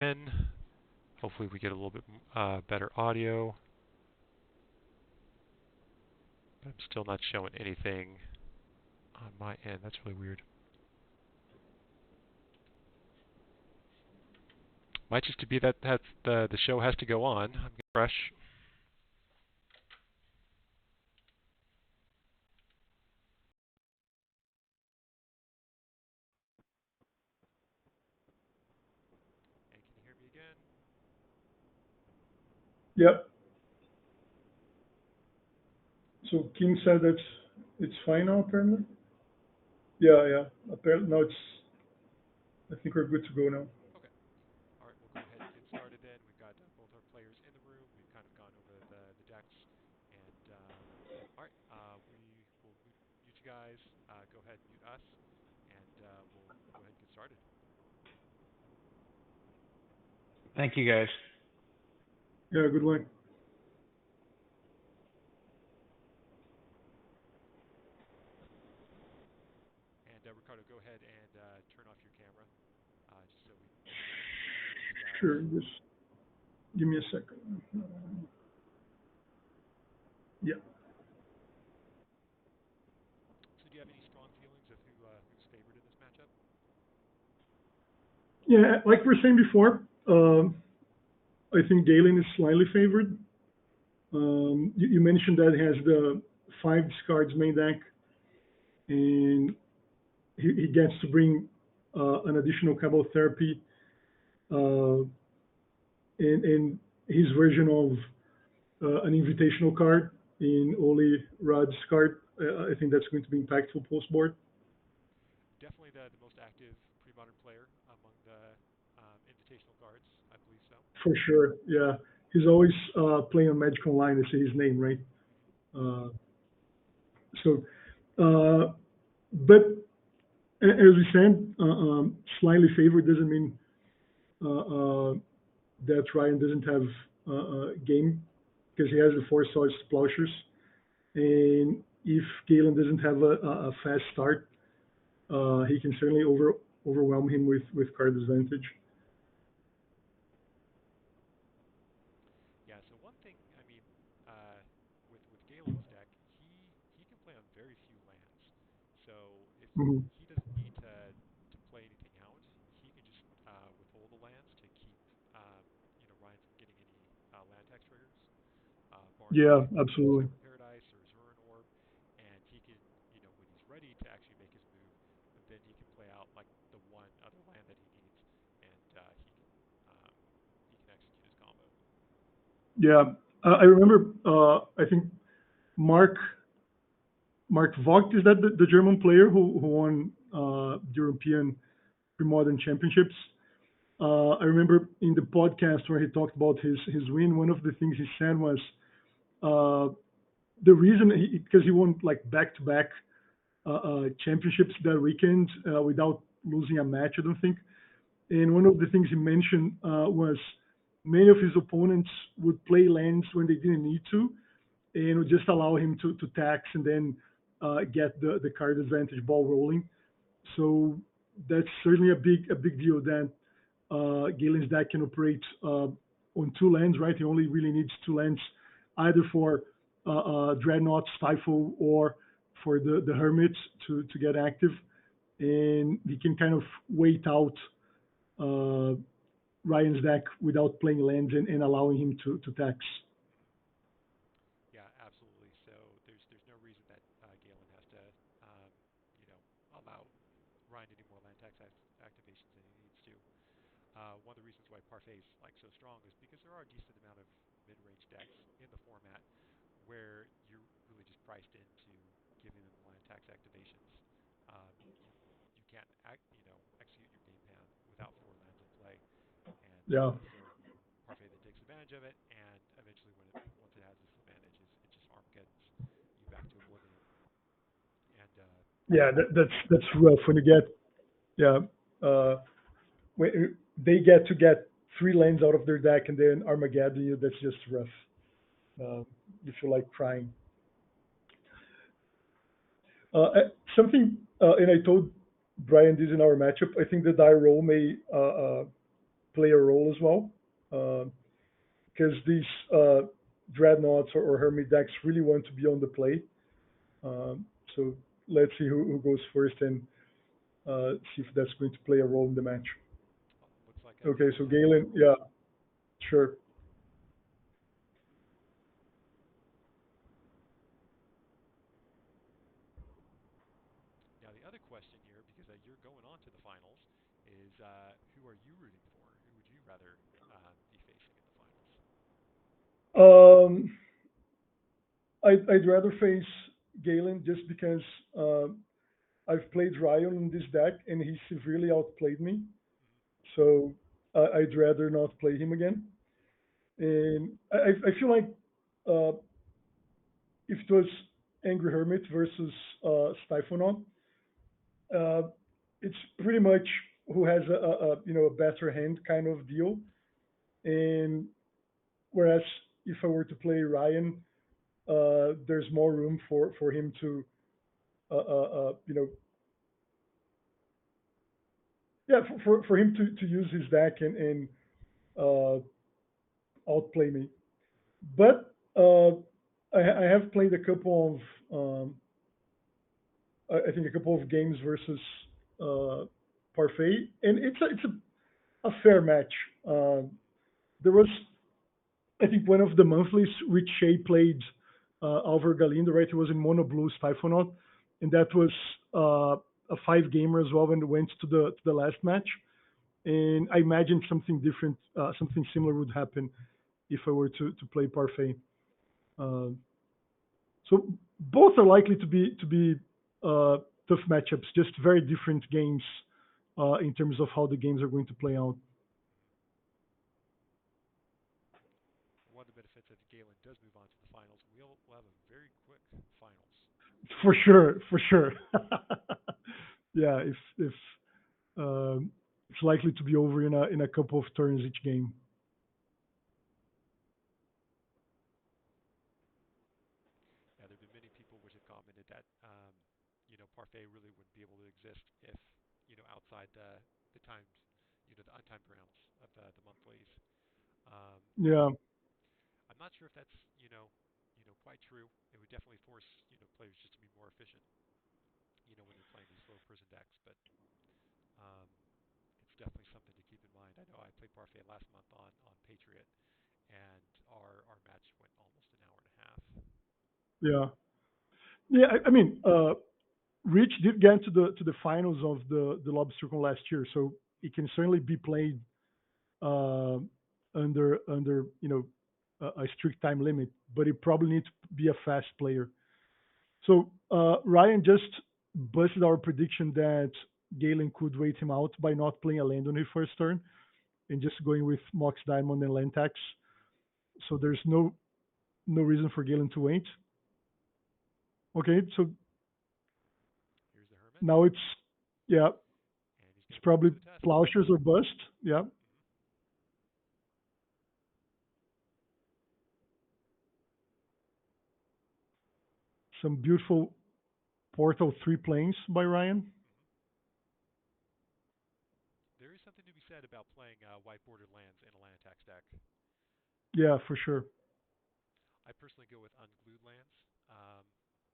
And hopefully we get a little bit better audio. I'm still not showing anything on my end. That's really weird. Might just be that the show has to go on. I'm gonna refresh. And can you hear me again? Yep. So Kim said that it's fine now, apparently. Yeah, yeah. Apparently, now it's. I think we're good to go now. Okay. All right, we'll go ahead and get started then. We've got both our players in the room. We've kind of gone over the decks. And all right, we will mute you guys. Go ahead and mute us, and we'll go ahead and get started. Thank you, guys. Yeah, good luck. And Ricardo, go ahead and turn off your camera, just so we can see you guys. Sure. Just give me a second. Yeah. So, do you have any strong feelings of who's favored in this matchup? Yeah, like we were saying before, I think Galen is slightly favored. You mentioned that he has the five discards main deck, and he gets to bring an additional Cabal Therapy uh, and his version of an invitational card in Oli Rod's card. I think that's going to be impactful post board. Definitely the most active pre-modern player among the invitational cards. I believe so. For sure, yeah. He's always playing on Magic Online to say his name, right? Uh, so, but as we said, slightly favored doesn't mean uh, uh, that Ryan doesn't have game because he has the four swords plowshares, and if Galen doesn't have a fast start, he can certainly overwhelm him with card advantage. Yeah. So one thing, I mean, uh, with Galen's deck, he can play on very few lands. So if Hmm. he doesn't need to play anything out, he can just withhold the lands to keep Ryan from getting any land tax triggers, barring Yeah, maybe absolutely. Sacred Paradise or Zuran Orb, and he can when he's ready to actually make his move, then he can play out like the one other land that he needs, and um, he can execute his combo. Yeah, I remember. I think Mark Mark Vogt is that the German player who won the European Premodern Championships. I remember in the podcast where he talked about his win. One of the things he said was uh, the reason because he won like back to back championships that weekend without losing a match. I don't think. And one of the things he mentioned was many of his opponents would play lands when they didn't need to, and would just allow him to tax and then get the card advantage ball rolling. So that's certainly a big deal that Galen's deck can operate on two lands, right? He only really needs two lands, either for Dreadnought, Stifle, or for the Hermit to get active. And he can kind of wait out uh, Ryan's deck without playing lands and allowing him to tax. Yeah, absolutely. So there's no reason that Galen has to, um, allow Ryan any more land tax activations than he needs to. One of the reasons why Parfait is like so strong is because there are a decent amount of mid-range decks in the format where you're really just priced into giving them land tax activations. Um, you you can't execute your game plan without four lands in play, and Yeah, so Parfait then takes advantage of it, and eventually, once it has this advantage, it just Armageddon's you back to oblivion. And yeah, that's rough when you get yeah. When they get to get three lanes out of their deck and then Armageddon you, that's just rough. You feel like crying. Something, and I told Brian this in our matchup. I think the die roll may play a role as well, because these dreadnoughts or hermit decks really want to be on the play. So let's see who goes first and see if that's going to play a role in the match. Oh, looks like Okay, Galen so has the Galen, rules. yeah, sure. Now, the other question here, because you're going on to the finals, is who are you rooting for? Who would you rather be facing in the finals? Um, I'd rather face Galen just because I've played Ryan in this deck and he severely outplayed me. Hmm. So I'd rather not play him again. And I feel like if it was Angry Hermit versus Stiflenaut, uh, it's pretty much who has a better hand kind of deal. And whereas if I were to play Ryan, there's more room for him to yeah, for him to use his deck and uh, outplay me. But I have played a couple of I think a couple of games versus uh, Parfait, and it's a fair match. There was I think one of the monthlies which Shea played Alvar Galindo, right? It was in Mono Blue Typhonaut, and that was a five gamer as well when it went to the last match. And I imagine something different, something similar would happen if I were to play Parfait. Uh, so both are likely to be tough matchups, just very different games in terms of how the games are going to play out. Hmm. One of the benefits if Galen does move on to the finals, we'll have a very quick finals. For sure, for sure. Yeah, if it's likely to be over in a couple of turns each game. Yeah, there have been many people which have commented that Parfait really wouldn't be able to exist if outside the timed the untimed rounds of the monthlies. Um, Yeah, I'm not sure if that's quite true. It would definitely force players just to be more efficient when they're playing these low prison decks, but um, it's definitely something to keep in mind. I know I played Parfait last month on Patriot, and our match went almost an hour and a half. yeah, yeah. I mean, Rich did get to the finals of the Lob Circle last year, so it can certainly be played uh, under a strict time limit. But it probably needs to be a fast player. So Ryan just busted our prediction that Galen could wait him out by not playing a land on his first turn and just going with Mox Diamond and land tax. So there's no reason for Galen to wait. Okay, so Here's the Hermit, now it's yeah, and he's it's going to put it probably to the test. plowshares or bust. Yeah, Hmm. some beautiful Portal 3 planes by Ryan. Hmm. There is something to be said about playing white bordered lands in a land tax deck. Yeah, for sure. I personally go with unglued lands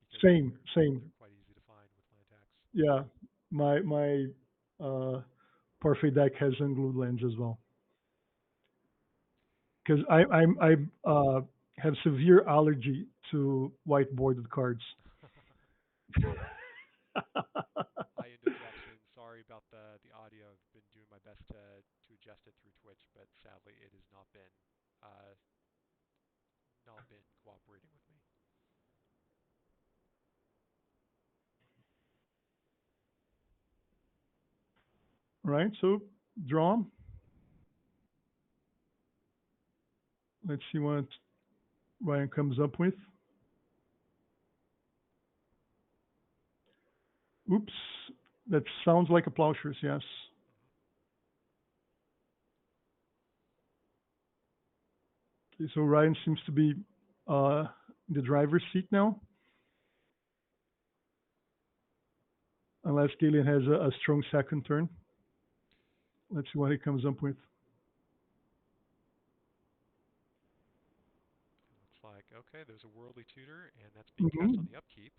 because Same, they're same. they're quite easy to find with land tax. Yeah, my uh, Parfait deck has unglued lands as well because I have severe allergy to white bordered cards. Eye interjection. Sorry about the audio. I've been doing my best to adjust it through Twitch, but sadly it has uh, not been cooperating with me. Right, so draw. Let's see what Ryan comes up with. Oops, that sounds like a plowshares. Yes. Hmm. Okay, so Ryan seems to be in the driver's seat now, unless Gillian has a strong second turn. Let's see what he comes up with. like, okay, there's a worldly tutor, and that's being cast on Hmm. the upkeep.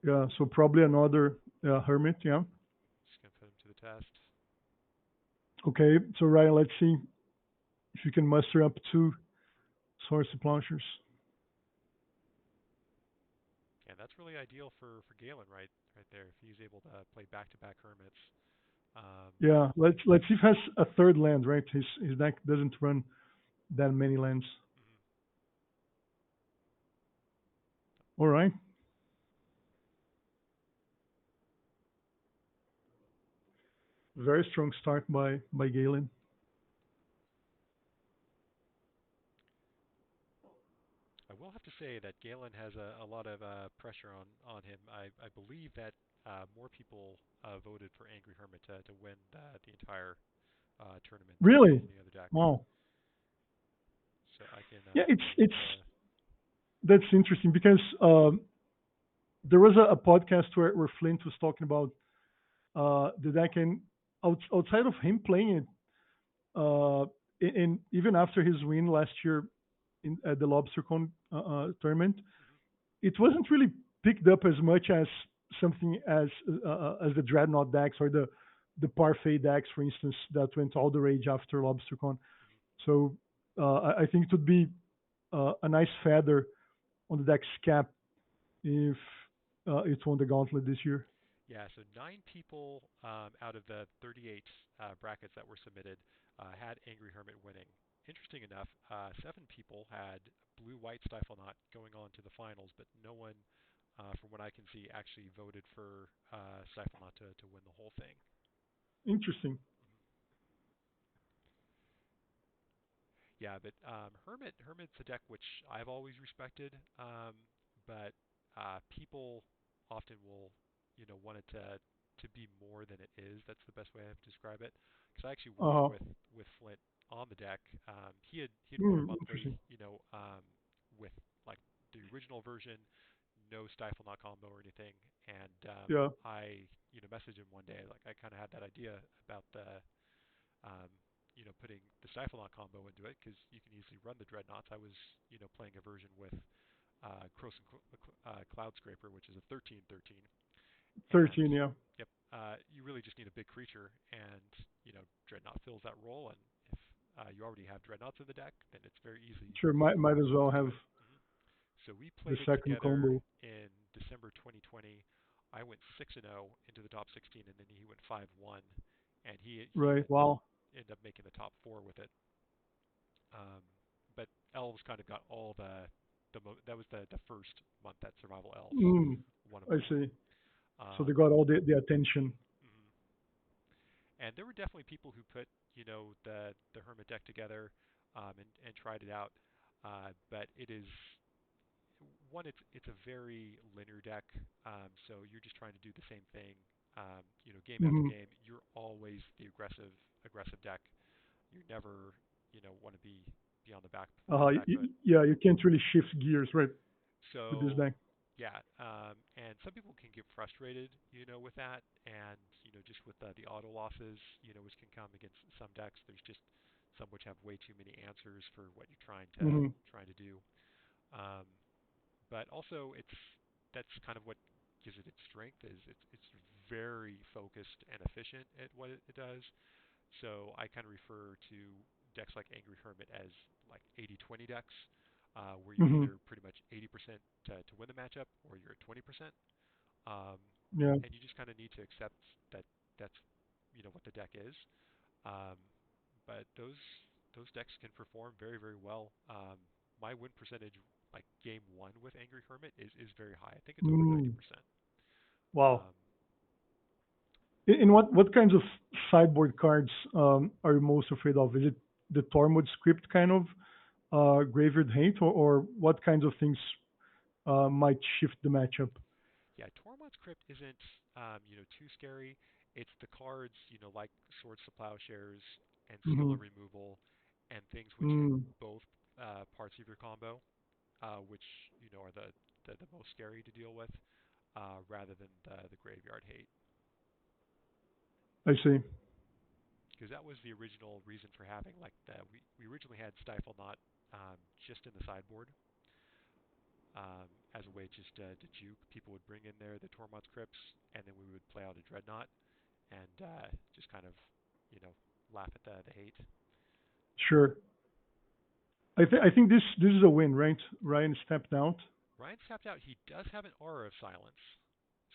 Yeah, so probably another hermit. Yeah. Just gonna put him to the test. Okay, so Ryan, let's see if you can muster up two swords to plowshares. And that's really ideal for Galen right there. If he's able to play back-to-back hermits. Um, Yeah, let's see if he has a third land. Right, his deck doesn't run that many lands. mhm. All right. Very strong start by Galen. I will have to say that Galen has a lot of pressure on him. I believe that more people voted for Angry Hermit to win the entire tournament than Really? any other deck. Wow. So I can Yeah, pull up it's the. that's interesting because there was a podcast where Flint was talking about the deck, and outside of him playing it, and even after his win last year at the LobsterCon tournament, Mhm, it wasn't really picked up as much as something as the Dreadnought decks or the Parfait decks, for instance, that went all the rage after LobsterCon. mhm. So I think it would be a nice feather on the deck's cap if it won the Gauntlet this year. Yeah, so 9 people out of the 38 brackets that were submitted had Angry Hermit winning. Interesting enough, 7 people had Blue-White Stiflenaut going on to the finals, but no one, from what I can see, actually voted for Stiflenaut to win the whole thing. Interesting. Mhm. Yeah, but Hermit's a deck which I've always respected, but people often will, want it to be more than it is. That's the best way I have to describe it. Because I actually worked Uh, with Flint on the deck. He had won a monthly, Interesting. with like the original version, no Stifle Not combo or anything. And Yeah. I, messaged him one day, like I kind of had that idea about the um, putting the Stifle combo into it because you can easily run the Dreadnoughts. I was, playing a version with Cross and Cloud Scraper, which is a 13/13, and 13. Yeah. yep, you really just need a big creature, and Dreadnought fills that role. And if you already have Dreadnoughts in the deck, then it's very easy Sure. Might as well to do have it. hmm So we the played it second together combo. in December 2020. I went 6-0 into the top 16, and then he went 5-1, and he Right. Wow. ended up making the top 4 with it. Um, but elves kind of got all that was the first month that survival elves Mm, won them I all. see. So Um, they got all the attention. mhm. And there were definitely people who put the hermit deck together and tried it out. But it is one, it's a very linear deck. So you're just trying to do the same thing. Game after Hmm. game, you're always the aggressive deck. You never want to be on the back foot. Yeah, you can't really shift gears, right, with this So deck. yeah, and some people can get frustrated, with that, and just with the auto losses, which can come against some decks. There's just some which have way too many answers for what you're Hmm. trying to do. Um, but also, that's kind of what gives it its strength is it's very focused and efficient at what it does. So I kind of refer to decks like Angry Hermit as like 80-20 decks, where you're Hmm. either pretty much 80% to win the matchup or you're at 20%. Um, Yeah. and you just kind of need to accept that that's what the deck is. Um, but those decks can perform very very well. My win percentage, like game 1 with Angry Hermit, is very high. I think it's over Mm, 90%. wow. Um, In what kinds of sideboard cards are you most afraid of? Is it the Tormod script kind of graveyard hate, or what kinds of things might shift the matchup? Yeah, Tormod's Crypt isn't too scary. It's the cards, like Swords to Plowshares and Hmm. Scylla Removal and things which hit Mm, both parts of your combo, which are the most scary to deal with, rather than the graveyard hate. I see. Because that was the original reason for having like we originally had Stifle Not just in the sideboard, as a way just to juke. People would bring in the Tormod's crypts, and then we would play out a Dreadnought and just kind of, you know, laugh at the hate. Sure. I think this is a win, right? Ryan stepped out. Ryan tapped out. He does have an Aura of Silence,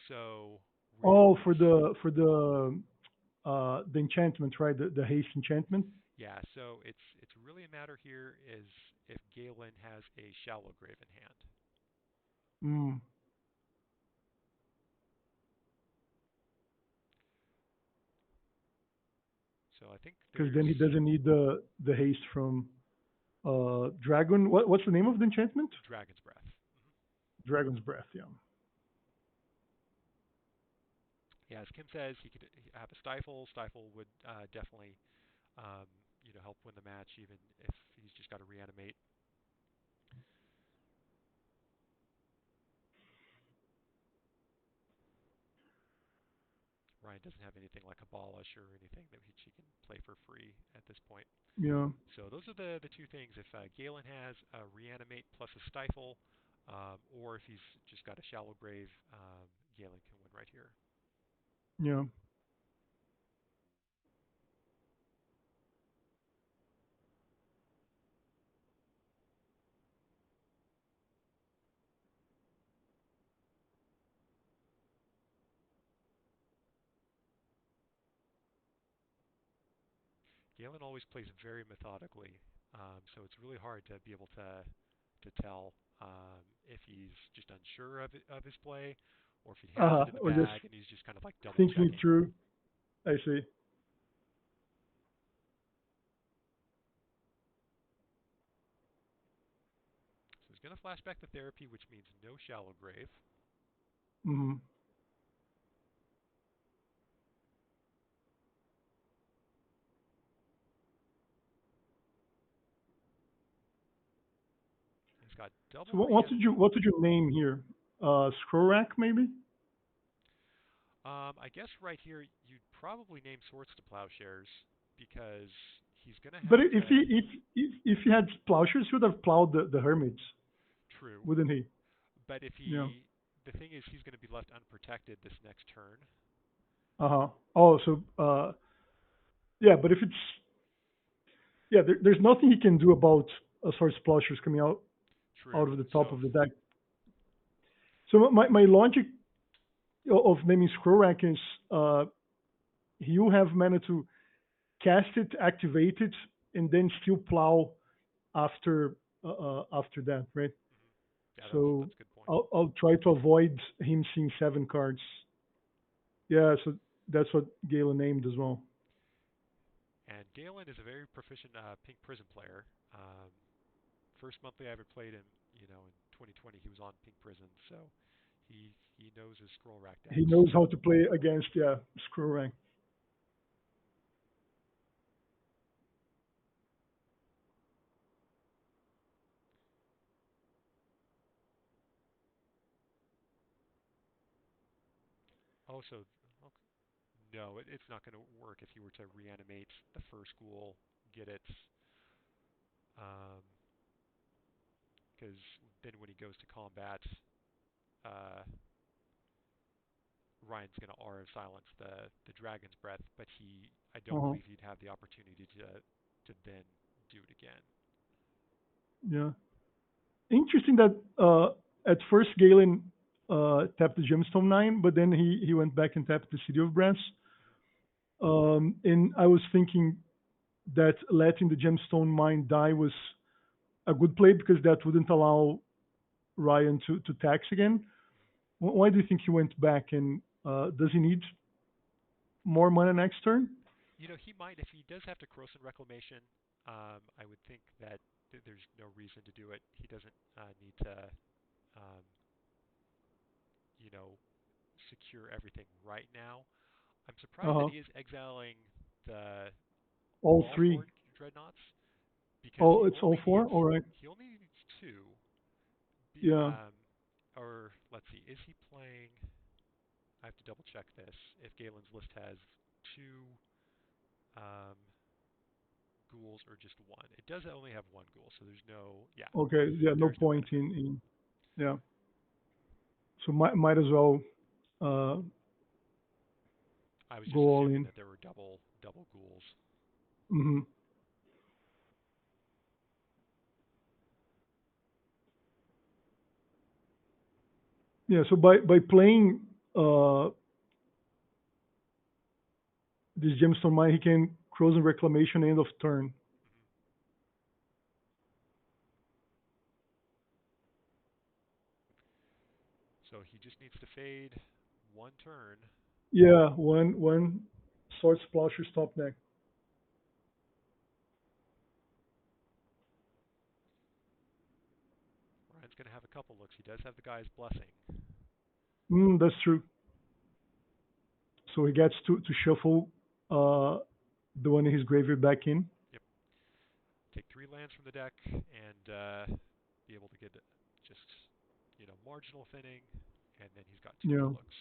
so we Oh, for the enchantment, right? The haste enchantment. yeah. So it's really a matter here is if Galen has a Shallow Grave in hand. Mm. So I think Because there's then he doesn't need the haste from dragon. What's the name of the enchantment? Dragon's Breath. Hmm. Dragon's breath. Yeah. Yeah, as Kim says, he could have a Stifle. Stifle would definitely um, help win the match, even if he's just got to reanimate. Ryan doesn't have anything like Abolish or anything that he can play for free at this point. Yeah. So those are the two things. If Galen has a Reanimate plus a Stifle, or if he's just got a Shallow Grave, Galen can win right here. Yeah. Galen always plays very methodically, so it's really hard to be able to tell if he's just unsure of his play, or if he has it in the Or just bag and he's just kind of like double thinking it checking. through. I see. So he's going to flashback the therapy, which means no Shallow Grave. Hmm. He's got double So reanimate. what did you name here? Scroll rack maybe. I guess right here you'd probably name Swords to Plowshares because he's going to But have if to. he if he had plowshares, he would have plowed the hermits, True, wouldn't he? but if Yeah. he. The thing is, he's going to be left unprotected this next turn. Uh huh. Oh, so yeah, but if it's yeah, there's nothing he can do about swords plowshares coming out True. of the top So of the deck. So my logic of naming scroll rack is you have mana to cast it, activate it, and then still plow after that, right? mhm. Yeah, So that's a good point. I'll try to avoid him seeing 7 cards. Yeah, so that's what Galen named as well. And Galen is a very proficient Pink Prison player. Um, First monthly I ever played him, in 2020 he was on Pink Prison, so he knows his scroll rack He decks. knows how to play against scroll rank. Also, okay, no, it's not going to work if you were to reanimate the first ghoul, get it, because then when he goes to combat, uh, Ryan's going to aura silence the dragon's breath, but I don't Uh-huh. believe he'd have the opportunity to then do it again. Yeah. Interesting that at first Galen tapped the Gemstone 9, but then he went back and tapped the City of Brass. Mhm. And I was thinking that letting the Gemstone Mine die was a good play because that wouldn't allow Ryan to tax again. Mhm. Why do you think he went back? And does he need more mana next turn? He might if he does have to corrosive reclamation. I would think that there's no reason to do it. He doesn't need to, um, you know, secure everything right now. I'm Uh surprised that huh. he is exiling the All all three. four dreadnoughts because Oh, it's all four. All right. he only needs two. Be, Yeah. or let's see, is he playing? I have to double check this. If Galen's list has two um, ghouls or just one, it does only have one ghoul, so there's no, yeah, Okay. Yeah. No there's no point benefit. in. Yeah. So might as well uh, I was go just all assuming in. that there were double ghouls. Hmm. Yeah. So by playing uh, this gemstone mine, he can cross and reclamation end of turn. Hmm. So he just needs to fade one turn. Yeah. One sword splasher top deck. Ryan's going to have a couple looks. He does have the guy's blessing. That's true. So he gets to shuffle uh, the one in his graveyard back in. Yep. Take 3 lands from the deck and be able to get just marginal thinning, and then he's got two more Yeah. looks.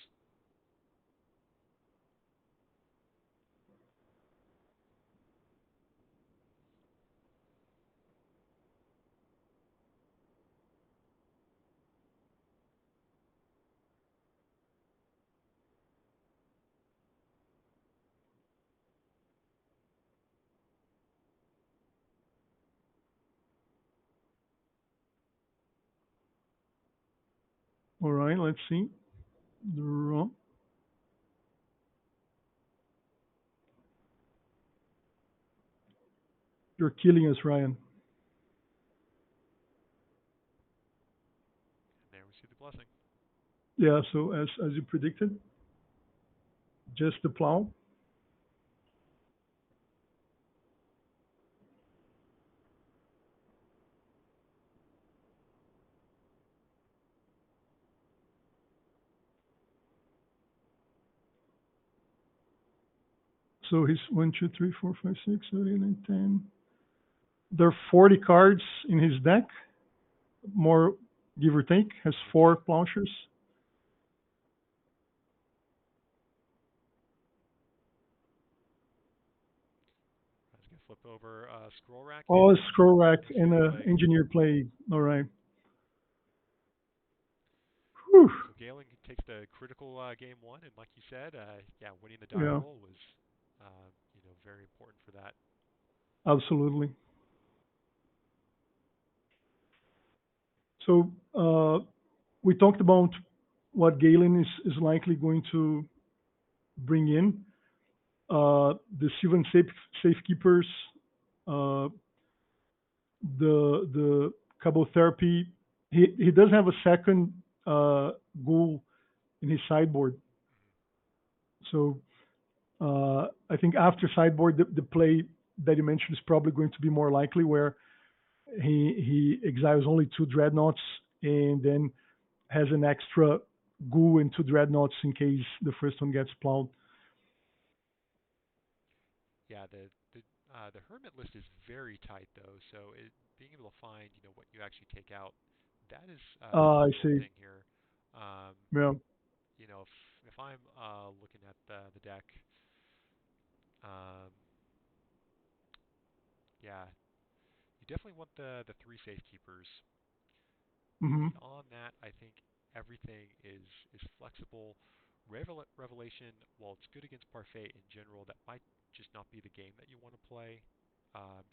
All right. Let's see. Draw. You're killing us, Ryan. And there we see the blessing. Yeah. So as you predicted, just the plow. So he's 1, 2, 3, 4, 5, 6, 7, 8, 9, 10. There are 40 cards in his deck, more give or take. Has Give or four take. plowshares. Ryan's going to flip over Scroll Rack Oh, a and scroll rack and Engineer a Plague. engineer play. All right. Whew. So Galen takes the critical game one, and like you said, yeah, winning the die Yeah, roll was, very important for that. absolutely. So we talked about what Galen is likely going to bring in. The Sylvan Safekeepers, uh, the Cabo Therapy. He does have a second ghoul in his sideboard. Hmm. So I think after sideboard, the play that you mentioned is probably going to be more likely, where he exiles only two dreadnoughts and then has an extra ghoul and two dreadnoughts in case the first one gets plowed. Yeah, the hermit list is very tight though, so being able to find what you actually take out, that is the I important see. thing here. Um, Yeah. if I'm looking at the deck, um, yeah, you definitely want the three safekeepers. Hmm. Beyond that, I think everything is flexible. Revelation, while it's good against Parfait in general, that might just not be the game that you want to play.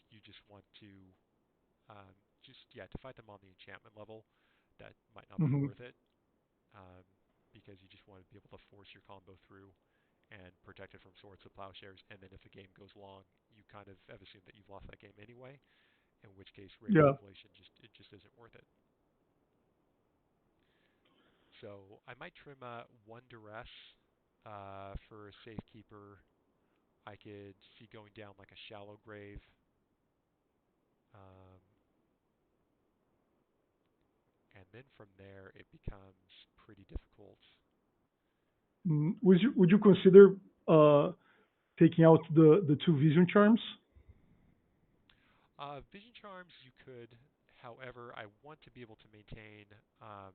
You just want to to fight them on the enchantment level. That might not be Hmm. worth it, um, because you just want to be able to force your combo through and protect it from swords to plowshares. And then if the game goes long, you kind of have assumed that you've lost that game anyway. In which case, Yeah. Revelation just isn't worth it. So I might trim one duress for a safekeeper. I could see going down like a shallow grave, um, and then from there it becomes pretty difficult. Would you consider taking out the two vision charms? Vision charms you could, however, I want to be able to maintain, um,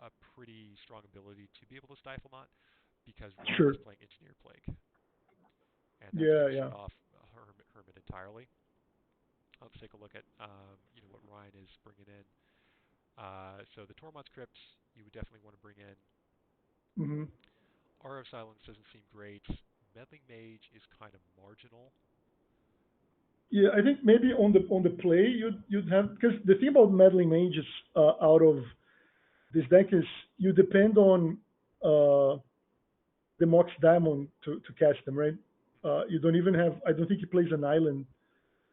a pretty strong ability to be able to stifle not, because Ryan is Sure. playing Engineer Plague, and that's Yeah. going to Yeah. shut off Hermit entirely. Let's take a look at what Ryan is bringing in. So the Tormod's Crypt you would definitely want to bring in. Hmm. Aura of Silence doesn't seem great. Meddling Mage is kind of marginal. Yeah, I think maybe on the play you'd have, because the thing about meddling mages out of this deck is you depend on uh, the Mox Diamond to cast them, right? You don't even have. I don't think he plays an island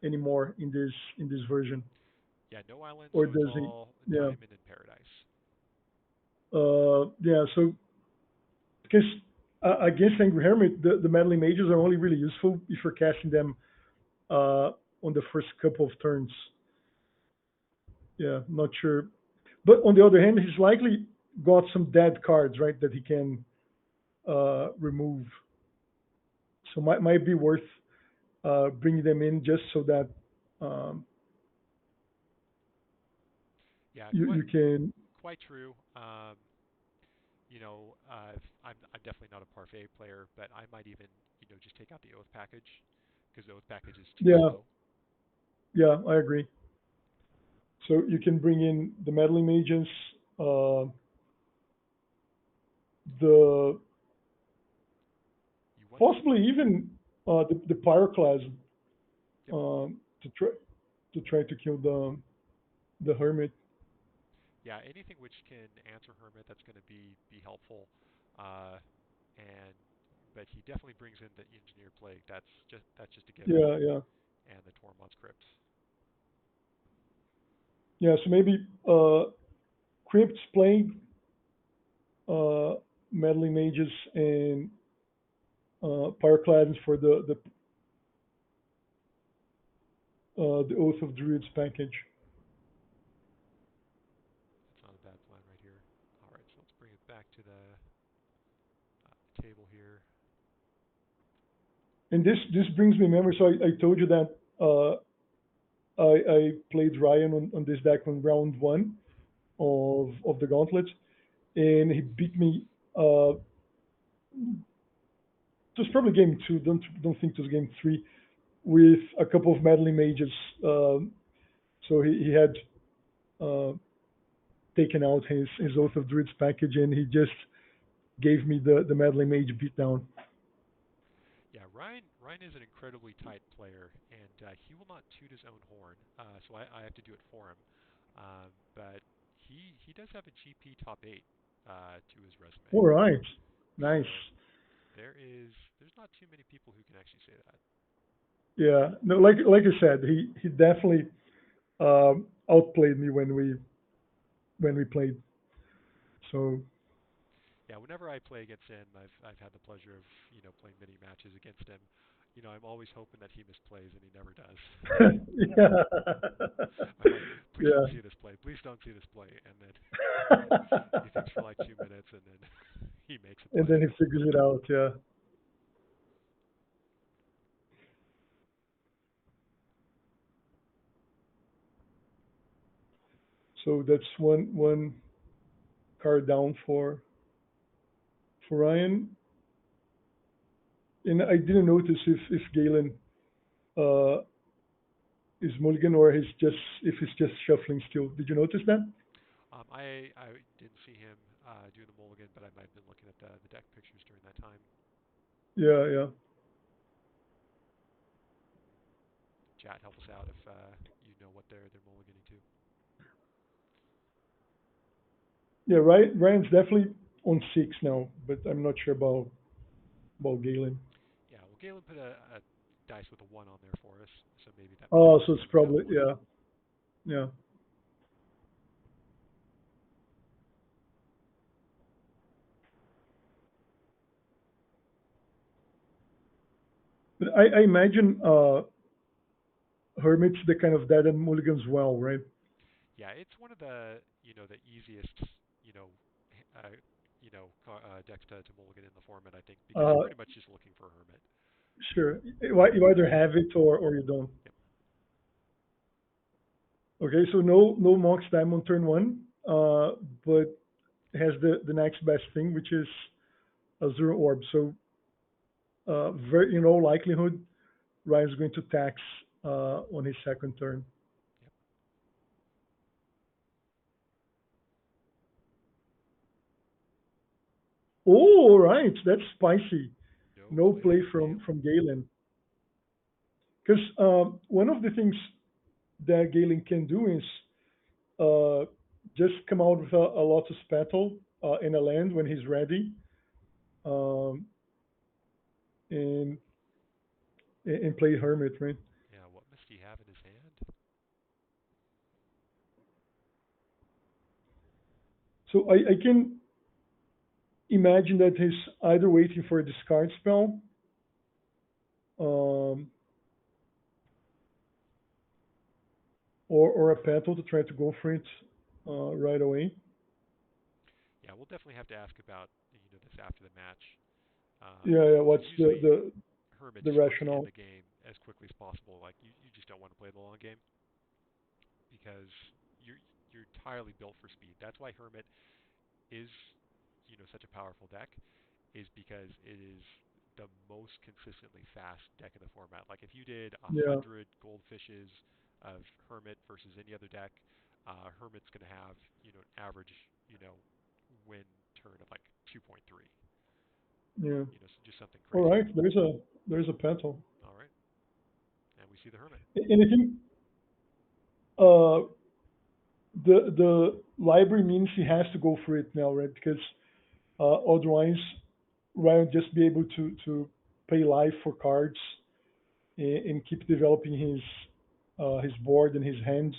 anymore in this version, Yeah, no island, or so it's does he? all Yeah. Diamond and Paradise. Yeah. So because against Angry Hermit, the meddling mages are only really useful if you're casting them on the first couple of turns. Yeah, not sure. But on the other hand, he's likely got some dead cards, right, that he can remove. So might be worth bringing them in just so that um, Yeah, you can. quite true. I'm definitely not a parfait player, but I might even just take out the oath package because the oath package is too Yeah, slow. yeah, I agree. So you can bring in the meddling mages, uh, the You want to, possibly even the pyroclasm yep, to try to kill the hermit. yeah, anything which can answer Hermit that's going to be helpful. Uh, and but he definitely brings in the Engineer Plague. That's just a given, Yeah, yeah, and the Tormod's Crypt. yeah. So maybe crypts playing meddling mages and pyroclasms for the Oath of Druids package. That's not a bad plan right here. All right, so let's bring it back to the table here. And this brings me memory. So I told you that I played Ryan on this deck on round one of the Gauntlet, and he beat me. It was probably game two. Don't think it was game three with a couple of meddling mages. So he had uh, taken out his Oath of Druids package, and he just gave me the meddling mage beatdown. Yeah, Ryan is an incredibly tight player, and he will not toot his own horn. So I have to do it for him. But he does have a GP top eight to his resume. All right, nice. So there's not too many people who can actually say that. Yeah, no, like I said, he definitely outplayed me when we played. So Yeah, whenever I play against him, I've had the pleasure of playing many matches against him. I'm always hoping that he misplays, and he never does. yeah, I'm like, please don't yeah. see this play. Please don't see this play. And then he thinks for like 2 minutes, and then he makes a And play. then he figures it out. Yeah. So that's one card down for Ryan. And I didn't notice if Galen uh, is mulligan or if he's just shuffling still. Did you notice that? I didn't see him doing the mulligan, but I might have been looking at the deck pictures during that time. Yeah, yeah, Chat, help us out if you know what they're mulliganing to. yeah. Ryan's definitely on six now, but I'm not sure about Galen. Yeah, well, Galen put a dice with a one on there for us, so maybe that might Oh, have so to it's do with that probably one. yeah, yeah. But I imagine Hermit's the kind of dead and mulligans well, right? Yeah, it's one of the easiest, you know, decks to mulligan in the format, I think, because you're Uh, pretty much just looking for a hermit. sure. You either have it or you don't. Yep. Okay, so no Mox Diamond turn one, but has the next best thing, which is Azure Orb. So very in all likelihood, Ryan's going to tax on his second turn. Yep. Oh, all right, that's spicy. No No play play from from Galen. Galen. Because one of the things that Galen can do is uh, just come out with a Lotus Petal in a land when he's ready, um, and and play Hermit, right? Yeah, what must he have in his hand? So I can imagine that he's either waiting for a discard spell, um, or a Petal to try to go for it right away. Yeah, we'll definitely have to ask about this after the match. Yeah, yeah. What's Usually Hermit the just wants to end rationale? the game as quickly as possible. Like you just don't want to play the long game because you're you're entirely built for speed. That's why Hermit is such a powerful deck is because it is the most consistently fast deck in the format. Like if you did a Yeah, hundred goldfishes of Hermit versus any other deck, Hermit's going to have an average win turn of like 2.3. yeah. So just something All crazy. right, there's a Petal, All right, and we see the Hermit. and I think uh, the library means he has to go for it now, right? Because otherwise, Ryan would just be able to pay life for cards and keep developing his board and his hand.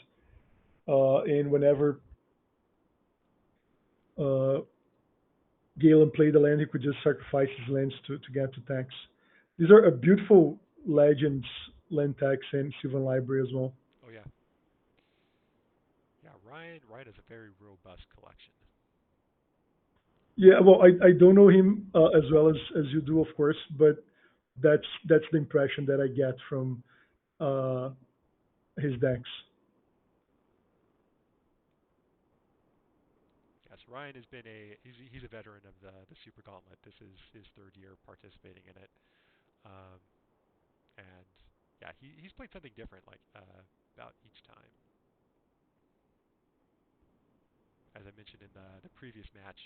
And whenever uh, Galen played a land, he could just sacrifice his lands to get attacks. These are a beautiful legends land tax and Sylvan Library as well. Oh yeah, yeah. Ryan has a very robust collection. Yeah, well, I don't know him as well as you do, of course, but that's the impression that I get from uh, his decks. Yes, Ryan has been he's a veteran of the Super Gauntlet. This is his third year participating in it. Um, and yeah, he's played something different like about each time. As I mentioned in the previous match,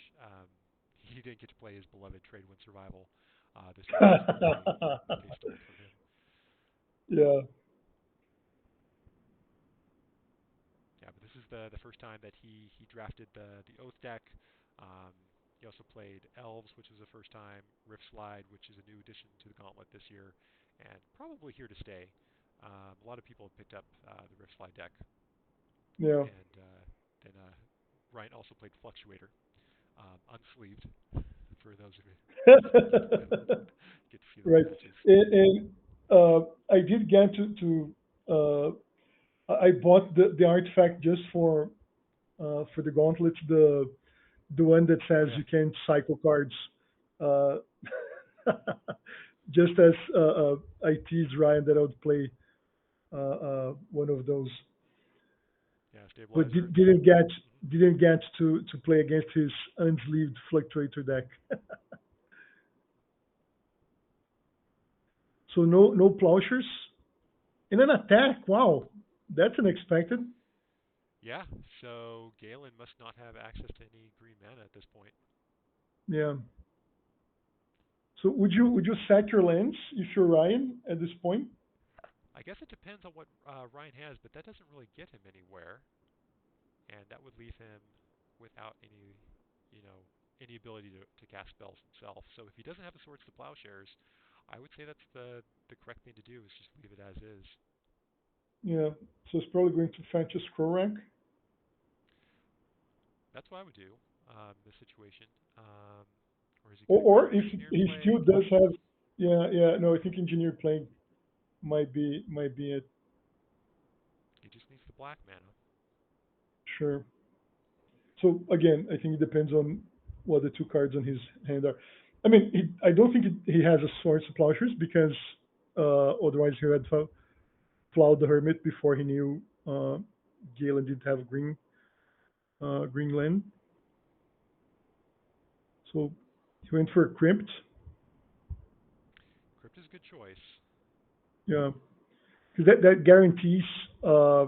he didn't get to play his beloved Trade Wind Survival. This was just what they stole from him. Yeah, Yeah, but this is the first time that he drafted the Oath deck. Um, he also played Elves, which was the first time. Rift Slide, which is a new addition to the Gauntlet this year, and probably here to stay. A lot of people have picked up the Rift Slide deck, yeah. and then Ryan also played Fluctuator, unsleeved, for those of you that don't get to see those Right. matches. And I did get to I bought the artifact just for the gauntlets, the one that Oh says yeah, you can cycle cards. Uh, just as I teased Ryan that I would play one of those, yeah, but Stabilizer. Hmm. didn't get to play against his unsleeved fluctuator deck. So no plowshares in an attack. Wow, that's unexpected. Yeah, so Galen must not have access to any green mana at this point. Yeah. So would you sack your lands if you're Ryan at this point? I guess it depends on what Ryan has, but that doesn't really get him anywhere, and that would leave him without you know, any ability to cast spells himself. So if he doesn't have the Swords to Plowshares, I would say that's the correct thing to do is just leave it as is. Yeah. So it's probably going to fetch a scroll rank. That's what I would do in this situation. Or is he going to go Or for if Engineered he still Plague? does have, yeah, yeah. No, I think engineer playing might be it. He just needs the black mana. Sure. So again, I think it depends on what the two cards on his hand are. I mean, I don't think he has a Swords to Plowshares because otherwise he had plowed the Hermit before he knew Galen did have green land. So he went for a Crypt. Crypt is a good choice. Yeah, because that guarantees. I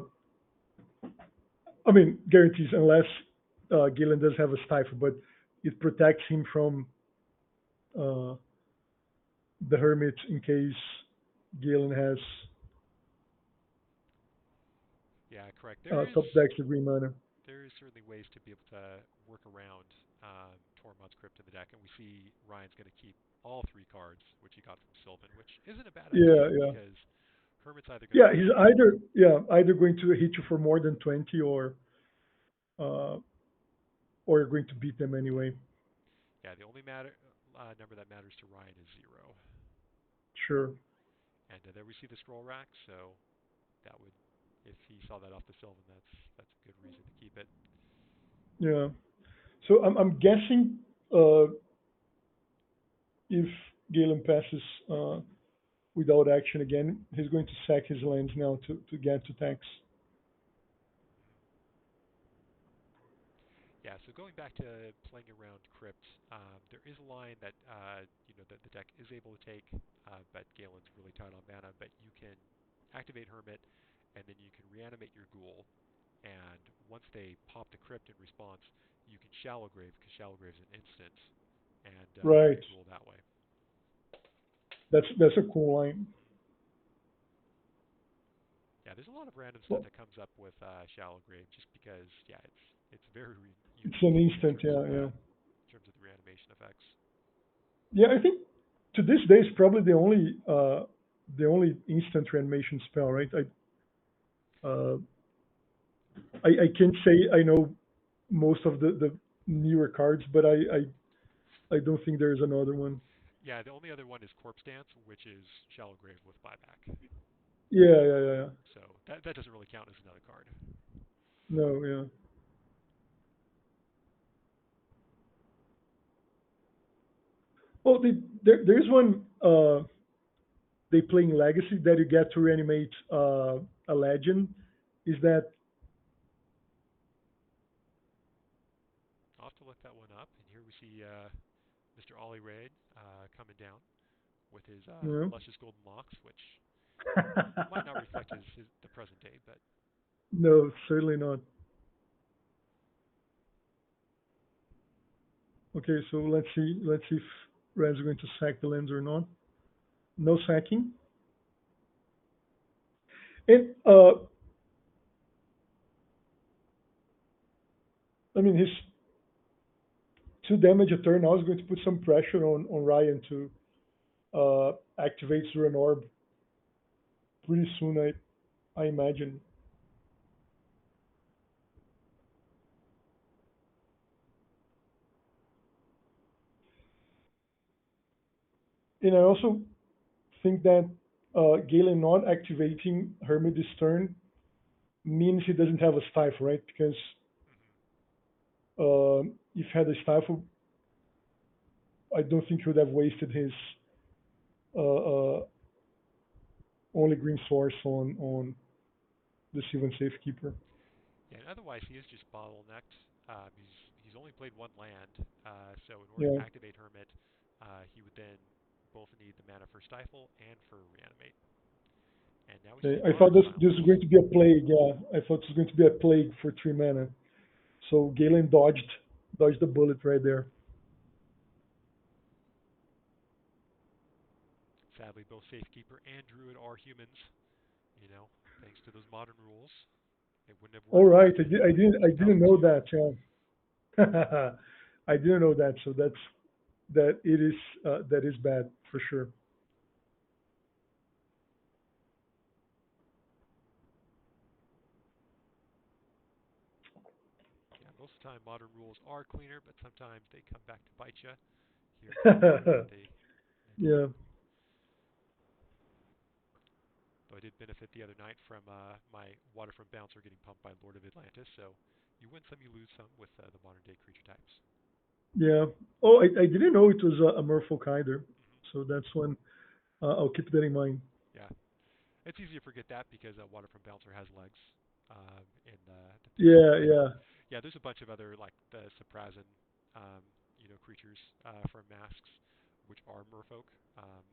mean, guarantees unless Galen does have a stifle, but it protects him from uh, the Hermit in case Galen has Yeah, correct. top decks of green mana. There is certainly ways to be able to work around Tormod's Crypt in the deck, and we see Ryan's going to keep all three cards, which he got from Sylvan, which isn't a bad Yeah, idea yeah, because Hermit's either going to yeah. be He's either going to hit you for more than 20 uh, or you're going to beat them yeah, anyway. yeah. The only number that matters to Ryan is 0, Sure. and there we see the scroll rack. So that would, if he saw that off the Sylvan, that's a good reason to keep it. Yeah. So I'm guessing uh, if Galen passes without action again, he's going to sack his lands now to get to tax. Yeah, so going back to playing around Crypt, there is a line that the deck is able to take, but Galen's really tight on mana. But you can activate Hermit, and then you can reanimate your Ghoul. And once they pop the Crypt in response, you can Shallow Grave because Shallow Grave is an instant, and get Right. the Ghoul that way. That's a cool line. Mhm. Yeah, there's a lot of random stuff Well, that comes up with Shallow Grave just because it's very it's an unique instant. Yeah, yeah, in terms of the reanimation effects. yeah. I think to this day is probably the only instant reanimation spell, right? I can't say I know most of the newer cards, but I don't think there's another one. Yeah, the only other one is Corpse Dance, which is Shallow Grave with buyback. Yeah, yeah, yeah, yeah. So that doesn't really count as another card. No, yeah. Well, there's one they play in Legacy that you get to reanimate a legend. Is that I'll have to look that one up. And here we see Mr. Ollie Raid coming down with his you luscious golden locks, which might not reflect the present day, but no, certainly not. Okay, so let's see if Reds are going to sack the lands or not. No sacking. And I mean his 2 damage a turn now is going to put some pressure on Ryan to activate Zuran Orb pretty soon. I imagine. And I also think that Galen not activating Hermit this turn means he doesn't have a stifle, right? Because mm-hmm. if he had a stifle, I don't think he would have wasted his uh, only green source on the Sylvan Safekeeper. Yeah. And otherwise, he is just bottlenecked. He's only played one land, so in order to Yeah. activate Hermit, he would then both need the mana for Stifle and for Reanimate. And now we Okay. see I Mind thought this Silence. was going to be a plague. Yeah, I thought it was going to be a plague for 3 mana. So Galen dodged the bullet right there. Sadly, both Safekeeper and Druid are humans. You know, thanks to those modern rules, it wouldn't have All worked right, back in I didn't know 2002. that. Yeah. I didn't know that. So that is bad for sure. Yeah, most of the time modern rules are cleaner, but sometimes they come back to bite you. Here in 2025, they Yeah. don't. Though I did benefit the other night from my Waterfront Bouncer getting pumped by Lord of Atlantis, so you win some, you lose some with the modern day creature types. Yeah. Oh, I didn't know it was a Merfolk either. Hmm. So that's one. I'll keep that in mind. Yeah, it's easy to forget that because Waterfront Bouncer has legs in the theme, Yeah, but yeah. yeah, there's a bunch of other like the Suprazin, creatures from masks, which are Merfolk, um,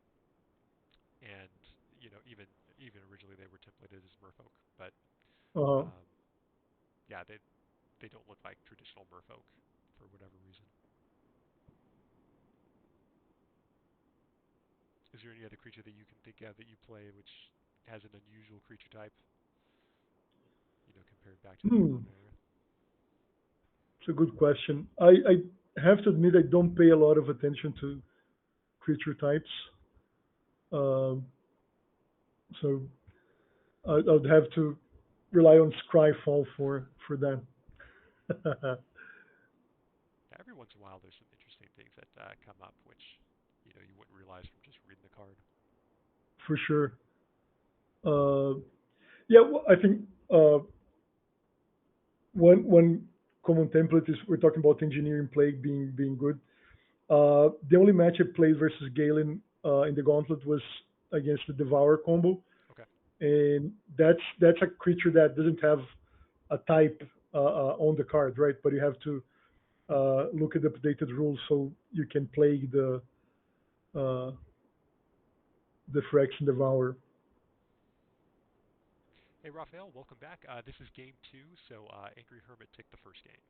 and even originally they were templated as Merfolk, but Uh-huh. um, yeah, they don't look like traditional Merfolk for whatever reason. Is there any other creature that you can think of that you play which has an unusual creature type? Compared back to the Hmm, Premodern era. it's a good question. I have to admit I don't pay a lot of attention to creature types. Um, so I'd have to rely on Scryfall for that. Yeah, every once in a while, there's some interesting things that come up which you wouldn't realize from just reading the card. For sure. Uh, yeah, well, I think one common template is we're talking about engineering plague being good. The only match I played versus Galen in the Gauntlet was against the Devour combo, Okay. and that's a creature that doesn't have a type on the card, right? But you have to look at the updated rules so you can plague uh, the Phyrexian Devour. Hey, Raphael, welcome back. This is game two, so Angry Hermit took the first game.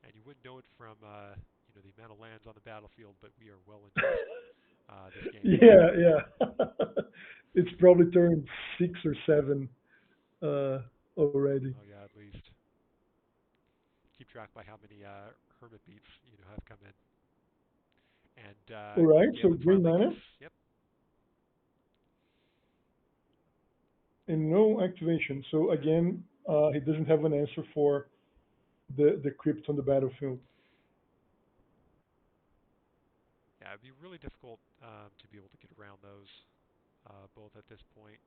And you wouldn't know it from the amount of lands on the battlefield, but we are well into this game. Yeah, yeah. It's probably turned 6 or 7 already. Oh yeah, at least keep track by how many Hermit beats have come in. And All right, so Galen green finally mana gets. Yep. and no activation. So Nope. again, he doesn't have an answer for the crypt on the battlefield. Yeah, it'd be really difficult to be able to get around those both at this point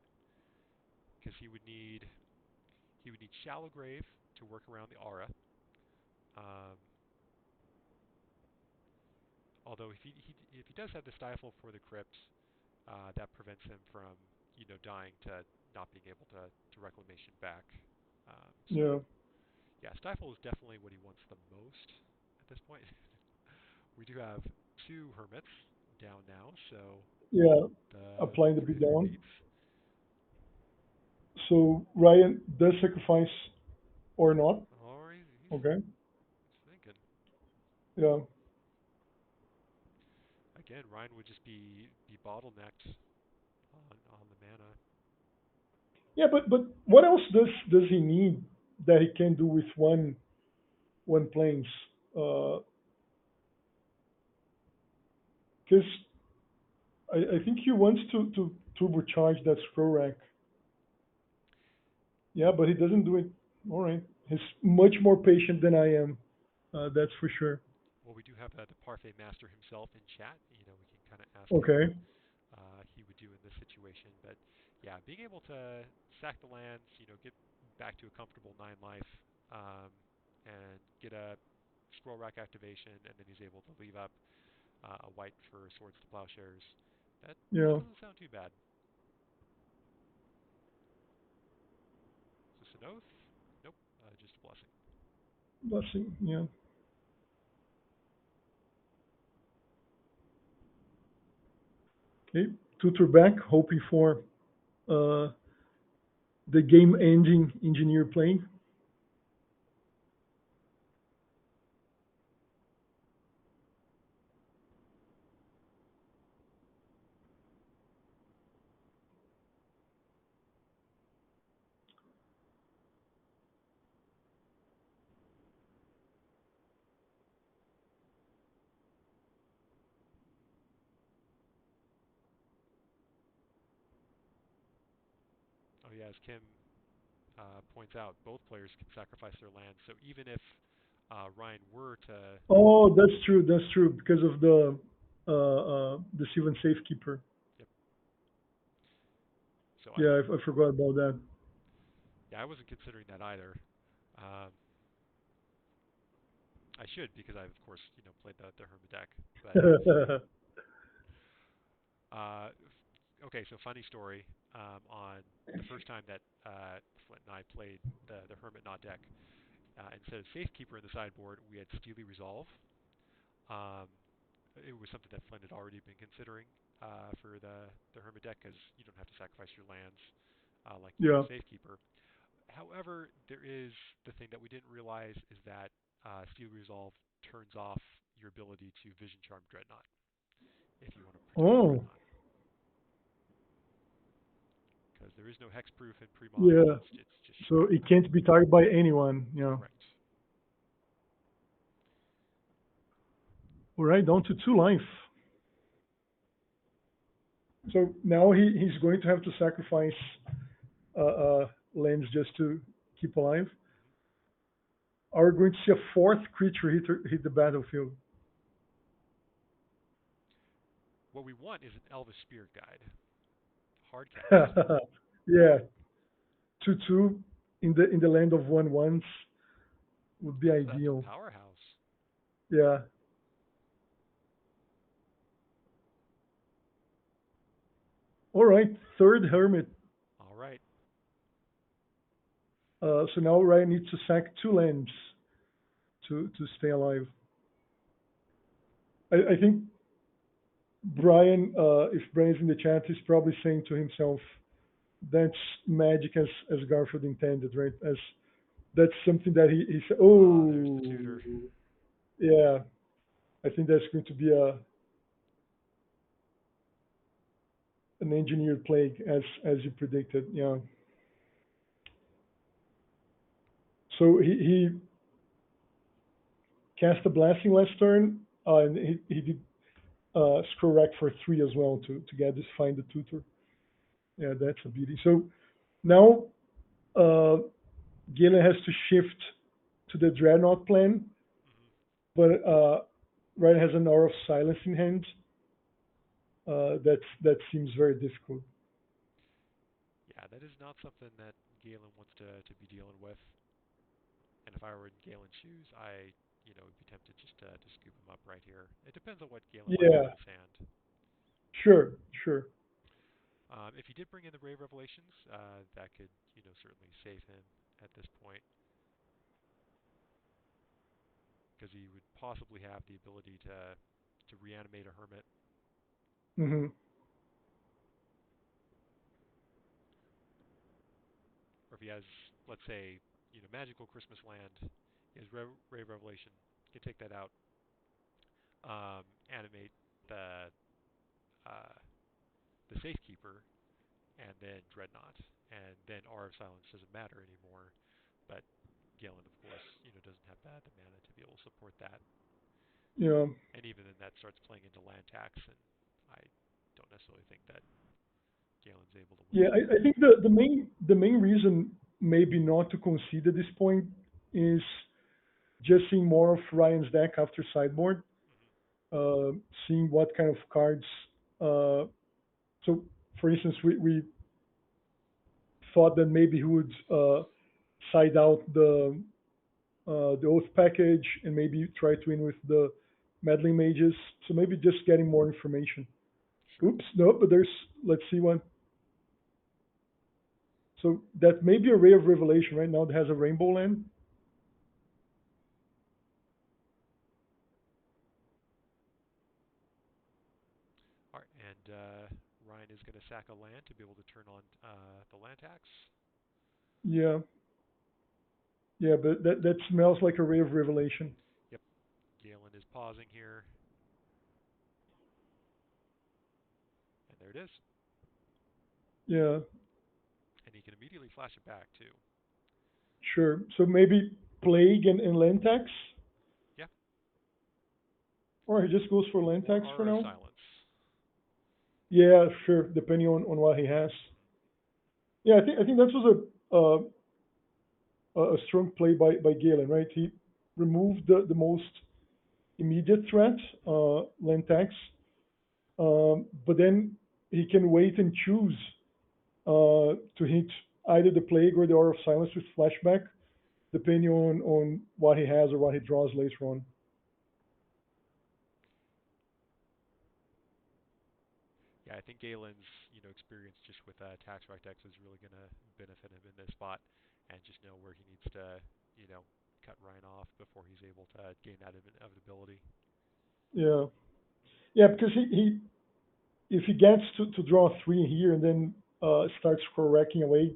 because he would need Shallow Grave to work around the aura. Um, Although if he does have the stifle for the crypt, that prevents him from dying to not being able to reclamation back. So Yeah, yeah, stifle is definitely what he wants the most at this point. We do have two hermits down now, so yeah, the applying the beat 3/3 down. beats. So Ryan does sacrifice or not. Or he's Okay. thinking Yeah. again. Ryan would just be bottlenecked on the mana. Yeah, but what else does he need that he can do with one planes? Because I think he wants to turbocharge that scroll rack. Yeah, but he doesn't do it. All right. He's much more patient than I am. That's for sure. Well, we do have the Parfait Master himself in chat. We can kind of ask him what Okay. he would do in this situation. But yeah, being able to sack the lands, get back to a comfortable 9 life, um, and get a scroll rack activation, and then he's able to leave up a white for Swords to Plowshares. That Yeah. doesn't sound too bad. Is this an oath? Nope, just a blessing. Blessing. Yeah. Okay. Tutor back, hoping for uh, the game-ending engineer playing. Oh yeah, as Kim points out, both players can sacrifice their lands. So even if Ryan were to, Oh, that's true. That's true because of the Sylvan Safekeeper. yep. So Yeah, I forgot about that. yeah, I wasn't considering that either. Um, I should because I've of course played the Hermit deck. But okay, so funny story. On the first time that Flint and I played the Hermit Not deck, instead of Safekeeper in the sideboard, we had Steely Resolve. Um, it was something that Flint had already been considering for the Hermit deck because you don't have to sacrifice your lands like you do Yeah. with Safekeeper. However, there is the thing that we didn't realize is that Steel Resolve turns off your ability to Vision Charm Dreadnought if you want to protect the Oh, Dreadnought. Because there is no hexproof in pre-modern. yeah. It's just So shrapnel. it can't be targeted by anyone. Yeah. Correct. All right, down to two life. So now he's going to have to sacrifice lands just to keep alive. Hmm. Are we going to see a fourth creature hit the battlefield? What we want is an Elvis Spirit Guide, hard cast. Yeah, 2/2 in the land of one ones would be Ooh, that's a ideal. powerhouse. Yeah. All right, third hermit. All right. So now Ryan needs to sack two lands to stay alive. I think Brian, if Brian's in the chat, is probably saying to himself, "That's magic as Garfield intended, right?" As that's something that he said. Ah, there's the Oh, tutor. yeah. I think that's going to be a an engineered plague, as you predicted. Yeah. So he cast a blessing last turn, and he did scroll rack for three as well to get this find the tutor. Yeah, that's a beauty. So now Galen has to shift to the dreadnought plan, Hmm. but Ryan has an aura of silence in hand. That seems very difficult. Yeah, that is not something that Galen wants to be dealing with. And if I were in Galen's shoes, would be tempted just to scoop him up right here. It depends on what Galen might have in Yeah, his hand. sure, sure. If he did bring in the Brave Revelations, that could, certainly save him at this point, because he would possibly have the ability to reanimate a Hermit, Hmm. or if he has, let's say, Magical Christmas Land, he has Brave Revelation, he can take that out, animate the uh, the Safekeeper, and then Dreadnought, and then Aura of Silence doesn't matter anymore. But Galen, of course, doesn't have the mana to be able to support that. Yeah, And even then, that starts playing into land tax, and I don't necessarily think that Galen's able to win yeah. here. I think the main reason maybe not to concede at this point is just seeing more of Ryan's deck after sideboard, Hmm. uh, seeing what kind of cards. Uh, so, for instance, we thought that maybe he would side out the oath package and maybe try to win with the meddling mages. So maybe just getting more information. Sure. Oops, no, but there's let's see one. So that may be a ray of revelation right now that has a rainbow land. All right, and Ryan is going to sack a land to be able to turn on the land tax. Yeah, yeah, but that smells like a ray of revelation. Yep, Galen is pausing here, and there it is. Yeah, And he can immediately flash it back, too. sure. So maybe plague and land tax, Yeah, or he just goes for land or tax for Aura of now. Silence. Yeah, sure. Depending on what he has. Hmm. Yeah, I think that was a strong play by Galen, right? He removed the most immediate threat, Hmm. land tax, but then he can wait and choose to hit either the plague or the aura of silence with flashback, depending on what he has or what he draws later on. Yeah, I think Galen's experience just with tax right decks is really going to benefit him in this spot, and just know where he needs to you know cut Ryan off before he's able to gain that inevitability. Yeah, yeah, because he if he gets to draw three here and then starts racking away,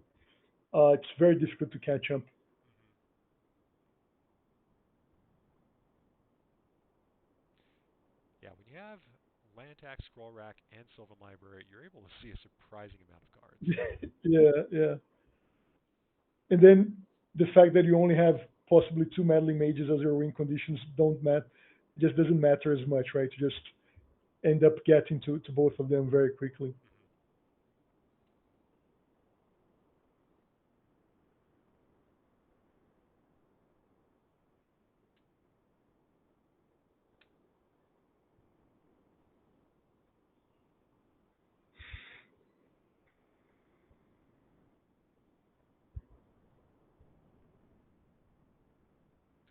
it's very difficult to catch up. Hmm. Attack, Scroll Rack, and Sylvan Library, you're able to see a surprising amount of cards. Yeah, yeah. And then the fact that you only have possibly two meddling mages as your win conditions don't matter, just doesn't matter as much, right? You just end up getting to both of them very quickly.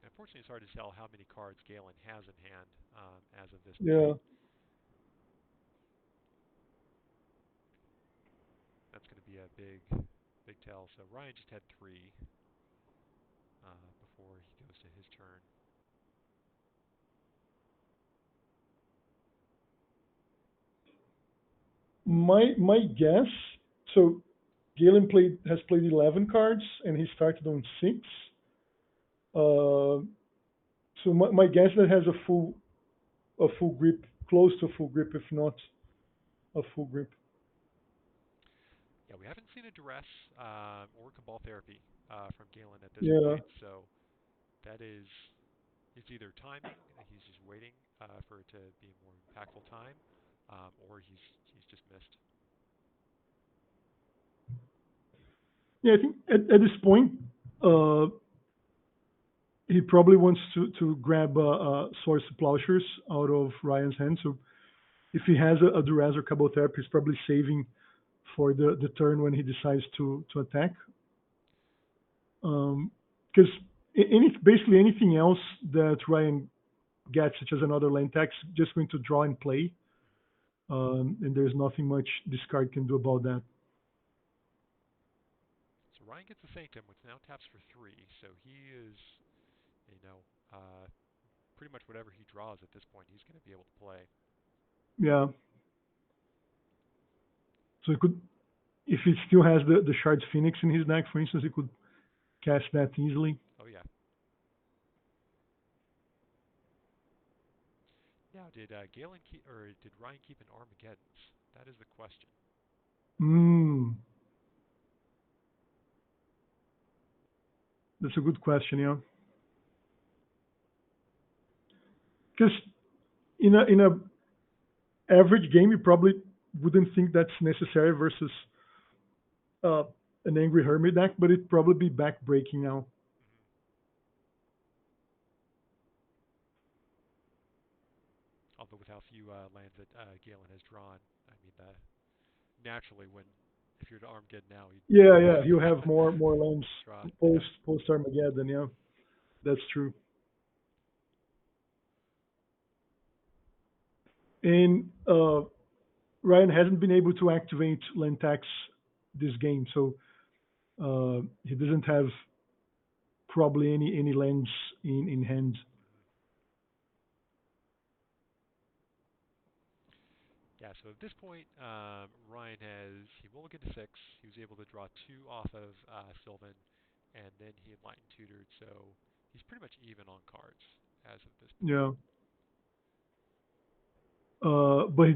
Hmm. Unfortunately, it's hard to tell how many cards Galen has in hand as of this Yeah. point. That's going to be a big tell. So Ryan just had three before he goes to his turn. My guess. So Galen has played 11 cards and he started on six. Uh, so my guess that has a full grip, close to full grip, if not a full grip. Yeah, we haven't seen a duress or cabal therapy from Galen at this Yeah. point. So that is, it's either timing, he's just waiting for it to be a more impactful time, or he's just missed. Yeah, I think at this point, uh, he probably wants to grab Swords to Plowshares out of Ryan's hand. So if he has a Durez or Cabal Therapy, he's probably saving for the turn when he decides to attack. Because basically anything else that Ryan gets, such as another land tax, just going to draw and play. And there's nothing much this card can do about that. So Ryan gets the Sanctum, which now taps for three. So he is, you know, pretty much whatever he draws at this point, he's going to be able to play. Yeah. So he could, if he still has the Shards Phoenix in his deck, for instance, he could cast that easily. Oh yeah. Now, did Galen keep or did Ryan keep an Armageddon's? That is the question. Hmm. That's a good question, yeah. Because in a average game, you probably wouldn't think that's necessary versus uh, an Angry Hermit deck, but it'd probably be backbreaking now. Hmm. Although with how few lands that Galen has drawn, I mean, naturally, when if you're to Armageddon now, you Yeah, yeah, you have more lands draw. Yeah. post Armageddon. Yeah, that's true. And Ryan hasn't been able to activate land tax this game, so he doesn't have probably any lands in hand. Hmm. Yeah, so at this point, Ryan he mulliganed to six. He was able to draw two off of Sylvan, and then he enlightened tutored, so he's pretty much even on cards as of this point. Yeah. But he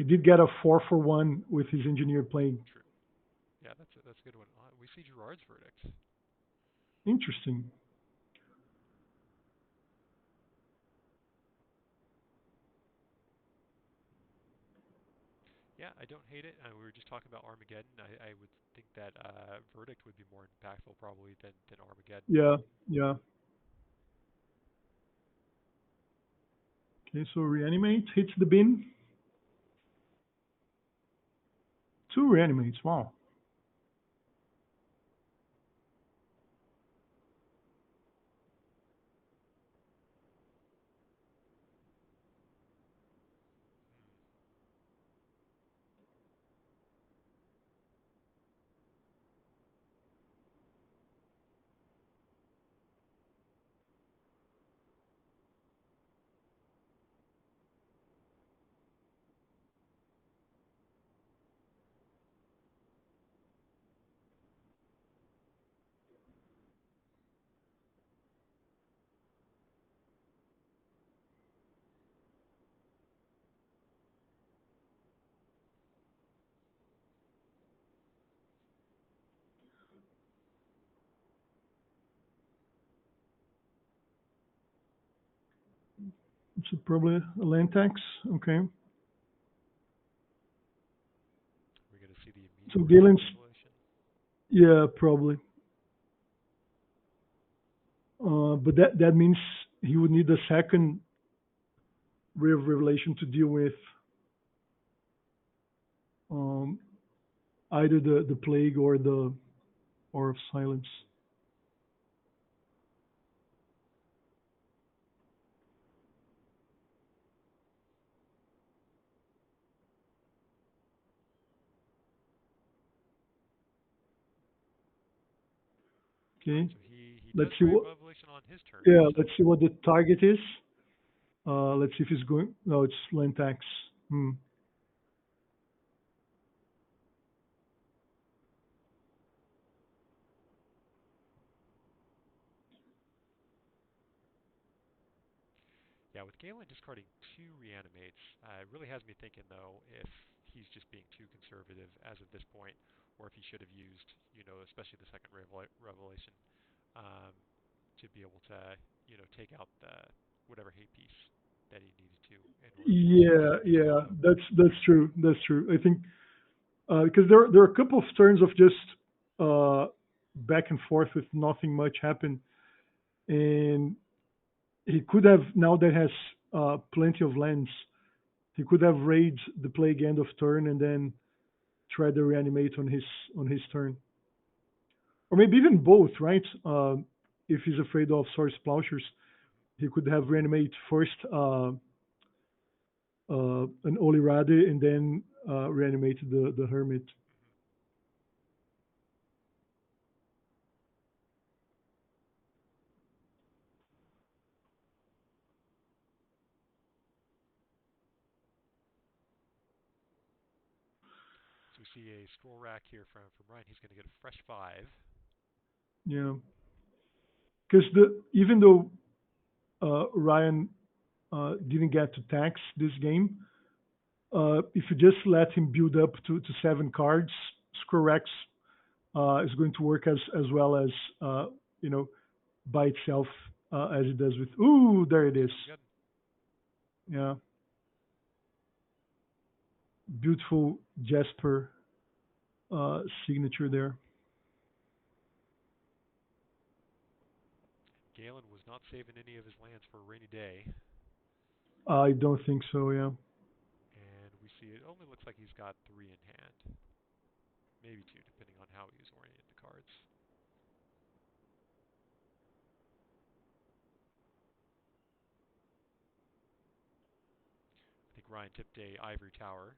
did get a 4 for 1 with his engineer playing. True. Yeah, that's a good one. We see Gerard's verdict. Interesting. Yeah, I don't hate it. We were just talking about Armageddon. I would think that verdict would be more impactful probably than Armageddon. Yeah, yeah. Okay, so reanimate hits the bin. Two reanimates. Wow. Hmm. It's probably a land tax. Okay. We're going to see the So immediate Galen's, revelation. yeah, probably. But that means he would need a second ray of revelation to deal with um, either the plague or the or of silence. Right. Okay. So he Let's does see Ray of what. Revelation on his turn. Yeah. So Let's see what the target is. Let's see if it's going. No, it's land tax. Hmm. yeah, with Galen discarding two reanimates, it really has me thinking though if he's just being too conservative as of this point, or if he should have used, especially the second revelation, um, to be able to, take out the whatever hate piece that he needed to in order to keep Yeah. keep his Yeah. mana. That's true. That's true. I think because there are a couple of turns of just uh, back and forth with nothing much happen, and he could have now that has plenty of lands. He could have raided the plague end of turn and then try to reanimate on his turn, or maybe even both, right? If he's afraid of Source Plowshares, he could have reanimate first an Olirade and then reanimate the Hermit. Hmm. So we see a scroll rack here from Ryan. He's going to get a fresh five. Yeah, because the even though Ryan didn't get to tax this game, if you just let him build up to 7 cards, Scrorex is going to work as well as you know by itself as it does with. Ooh, there it is. Good, good. Yeah, beautiful Jasper signature there. Galen was not saving any of his lands for a rainy day, I don't think so. Yeah, and we see it only looks like he's got three in hand, maybe two, depending on how he's oriented the cards. I think Ryan tipped a Ivory Tower,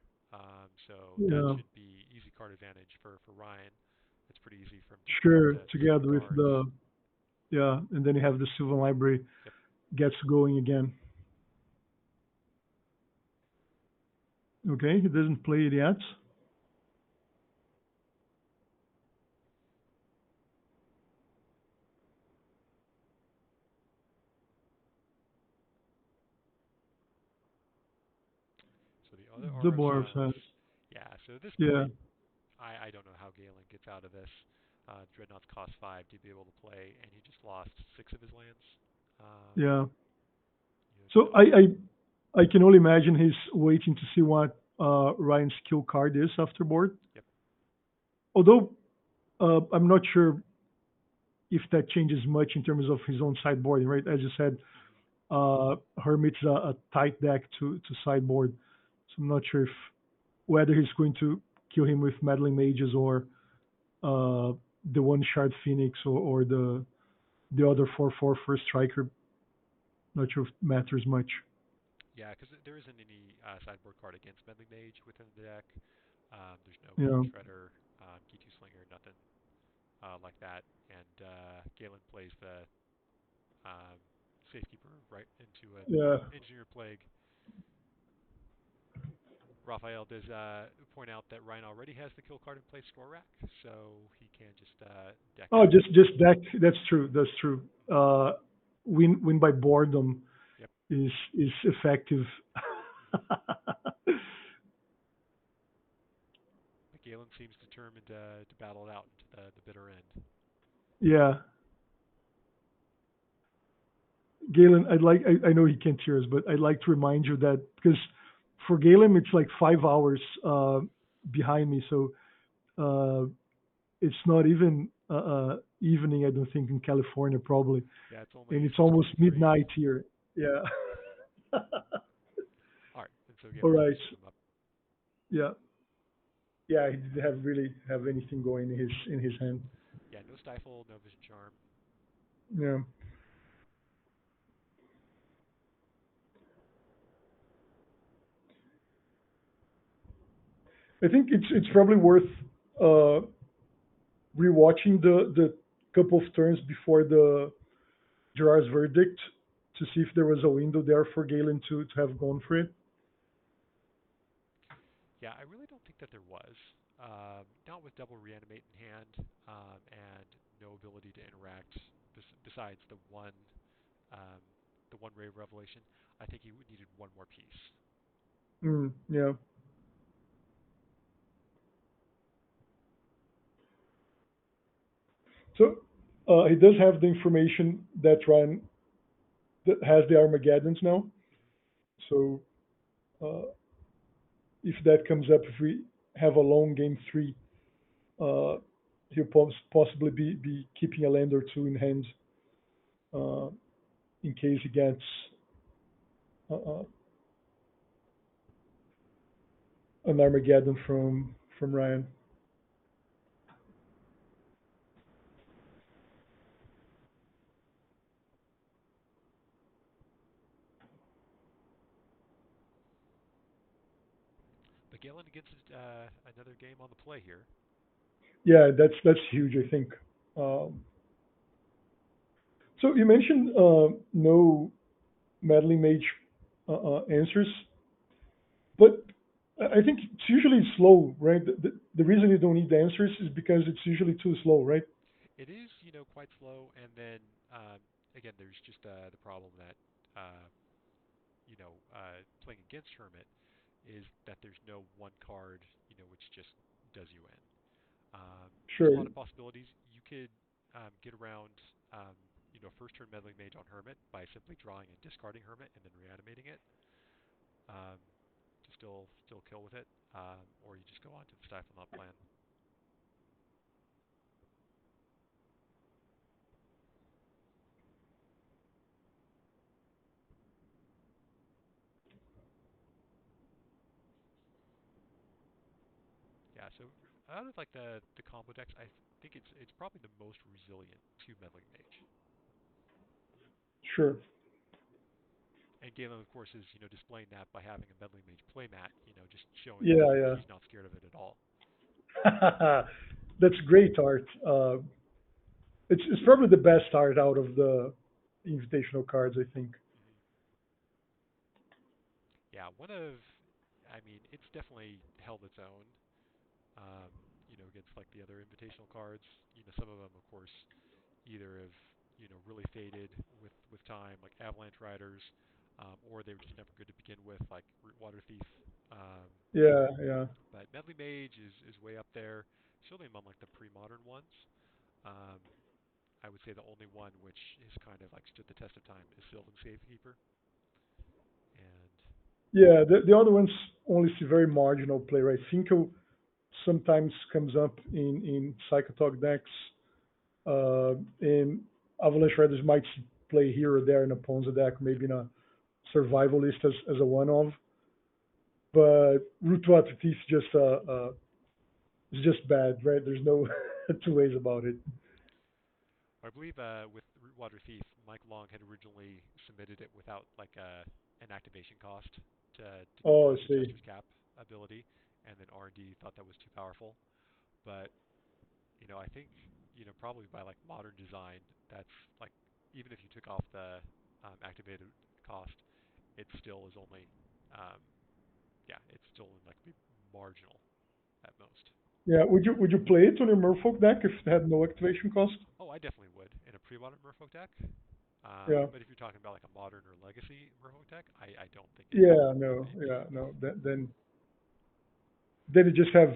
so that yeah, should be easy card advantage for Ryan. It's pretty easy for him to play out sure. the 7 Together with cards. the yeah, and then you have the Sylvan Library Yep. gets going again. Okay, he doesn't play it yet. So the other The Aura of Bar of Silence. Silence. Yeah, so at this Yeah, point, I don't know how Galen gets out of this. Dreadnoughts cost 5 to be able to play, and he just lost 6 of his lands. Um, yeah. So so, I can only imagine he's waiting to see what Ryan's kill card is after board. yep. Although I'm not sure if that changes much in terms of his own sideboarding, right? As you said, Hmm. Hermit's a tight deck to sideboard, so I'm not sure if whether he's going to kill him with meddling mages or the one shard phoenix or the other 4/4 first striker. Not sure if it matters much. Yeah, because there isn't any sideboard card against Meddling Mage within the deck. There's no You Bone know, Shredder, G2 Slinger, nothing like that. And Galen plays the um, Safekeeper right into an yeah, Engineer Plague. Raphael does point out that Ryan already has the kill card in place score rack, so he can just deck oh, out. just deck. That's true. That's true. Win by boredom Yep. is effective. Hmm. But Galen seems determined to battle it out into the bitter end. Yeah, Galen, I know he can't hear us, but I'd like to remind you that because for Galen it's like 5 hours behind me, so uh, it's not even evening. I don't think in California probably, Yeah, it's and only it's almost 6:23. midnight here. Yeah. All right, and so again, All let me right. just zoom up. Yeah. Yeah. He didn't have really have anything going in his hand. Yeah, no stifle, no vision charm. Yeah. I think it's probably worth uh, rewatching the couple of turns before the Gerard's verdict to see if there was a window there for Galen to have gone for it. Yeah, I really don't think that there was. Not with double reanimate in hand, and no ability to interact besides um, the one ray of revelation. I think he needed one more piece. Yeah. So he does have the information that Ryan that has the Armageddons now. Hmm. So uh, if that comes up, if we have a long game three, uh, he'll possibly be keeping a land or two in hand uh, in case he gets an Armageddon from Ryan. But Galen gets another game on the play here. Yeah, that's huge. I think. So you mentioned no meddling mage answers, but I think it's usually slow, right? The reason you don't need answers is because it's usually too slow, right? It is, quite slow, and then again, there's just the problem that playing against Hermit is that there's no one card, which just does you in. There's a Sure. lot of possibilities. You could get around, um, first turn meddling mage on Hermit by simply drawing and discarding Hermit and then reanimating it um, to still kill with it, or you just go on to the Stifle Not plan. Yeah, so out of like the combo decks, I think it's probably the most resilient to meddling mage. Sure. And Galen, of course, is displaying that by having a meddling mage playmat, just showing that Yeah, he's not scared of it at all. yeah. That's great art. It's probably the best art out of the invitational cards, I think. Hmm. Yeah, I mean, it's definitely held its own, um, against like the other invitational cards. Some of them, of course, either have really faded with time, like Avalanche Riders, or they were just never good to begin with, like Rootwater Thief. Um, Yeah, yeah, but Medley Mage is way up there, certainly among like the pre-modern ones. Um, I would say the only one which has kind of like stood the test of time is Sylvan Safekeeper. And yeah. The other ones only see very marginal play, right? Finkel sometimes comes up in Psychotalk decks, and Avalanche Riders might play here or there in a Ponza deck, yep. maybe in a survival list as a one-off. But Rootwater Thief is just bad, right? There's no two ways about it. I believe with Rootwater Thief, Mike Long had originally submitted it without like an activation cost to Oh, I draw the see. Jester's Cap ability, and then R&D thought that was too powerful. But I think probably by like modern design, that's like even if you took off the activated cost, it still is only um, yeah, it's still in like be marginal at most. Yeah, would you play it on your Merfolk deck if it had no activation cost? Oh, I definitely would in a pre-modern Merfolk deck. Yeah. But if you're talking about like a modern or legacy Merfolk deck, I don't think Yeah, it no, made yeah, enough. no. Then you just have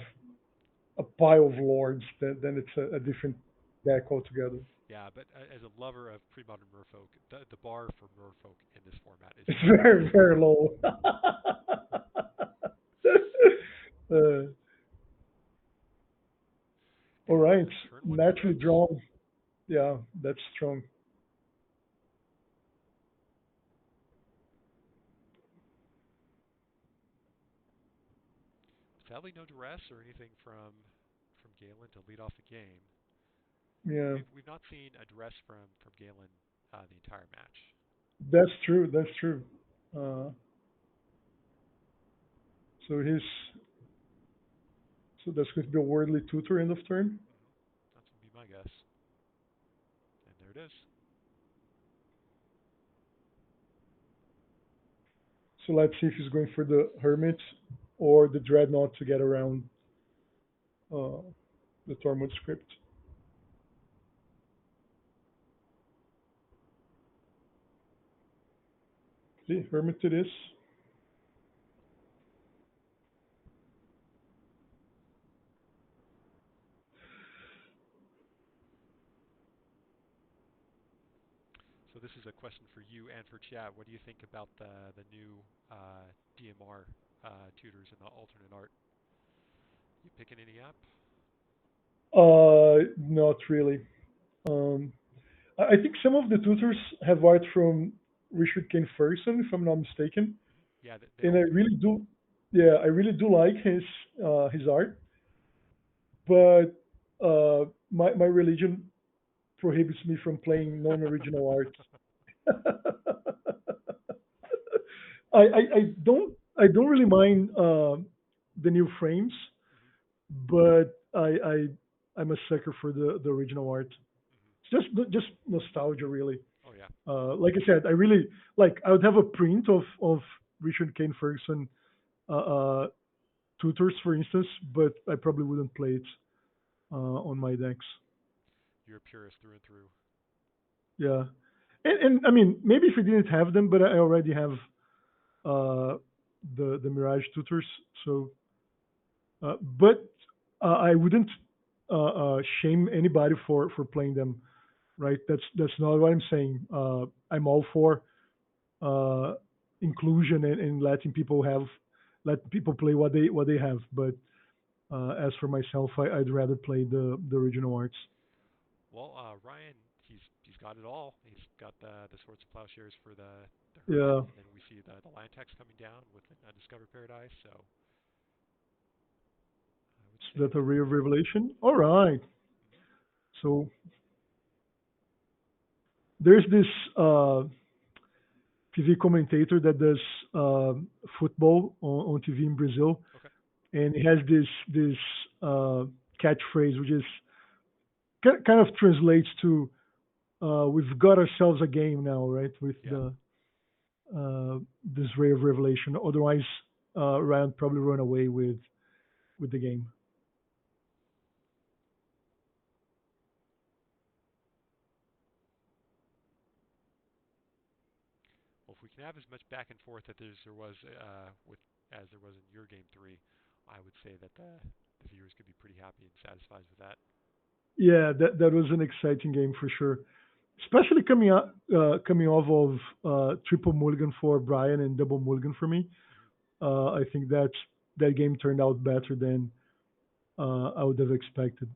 a pile of lords. Then it's a different deck altogether. Yeah, but as a lover of pre-modern merfolk, the bar for merfolk in this format is It's very very, low. very low. All And right. a turn one Naturally threat. drawn. Yeah, that's strong. Sadly, no duress or anything from Galen to lead off the game. Yeah, We've not seen a duress from Galen the entire match. that's true. That's true. Uh, so his so that's going to be a worldly tutor end of turn. That's gonna be my guess. And there it is. So let's see if he's going for the hermit or the dreadnought to get around uh, the Tormund script. See, hermit it is. So this is a question for you and for chat. What do you think about the new DMR tutors and the alternate art? You picking any up? Not really. Um, I think some of the tutors have art from Richard Kane Ferguson, if I'm not mistaken, Yeah, they and I all do. really do. Yeah, I really do like his art, but my religion prohibits me from playing non-original art. I don't really mind the new frames, hmm but I'm a sucker for the original art. hmm It's just nostalgia, really. Oh yeah. Like I said, I really like. I would have a print of Richard Kane Ferguson uh, tutors, for instance, but I probably wouldn't play it on my decks. You're a purist through and through. Yeah, and I mean maybe if I didn't have them, but I already have uh, the Mirage tutors. So, but I wouldn't shame anybody for playing them. Right? That's not what I'm saying. I'm all for uh, inclusion and let people play what they have. But as for myself, I'd rather play the original arts. Well, Ryan, he's got it all. He's got the Swords of Plowshares for the Hermit, Yeah, and then we see the land text coming down with Undiscovered Paradise. So I would so say that's a that. rare revelation. All right. Mhm. So there's this TV commentator that does football on TV in Brazil, Okay. and he has this catchphrase, which is kind of translates to "We've got ourselves a game now," right? With Yeah. the this ray of revelation. Otherwise, Ryan probably run away with the game. Well, if we can have as much back and forth that there was with as there was in your game three, I would say that the viewers could be pretty happy and satisfied with that. Yeah, that was an exciting game for sure. Especially coming off of triple mulligan for Brian and double mulligan for me. hmm I think that game turned out better than I would have expected.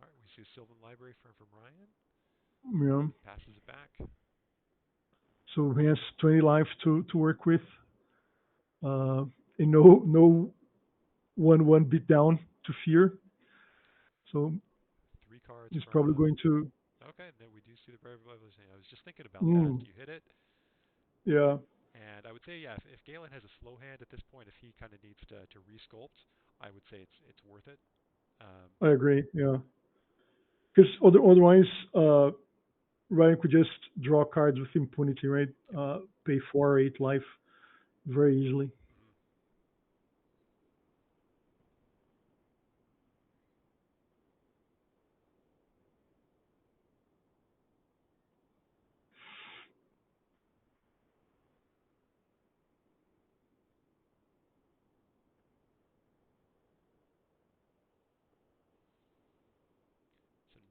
All right, we see a Sylvan Library from Ryan. You know, Passes it back. so he has 20 life to work with, uh, and no 1/1 beat down to fear. So 3 cards he's probably from. going to. Okay, and then we do see the Brave Revelation. I was just thinking about that. Mm, You hit it, yeah, and I would say yeah. If Galen has a slow hand at this point, if he kind of needs to resculpt, I would say it's worth it. Um, I agree. Yeah, because otherwise, Ryan could just draw cards with impunity, right? yep. Pay 4 or 8 life very easily. hmm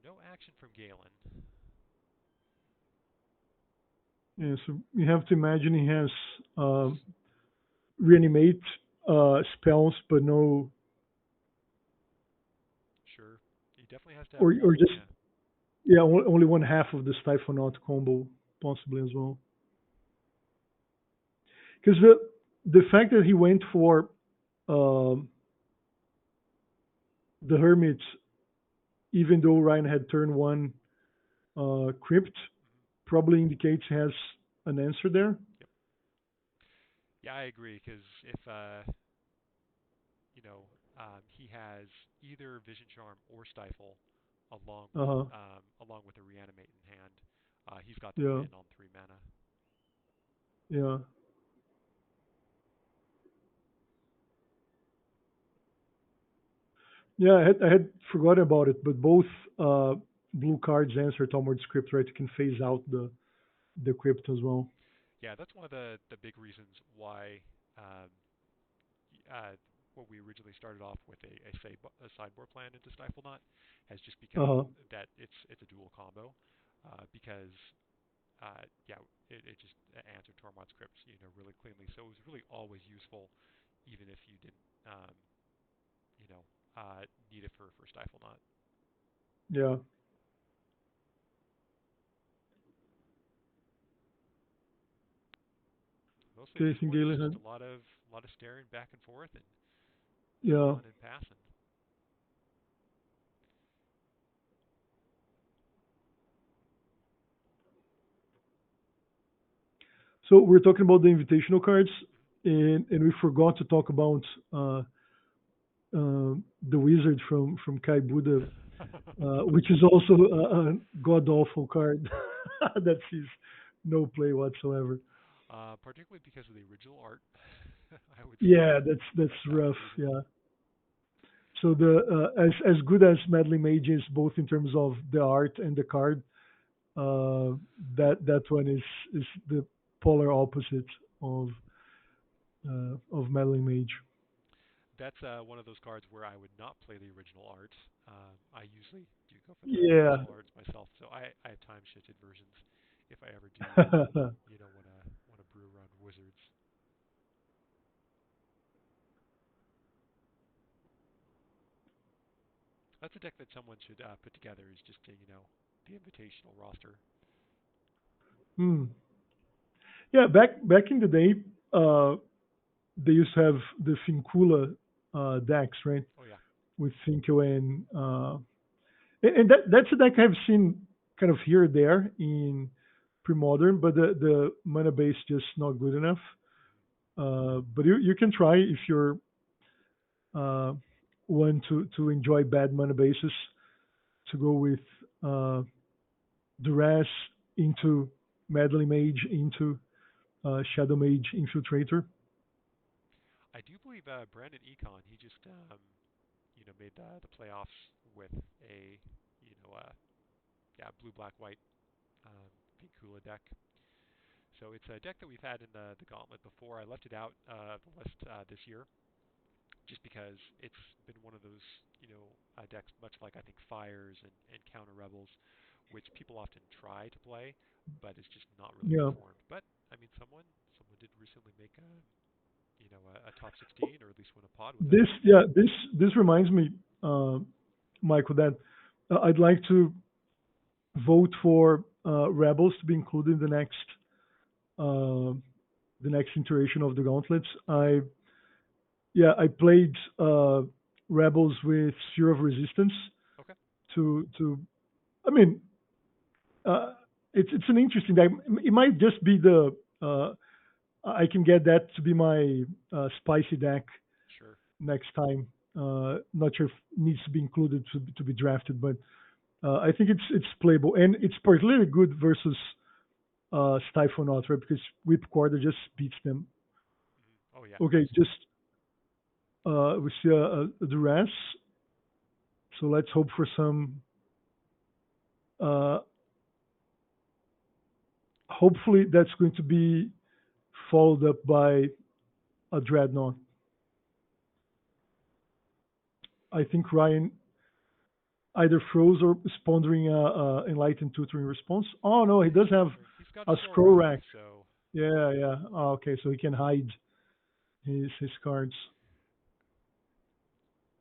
no action from Galen. Yeah, so you have to imagine he has reanimate spells, but no, Sure. He definitely has to have or one. just Yeah. yeah, only one half of the Stifle combo possibly as well. Because the fact that he went for um, the Hermit, even though Ryan had turn one Crypt, Hmm. probably indicates he has an answer there. Yep. Yeah, I agree. Because if you know, he has either Vision Charm or Stifle, Uh huh. along with a Reanimate in hand. He's got the Yeah. win on 3 mana. Yeah. Yeah. I had forgotten about it, but both uh, blue cards answer Talmud script, right? You can phase out the crypt as well. Yeah, that's one of the big reasons why um, uh, what we originally started off with a sideboard plan into Stifle Knot has just Uh become huh. that it's a dual combo because yeah, it just answered Tormod's script, really cleanly. So it was really always useful, even if you didn't, you know, need it for Stifle Knot. Yeah. Mostly Okay, I this think board is Galen just had. a lot of staring back and forth and Yeah. drawing and passing. So we're talking about the invitational cards, Mhm. and we forgot to talk about the wizard from Kai Buddha, which is also a god awful card that sees no play whatsoever. Particularly because of the original art, I would say Yeah, that's that's rough. the reason. Yeah. So the as good as Meddling Mage is, both in terms of the art and the card, uh, that one is the polar opposite of Meddling Mage. That's one of those cards where I would not play the original art. I usually do go for the Yeah. digital arts myself, so I have time shifted versions if I ever do, want to brew around wizards. That's a deck that someone should put together. Is just the invitational roster. Hmm. Yeah, back in the day, uh, they used to have the Fincula decks, right? Oh yeah. With Finco and that's a deck I've seen kind of here or there in Premodern, but the mana base just not good enough. Hmm. But you can try if you're uh, one to enjoy bad mana bases to go with uh, Duress into Meddling Mage into Shadow Mage Infiltrator. I do believe Brandon Econ. He just made the playoffs with a yeah, blue black white Pinkula deck. So it's a deck that we've had in the Gauntlet before. I left it out of the list this year just because it's been one of those decks, much like I think Fires and Counter Rebels, which people often try to play, but it's just not really Yeah, performed. But I mean, someone did recently make a top 16 or at least win a pod with it. this reminds me, uh, Michael, that I'd like to vote for Rebels to be included in uh, the next iteration of the Gauntlets. I played Rebels with Sphere of Resistance Okay. to I mean it's an interesting deck. It might just be the I can get that to be my spicy deck Sure. next time. Not sure if it needs to be included to be drafted, but I think it's playable and it's particularly good versus Stifle Not, right? Because Whip Quarter just beats them. Oh yeah, Okay, just absolutely. we see a duress. So let's hope for some. Uh, hopefully, that's going to be followed up by a dreadnought. I think Ryan either froze or is pondering enlightened tutoring response. Oh no, he Yeah, he's does have pondering. He's got a scroll scroll rack, rack. so Yeah, yeah. Oh, okay, so he can hide his cards.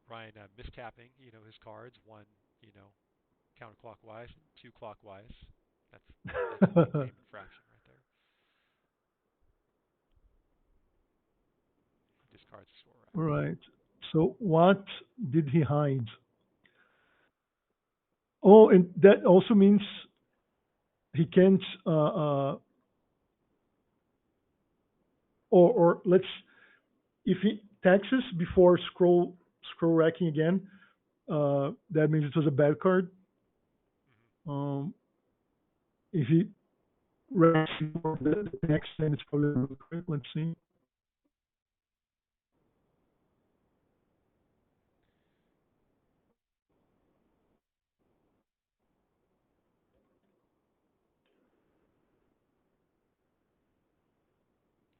Ryan mistapping, his cards, one, you know, counterclockwise, two clockwise. That's a big game infraction right there. He discards the scroll rack. Right. So what did he hide? Oh, and that also means he can't. Or let's if he taxes before scroll racking again, that means it was a bad card. Hmm. Um, if he racks before the tax, then it's probably a good card. Let's see.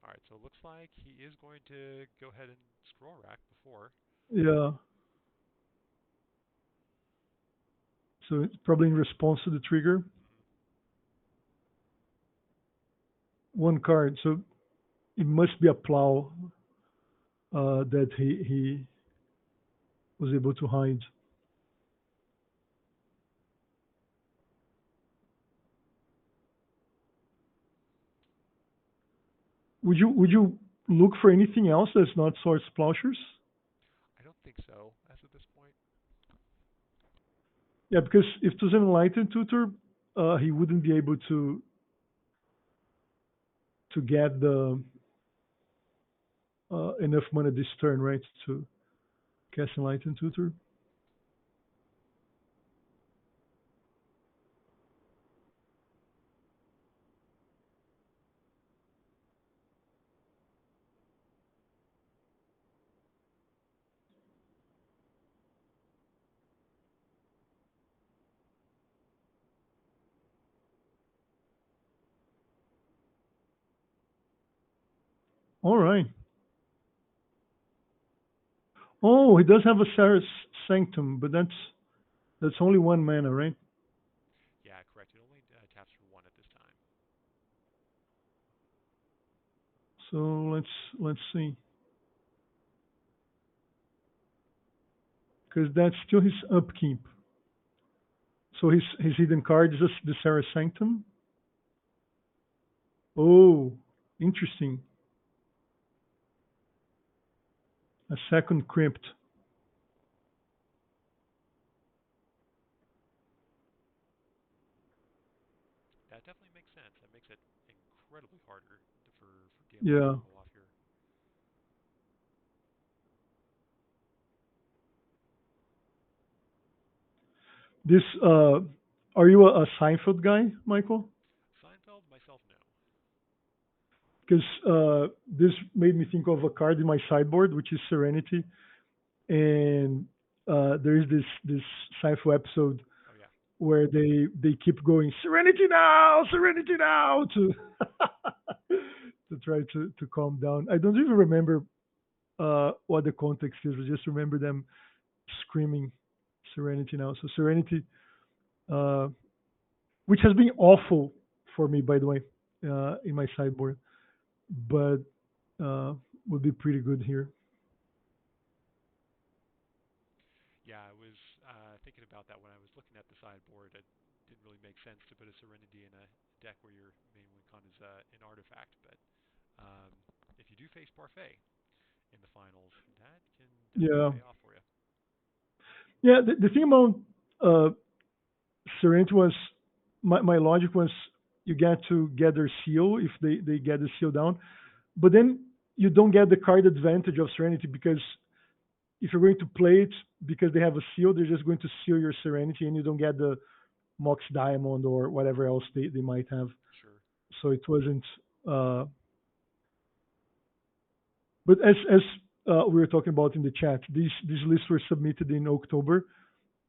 All right, so it looks like he is going to go ahead and scroll rack before. Yeah. So it's probably in response to the trigger. Hmm. One card. So it must be a plow that he was able to hide. Would you look for anything else that's not Swords Plowshares? I don't think so, as of this point. Yeah, because if it was an enlightened tutor, he wouldn't be able to get the enough mana this turn, right? To cast enlightened tutor. All right. Oh, he does have a Sarah's Sanctum, but that's only one mana, right? Yeah, correct. It only taps for one at this time. So let's see, because that's still his upkeep. So his hidden card is just the Sarah Sanctum. Oh, interesting. A second crypt. That definitely makes sense. That makes it incredibly harder for Galen to Yeah. pull off here. This are you a Seinfeld guy, Michael? Seinfeld, myself, no. Because this made me think of a card in my sideboard, which is Serenity, and there is this Seinfeld episode Oh yeah, where they keep going Serenity now to to try to calm down. I don't even remember what the context is. I just remember them screaming Serenity now. So Serenity, uh, which has been awful for me, by the way, in my sideboard, but would be pretty good here. yeah. I was thinking about that when I was looking at the sideboard. It didn't really make sense to put a Serenity in a deck where your main win con is an artifact, but um, if you do face Parfait in the finals, that can definitely Yeah, pay off for you. yeah. The thing about uh, Serenity was my logic was you get to get their seal if they get the seal down, Hmm. but then you don't get the card advantage of Serenity because if you're going to play it because they have a seal, they're just going to seal your Serenity and you don't get the Mox Diamond or whatever else they might have. Sure. So it wasn't. Uh, but as we were talking about in the chat, these lists were submitted in October,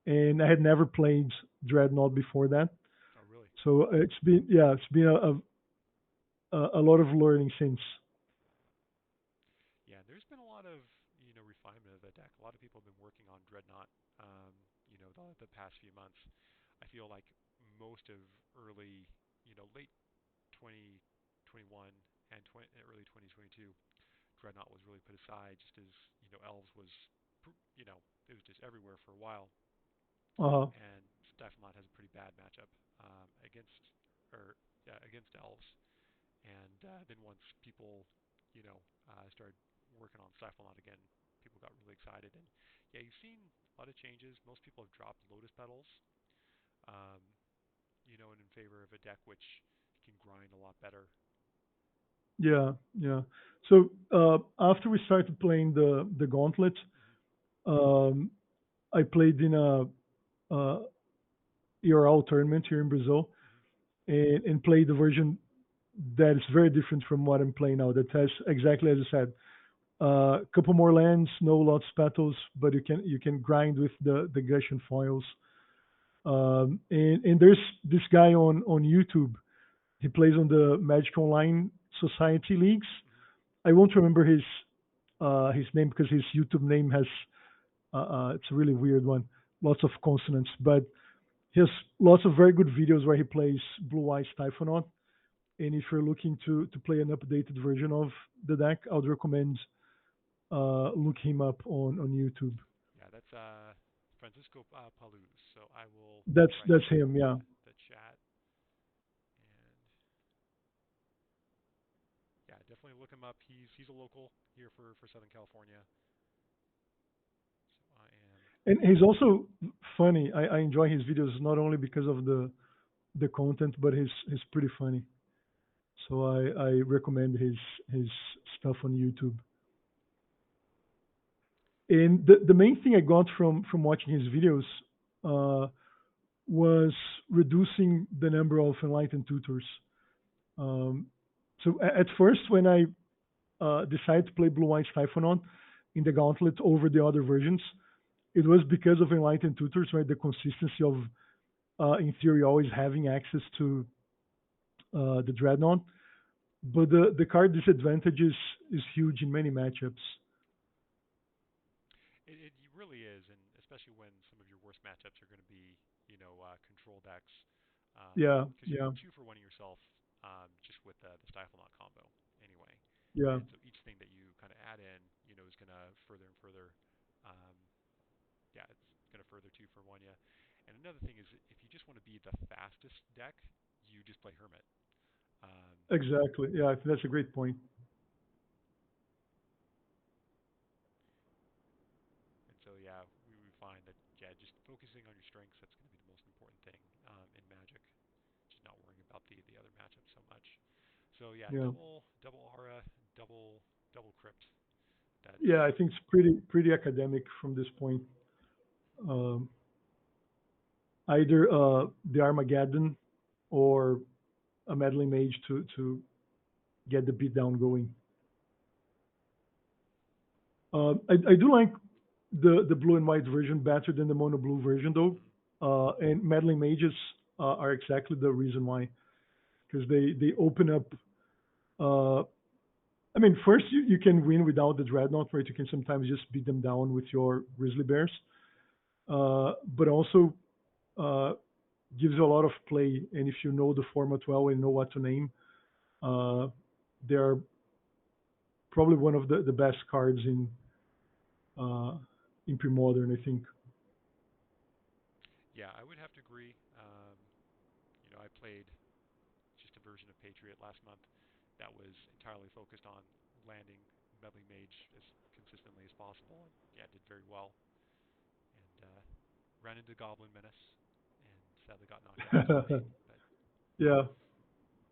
and I had never played Dreadnought before that. Oh really? So it's been a lot of learning since. Yeah, there's been a lot of refinement of the deck. A lot of people have been working on Dreadnought, the past few months. I feel like most of early, late 2021 and early 2022, Dreadnought was really put aside just as, Elves was, it was just everywhere for a while. Uh-huh. And Stiflemont has a pretty bad matchup against, or yeah, against Elves. And then once people, started working on Stiflemont again, people got really excited. And yeah, you've seen a lot of changes. Most people have dropped Lotus Petals, um, and in favor of a deck which can grind a lot better. Yeah, yeah. So after we started playing the Gauntlet, Hmm. um, I played in a ERL tournament here in Brazil, Hmm. and played the version that is very different from what I'm playing now. That has exactly as I said, a couple more lands, no lots petals, but you can grind with the gush and foils. And there's this guy on YouTube. He plays on the Magic Online Society leagues. Hmm. I won't remember his name because his YouTube name has it's a really weird one, lots of consonants. But he has lots of very good videos where he plays Blue Eyes Typhonaut. And if you're looking to play an updated version of the deck, I would recommend look him up on YouTube. Yeah, that's Francisco Paluz. So I will write That's that in him. Yeah. the chat. And yeah, definitely look him up. He's a local here for Southern California. So I am. And he's also funny. I enjoy his videos not only because of the content, but he's pretty funny. So I recommend his stuff on YouTube. And the main thing I got from watching his videos uh, was reducing the number of enlightened tutors. Um, so at first, when I decided to play Blue White Typhoon in the Gauntlet over the other versions, it was because of enlightened tutors, right? The consistency of, in theory, always having access to the Dreadnought. But the card disadvantage is huge in many matchups. It really is, and especially when some of your worst matchups are going to be, control decks, Yeah, because you're yeah, two for one yourself, just with the Stifle combo anyway. yeah. And so each thing that you kind of add in, is going to further and further, um, yeah, it's going to further two for one you. And another thing is, if you just want to be the fastest deck, you just play Hermit. Um, Exactly. Yeah, I think that's a great point. And so, yeah, we find that, yeah, just focusing on your strengths, that's going to be the most important thing in Magic. Just not worrying about the other matchups so much. So, yeah, Yeah, double aura, double crypt. That's yeah. I think it's pretty academic from this point. Um, Either the Armageddon or a meddling mage to get the beatdown going. I do like the blue and white version better than the mono blue version though, mm, and meddling mages are exactly the reason why because they open up. Uh, I mean, first you can win without the dreadnought, right? You can sometimes just beat them down with your grizzly bears, but also uh, gives you a lot of play. And if you know the format well and know what to name, uh, they're probably one of the best cards uh, in Premodern, I think. yeah, I would have to agree. I played just a version of Patriot last month that was entirely focused on landing Meddling Mage as consistently as possible, and yeah, did very well. And ran into Goblin Menace, and sadly got knocked out too late. But Yeah,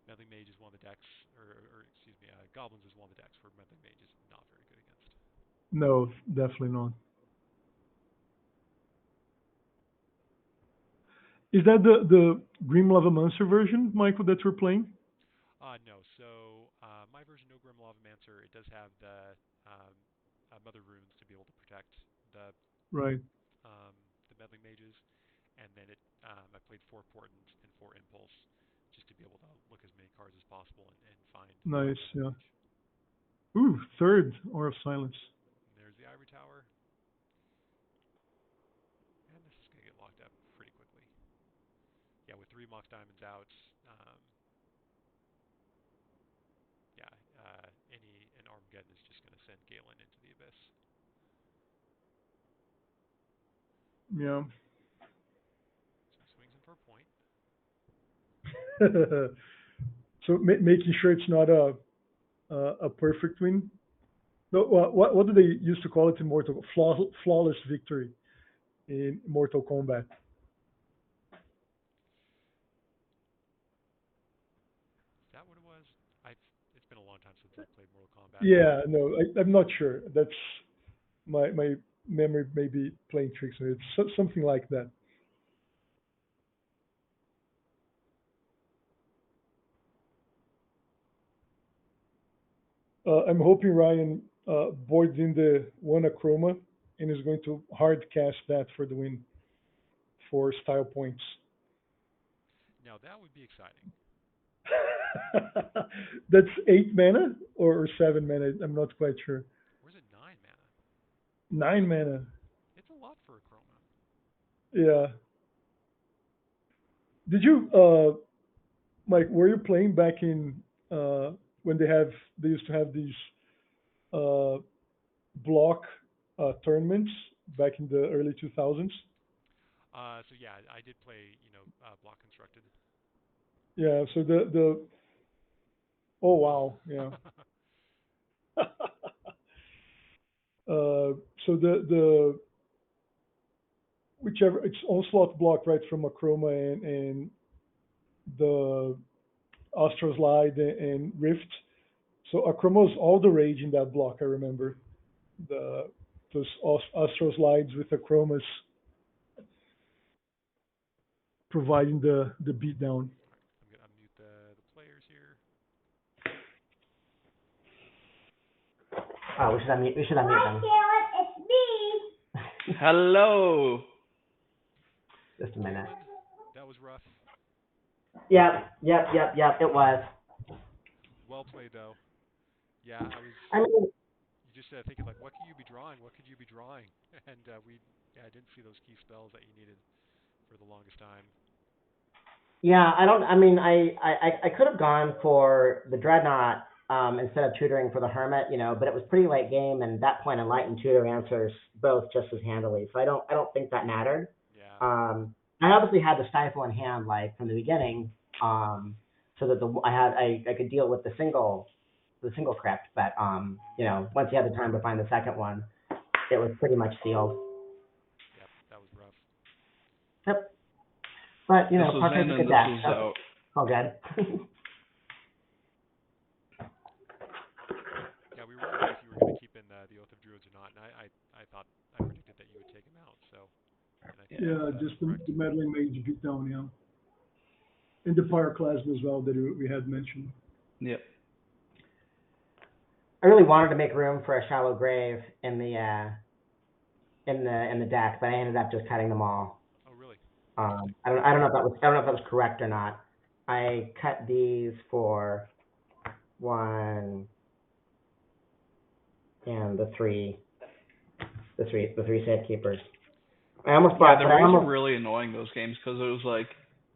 Meddling Mage is one of the decks, or excuse me, Goblins is one of the decks where Meddling Mage is not very good against. no, definitely not. Is that the Grim Lava Monster version, Michael, that you're playing? No, so my version, no Grim Lavamancer, it does have um, Mother Runes to be able to protect the Right. um, the Meddling Mages, and then I played 4 Portent and 4 Impulse just to be able to look as many cards as possible and find Nice. Meddling Yeah. Mage. Ooh, third Aura of Silence. And there's the Ivory Tower, and this is gonna get locked diamonds out. Um, yeah, an Armageddon is just going to send Galen into the abyss. Yeah. So he swings in for a point. So making sure it's not a perfect win. No, what do they used to call it in Mortal flawless victory in Mortal Kombat? Is that what it was? I've It's been a long time since I've played Mortal Kombat. Yeah, no, I'm not sure. That's my memory may be playing tricks on it. It's something like that. I'm hoping Ryan boards in the one Acroma and is going to hard cast that for the win for style points. Now that would be exciting. That's 8 mana or 7 mana. I'm not quite sure. Or is it 9 mana? 9 mana. It's a lot for a Chroma. Yeah. Did you, Mike? Were you playing back in when they used to have these uh, block tournaments back in the early 2000s? So yeah, I did play, block constructed. Yeah. So the oh wow, yeah. So the whichever it's onslaught block right from Acroma and the Astro Slide and Rift. So Acroma was all the rage in that block. I remember the those Astro Slides with Acromas providing the beatdown. All right, I'm gonna unmute the players here. Oh, we should unmute them. It's me. Hello. Just a minute. Galen, that was rough. Yep. It was. Well played though. Yeah, I was. I mean, You just thinking like, what could you be drawing? What could you be drawing? And I didn't see those key spells that you needed for the longest time. yeah. I don't. I mean, I could have gone for the Dreadnought instead of tutoring for the Hermit, but it was pretty late game, and at that point, Enlight and Tutor answers both just as handily. So I don't think that mattered. Yeah. I obviously had the Stifle in hand like from the beginning, so that I could deal with the single crypt, but once you had the time to find the second one, it was pretty much sealed. Yep, that was rough. Yep. But This was Parker's in a and good this deck. was That's out. all good. Yeah, we were wondering if you were going to keep in the Oath of Druids or not, and I thought I predicted that you would take him out. So, and I think that was Yeah, just correct. the meddling mage beatdown, yeah, and the pyroclasm as well that we had mentioned. Yep. I really wanted to make room for a Shallow Grave in the deck, but I ended up just cutting them all. Oh, really? Interesting. I don't know if that was correct or not. I cut these for one and the three safekeepers. I almost Yeah, bought, the but I rays were almost really annoying those games because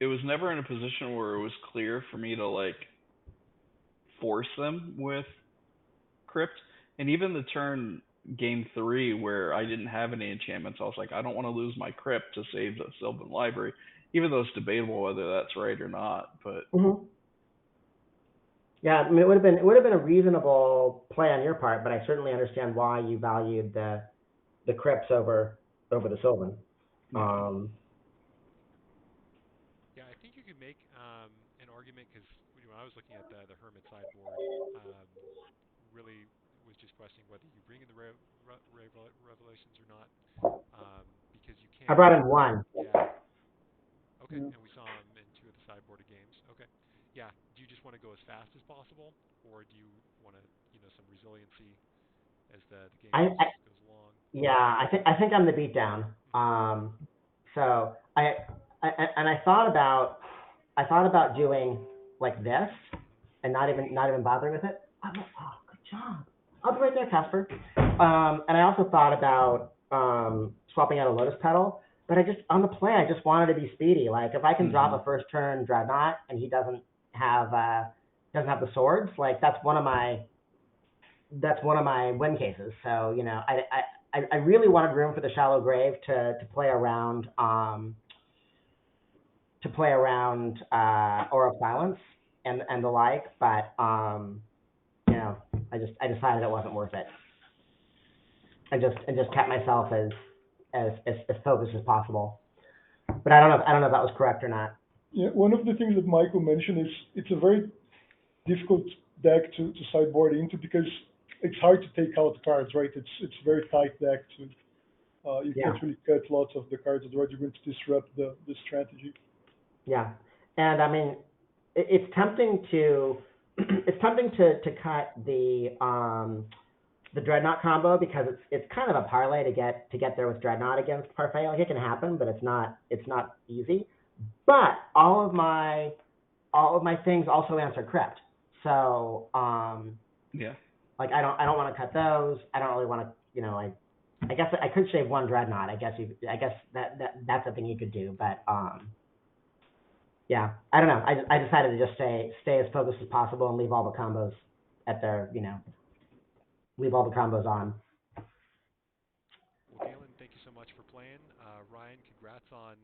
it was never in a position where it was clear for me to force them with crypt, and even the turn game 3 where I didn't have any enchantments, I was like, I don't want to lose my crypt to save the Sylvan Library, even though it's debatable whether that's right or not. But Mhm. Yeah, I mean, it would have been a reasonable play on your part, but I certainly understand why you valued the crypts over the Sylvan. yeah, Yeah, I think you could make an argument because when I was looking at the Hermit sideboard, really was just questioning whether you bring in the Revelations or not, because you I can. brought in one. Yeah. Okay, Yeah. and we saw him in two of the sideboarded games. Okay. Yeah. Do you just want to go as fast as possible, or do you want to, some resiliency as the game I goes along? Yeah, I think I'm the beatdown. Mm-hmm. So I thought about doing like this Mm-hmm. and not even bothering with it. Oh, good job. I'll be right there, Casper. And I also thought about swapping out a Lotus Petal, but I just on the play, I just wanted to be speedy. Like if I can drop Mhm. a first turn dreadnought and he doesn't have the swords, like that's one of my win cases. So I really wanted room for the shallow grave to play around Aura of Silence and the like, but you know I decided it wasn't worth it. I just kept myself as focused as possible. But I don't know if that was correct or not. Yeah, one of the things that Michael mentioned is it's a very difficult deck to sideboard into because it's hard to take out cards, right? It's very tight deck to you Yeah, can't really cut lots of the cards, otherwise you're going to disrupt the strategy. yeah, and I mean it's tempting to it's tempting to cut the dreadnought combo because it's kind of a parlay to get there with dreadnought against parfait. Like it can happen, but it's not easy. But all of my things also answer crypt. So Yeah. like I don't want to cut those. I don't really want to I guess I could shave one dreadnought. I guess that's a thing you could do. But yeah, I don't know. I decided to just stay as focused as possible and leave all the combos at their leave all the combos on. Well, Galen, thank you so much for playing. Ryan, congrats on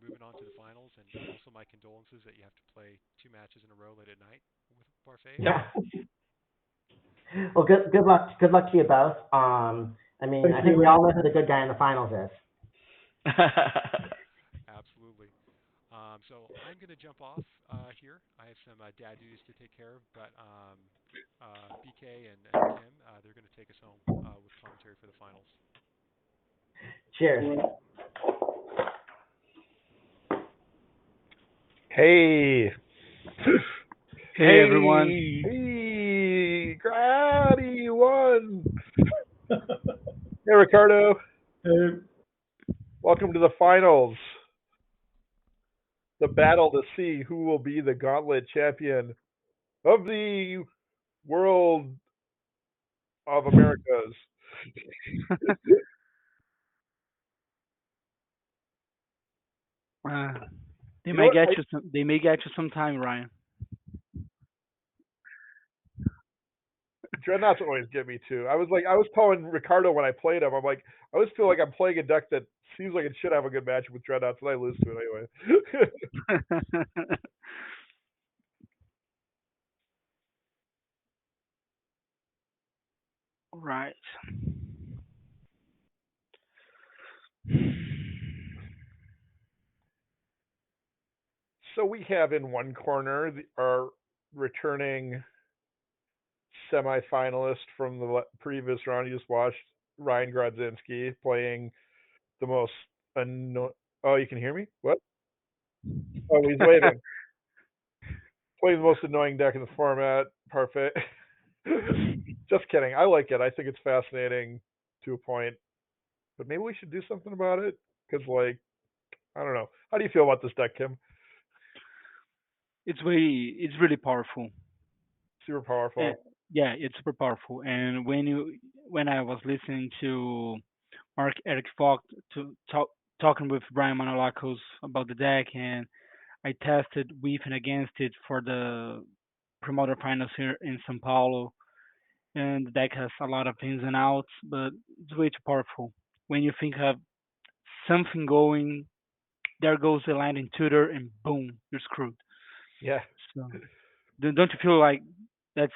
moving on to the finals, and also my condolences that you have to play two matches in a row late at night with Parfait. Yep. Yeah. Well, good luck to you both. I mean, Thanks, I think we Galen. all know who the good guy in the finals is. Absolutely. So I'm going to jump off here. I have some dad duties to take care of, but BK and Tim, they're going to take us home with commentary for the finals. Cheers. Hey, Hey everyone. Hey. hey, Grady won. Hey, Ricardo, Uh, welcome to the finals. The battle to see who will be the Gauntlet champion of the world of Americas. Uh, they You know may what? get you some. They may get you some time, Ryan. Dreadnoughts always get me too. I was telling Ricardo when I played him, I'm like, I always feel like I'm playing a deck that seems like it should have a good matchup with Dreadnoughts, and I lose to it anyway. Right. So we have in one corner our returning semifinalist from the previous round you just watched, Ryan Grodzinski, playing the most Oh, you can hear me? What? Oh, he's waving. Playing the most annoying deck in the format. Perfect. Just kidding. I like it. I think it's fascinating to a point, but maybe we should do something about it because, I don't know. How do you feel about this deck, Kim? It's really powerful. Super And powerful. yeah, it's super powerful. And when I was listening to Mark Eric Falk to talking with Brian Manolakos about the deck, and I tested with and against it for the Premodern finals here in São Paulo, and the deck has a lot of ins and outs, but it's way too powerful. When you think of something going, there goes the landing tutor, and boom, you're screwed. Yeah. So don't you feel like that's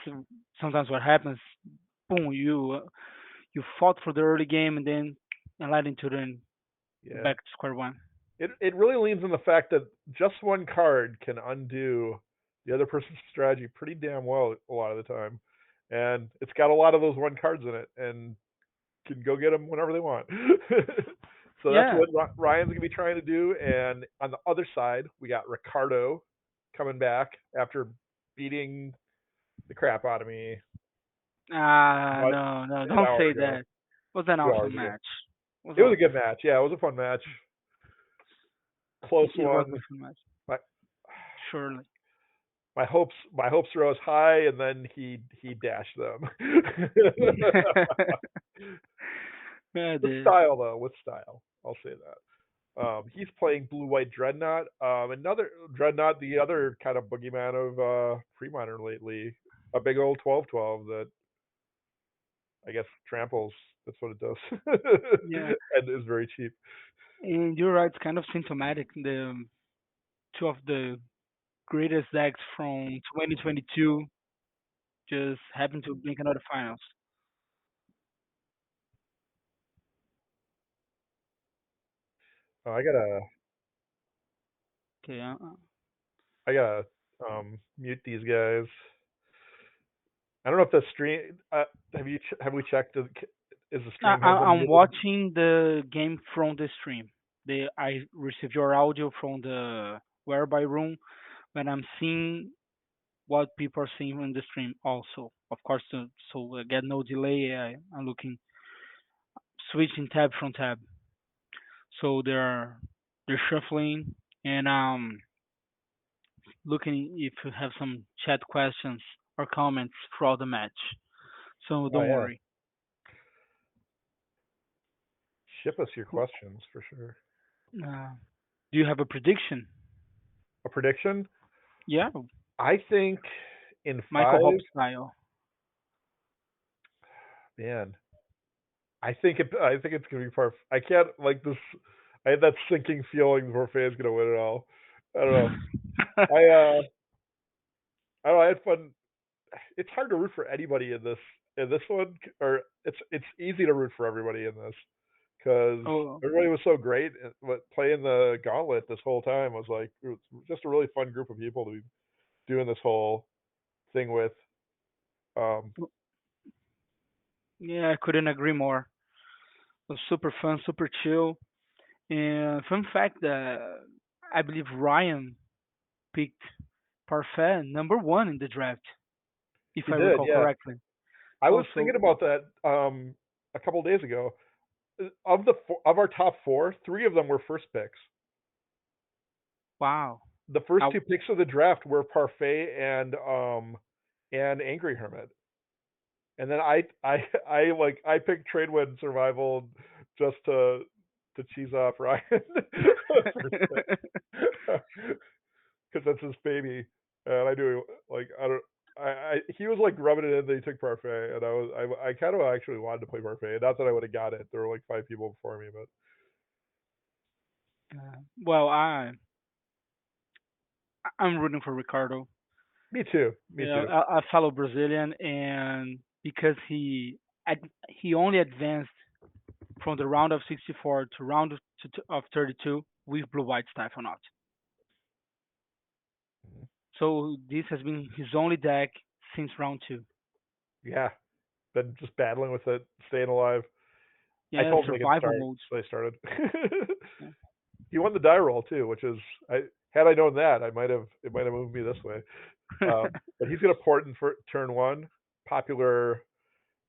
sometimes what happens? Boom, you fought for the early game, and then a landing tutor, and Yeah. back to square one. It really leans on the fact that just one card can undo the other person's strategy pretty damn well a lot of the time, and it's got a lot of those one cards in it, and can go get them whenever they want. So that's Yeah, what Ryan's gonna be trying to do. And on the other side, we got Ricardo coming back after beating the crap out of me about no, no, an don't hour say ago, that. Was an 2 hours awesome ago. match. Was It was a awesome. good match. Yeah, it was a fun match. Close It was a one. fun match. My Surely. my hopes rose high, and then he dashed them. The With style though, with style. I'll say that. He's playing Blue White Dreadnought. Another Dreadnought, the other kind of boogeyman of pre-modern lately. A big old 12-12 that I guess tramples. That's what it does, yeah, and is very cheap. and you're right. It's kind of symptomatic. The two of the greatest decks from 2022 just happened to make another finals. I gotta, Okay, I gotta mute these guys. I don't know if the stream. Have we checked? Is the stream have been I'm muted? watching the game from the stream. I received your audio from the whereby room, but I'm seeing what people are seeing in the stream also. Of course, so I get no delay. I'm looking, switching tab from tab. So they're shuffling, and looking if you have some chat questions or comments throughout the match. So Oh don't yeah, worry. ship us your questions for sure. Uh, do you have a prediction? A prediction? Yeah, I think in Michael Hobbs five, style. man. I think it's gonna be par. I can't like this. I had that sinking feeling Morphe's gonna win it all. I don't know. I uh I don't know. I had fun. It's hard to root for anybody in this one, or it's easy to root for everybody in this because Oh, everybody was so great. But playing the Gauntlet this whole time was like it was just a really fun group of people to be doing this whole thing with. Um, yeah, I couldn't agree more. It was super fun, super chill. And fun fact that I believe Ryan picked Parfait number one in the draft, if he I did, recall yeah. correctly. I was Also, thinking about that a couple days ago. Of of our top four, three of them were first picks. wow. The first I, two picks of the draft were Parfait and Angry Hermit. And then I picked Trade Wind Survival just to cheese off Ryan first pick because that's his baby, and I do like I don't. He was like rubbing it in that he took Parfait, and I kind of actually wanted to play Parfait. Not that I would have got it. There were like five people before me, but well, I'm rooting for Ricardo. me too, me Yeah, too. a fellow Brazilian, and because he only advanced from the round of 64 to round of 32 with blue white Stifle out. So this has been his only deck since round two. Yeah, been just battling with it, staying alive. I Yeah, told him he could survival start, modes. so I started. Yeah. He won the die roll too, which is I had I known that it might have moved me this way. But he's going to port in for turn one. Popular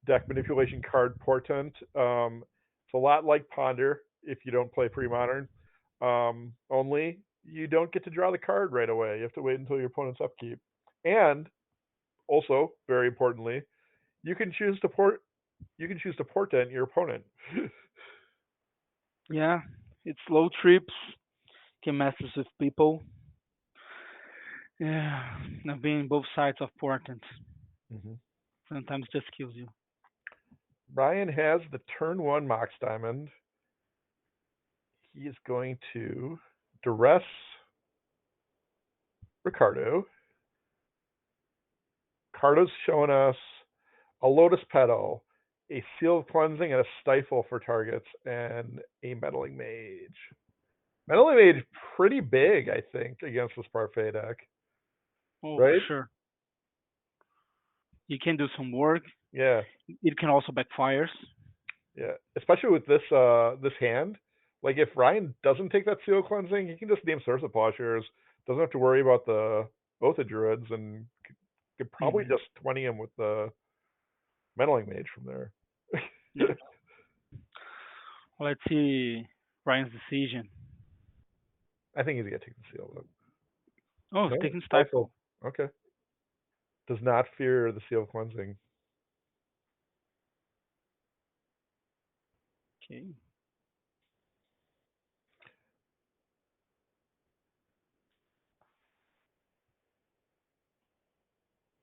deck manipulation card portent. It's a lot like Ponder if you don't play pre-modern. Only you don't get to draw the card right away. You have to wait until your opponent's upkeep. And also, very importantly, you can choose to port you can choose to portent your opponent. Yeah, it's low trips, can mess with people. Yeah, I've been in both sides of portent. Mm-hmm. Sometimes just kills you. Ryan has the turn one Mox Diamond. He is going to duress Ricardo. Ricardo's showing us a Lotus Petal, a Seal of Cleansing, and a Stifle for targets, and a Meddling Mage. Meddling Mage pretty big, I think, against this Parfait deck, Oh, for right? sure. You can do some work. Yeah, It can also backfires. yeah. Especially with this hand. Like if Ryan doesn't take that Seal of Cleansing, he can just name Source of Plowshares. Doesn't have to worry about the both the druids, and could probably Hmm. just 20 him with the Meddling Mage from there. Yeah. Let's see Ryan's decision. I think he's gonna take the seal though. Oh, he's No, taking Stifle. Stifle. Okay. Does not fear the seal of cleansing. Okay.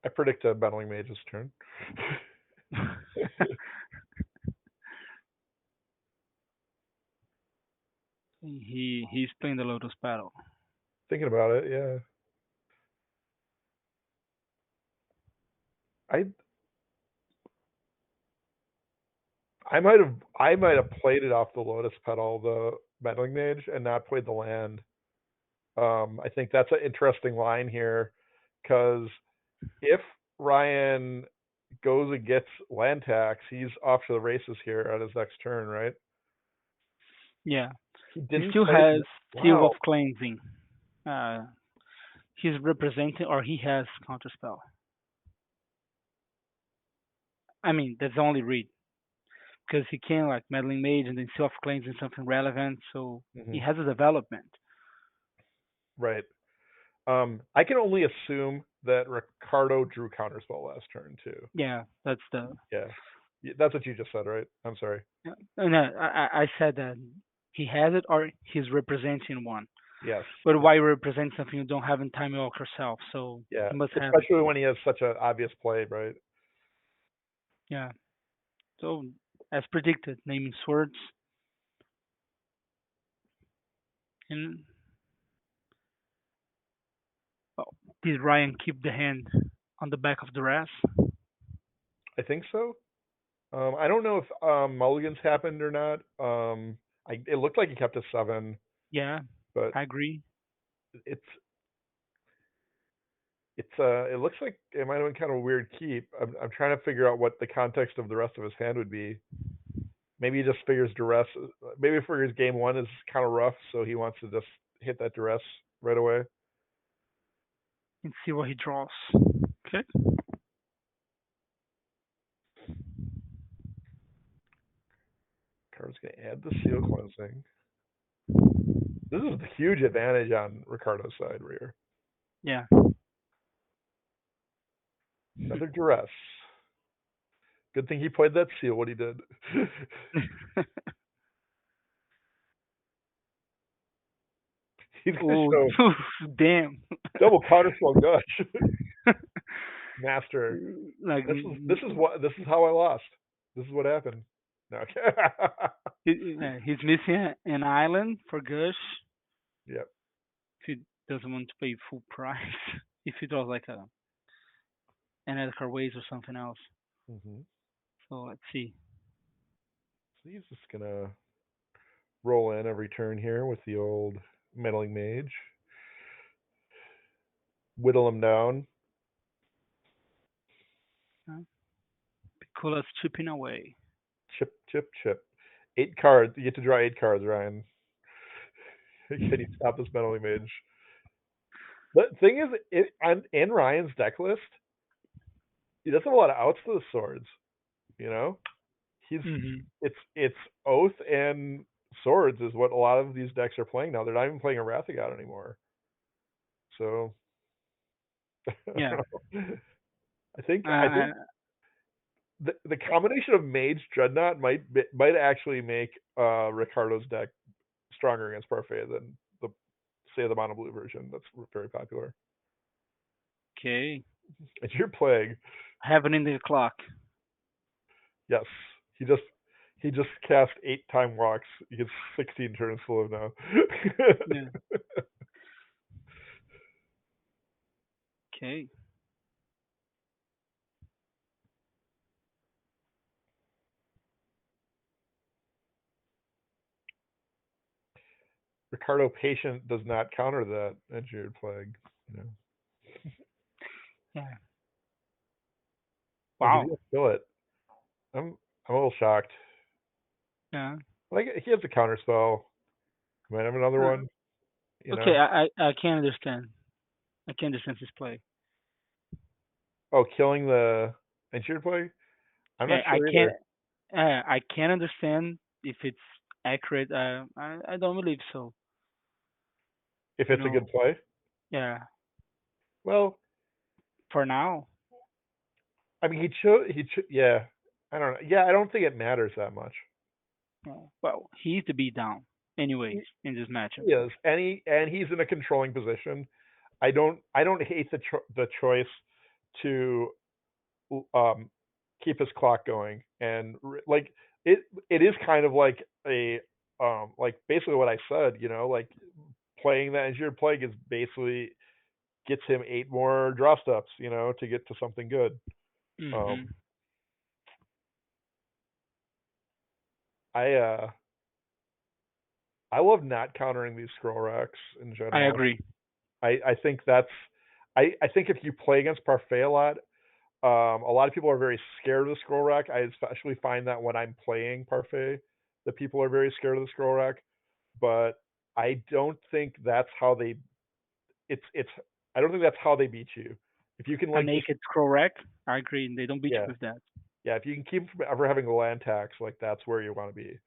I predict a battling mage's turn. He's playing the Lotus Battle. Thinking about it, yeah. I I might have played it off the Lotus Petal, the battling mage, and not played the land. I think that's an interesting line here, because if Ryan goes and gets land tax, he's off to the races here at his next turn, right? Yeah. He He didn't still play. has Seal Wow. of Cleansing. Uh, he's representing, or he has Counterspell. I mean, that's the only read because he can like Meddling Mage and then Seal of Cleansing something relevant. So he Hmm. has a development. Right. I can only assume that Ricardo drew counterspell last turn too. Yeah, that's the. Yeah. That's what you just said, right? I'm sorry. No, I said that he has it or he's representing one. Yes. But why represent something you don't have in Time Walk yourself? So Yeah. he must have it. Especially when he has such an obvious play, right? Yeah. So as predicted, naming swords and oh, did Ryan keep the hand on the back of the rest? I think so. I don't know if mulligans happened or not. It looked like he kept a 7, Yeah, but I agree. it's it looks like it might have been kind of a weird keep. I'm trying to figure out what the context of the rest of his hand would be. Maybe he just figures duress. Maybe he figures game one is kind of rough, so he wants to just hit that duress right away. And see what he draws. Okay. Card's gonna add the seal cleansing. This is a huge advantage on Ricardo's side here. Yeah. Another duress. Good thing he played that seal. What he did. He's gonna Oh, show damn. double counterspell gush. Master. Like This is how I lost. This is what happened. No, okay. he's missing an island for Gush. Yep. If he doesn't want to pay full price. If he draws like a an Edgar Ways or something else. Hmm. So let's see. So he's just gonna roll in every turn here with the old meddling mage. Whittle him down. Coolest chipping away. Chip, chip, chip. 8 cards. You get to draw 8 cards, Ryan. Can you stop this meddling mage? The thing is, in Ryan's deck list, he doesn't have a lot of outs to the swords. You know, he's Hmm. it's oath and swords is what a lot of these decks are playing now. They're not even playing a Wrathigot anymore. So I Yeah. don't know. I think Uh, the combination of Mage Dreadnought might actually make Ricardo's deck stronger against Parfait than the say the mono blue version that's very popular. okay. It's your plague. Have it in the clock. Yes, he just cast 8 time walks. He gets 16 turns to live now. Yeah. Okay. Ricardo Patient does not counter that engineered plague. You know, Yeah. oh, he's Wow. gonna kill it. I'm a little shocked. Yeah. Like he has a counter spell. Might have another Uh, one. You okay. know. I can't understand. I can't understand this play. Oh, killing the engineered plague. I'm not Yeah. sure either. I can't understand if it's accurate. I don't believe so. If You it's a know. good play. Yeah. Well, For now. I mean, yeah. I don't know. Yeah, I don't think it matters that much. Well, he's the beat down, anyways, He, in this matchup. he is, and he's in a controlling position. I don't hate the choice to um keep his clock going and like it is kind of like a like basically what I said, like playing that engineered plague is basically gets him 8 more draw steps, to get to something good. Hmm. Um I I love not countering these scroll racks in I general. agree. I think that's I think if you play against Parfait a lot of people are very scared of the scroll rack. I especially find that when I'm playing Parfait, that people are very scared of the scroll rack. But I don't think that's how they. It's. I don't think that's how they beat you. If you can A like just naked scroll rack. I agree. They don't beat you yeah with that. yeah, if you can keep them from ever having a land tax, like that's where you want to be.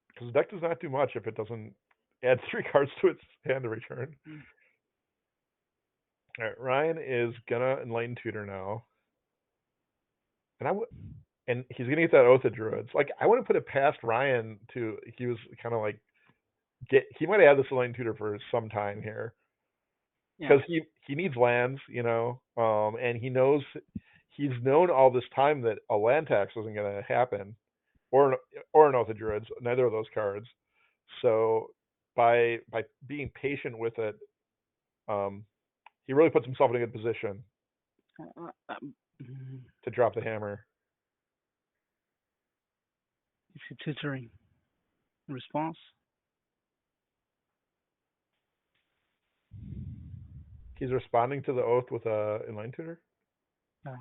Because the deck does not do much if it doesn't add 3 cards to its hand to return. Mm. All right, Ryan is gonna enlighten tutor now, and and he's gonna get that oath of druids. Like I wouldn't put it past Ryan to he was kind of like he might have had this enlightened tutor for some time here Yeah. because he needs lands, and he's known all this time that a land tax wasn't gonna happen or an oath of druids, neither of those cards. So by being patient with it, um, he really puts himself in a good position Mm, to drop the hammer. Is he tutoring? Response? He's responding to the oath with a inline tutor. Uh,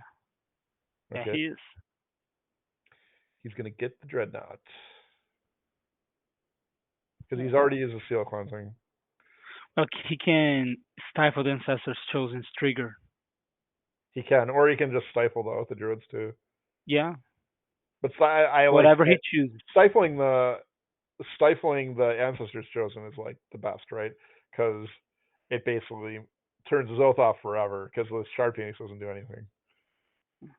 yeah, Okay, he is. he's gonna get the dreadnought because he's Uh, already used a seal cleansing. well, he can stifle the ancestor's chosen trigger. He can, or he can just stifle the oath of druids too. Yeah, But I like whatever he chooses. stifling the ancestors chosen is like the best, right? Because it basically turns his oath off forever. Because the shard phoenix doesn't do anything.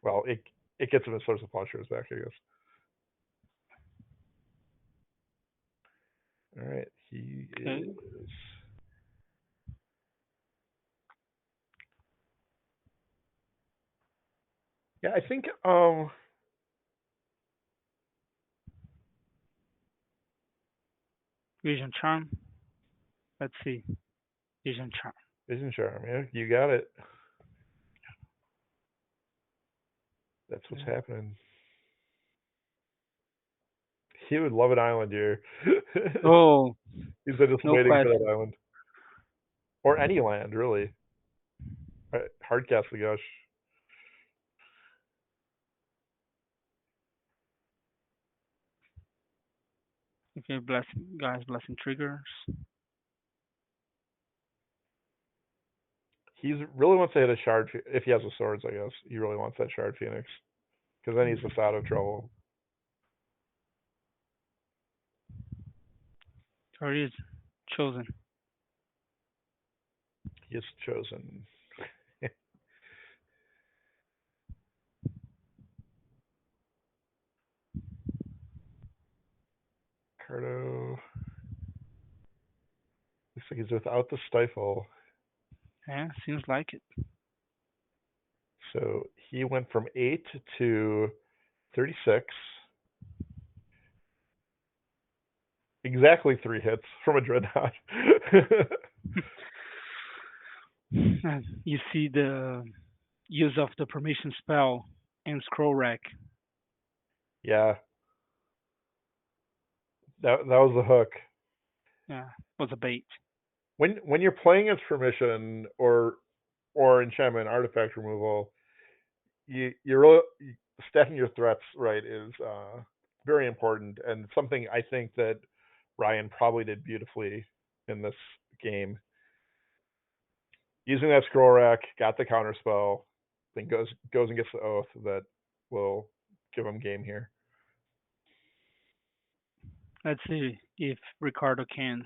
Well, it gets him his source of plowshares back, I guess. All right, he Okay. is. Yeah, I think Vision charm. Let's see. Vision charm. Vision Charm. Yeah, you got it. That's what's Yeah. happening. He would love an island here. Oh, He's been just no waiting for that question. island, or any land really. Hardcast the gush. Okay, blessing, guys, blessing triggers. He's really wants to hit a shard if he has the swords. I guess he really wants that shard phoenix because then he's just out of trouble. Already is chosen. He's chosen. Cardo looks like he's without the stifle, Yeah, seems like it. so he went from 8 to 36. Exactly 3 hits from a dreadnought. You see the use of the permission spell and scroll rack. Yeah, that was the hook. Yeah, was a bait. When you're playing as permission or enchantment artifact removal, you really stacking your threats right is very important and something I think that Ryan probably did beautifully in this game. Using that scroll rack, got the counter spell, then goes and gets the oath that will give him game here. Let's see if Ricardo can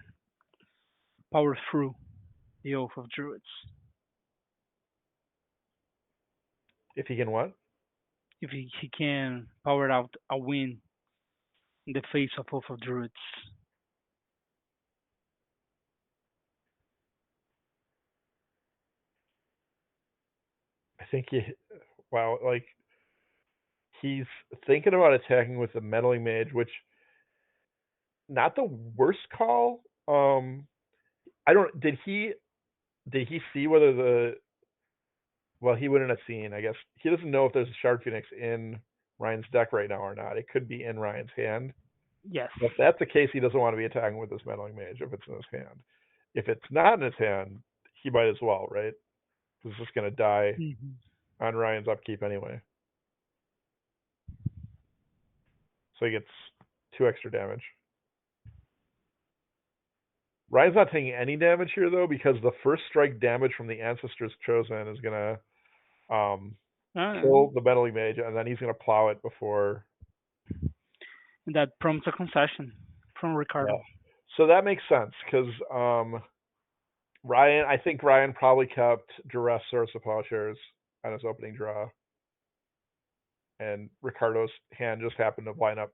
power through the Oath of Druids. If he can what? if he can power out a win in the face of both of druids. I think wow, like he's thinking about attacking with the meddling mage, which not the worst call. I don't. Did he see whether the well he wouldn't have seen. I guess he doesn't know if there's a Shard Phoenix in Ryan's deck right now or not. It could be in Ryan's hand. Yes. If that's the case, he doesn't want to be attacking with this meddling mage if it's in his hand. If it's not in his hand, he might as well, right? Because it's just going to die Hmm. on Ryan's upkeep anyway. So he gets 2 extra damage. Ryan's not taking any damage here though, because the first strike damage from the Ancestors Chosen is gonna Uh, kill the meddling mage, and then he's gonna plow it before. that prompts a concession from Yeah. Ricardo. So that makes sense because Ryan, I think Ryan probably kept Duress Source of Plowshares on his opening draw, and Ricardo's hand just happened to line up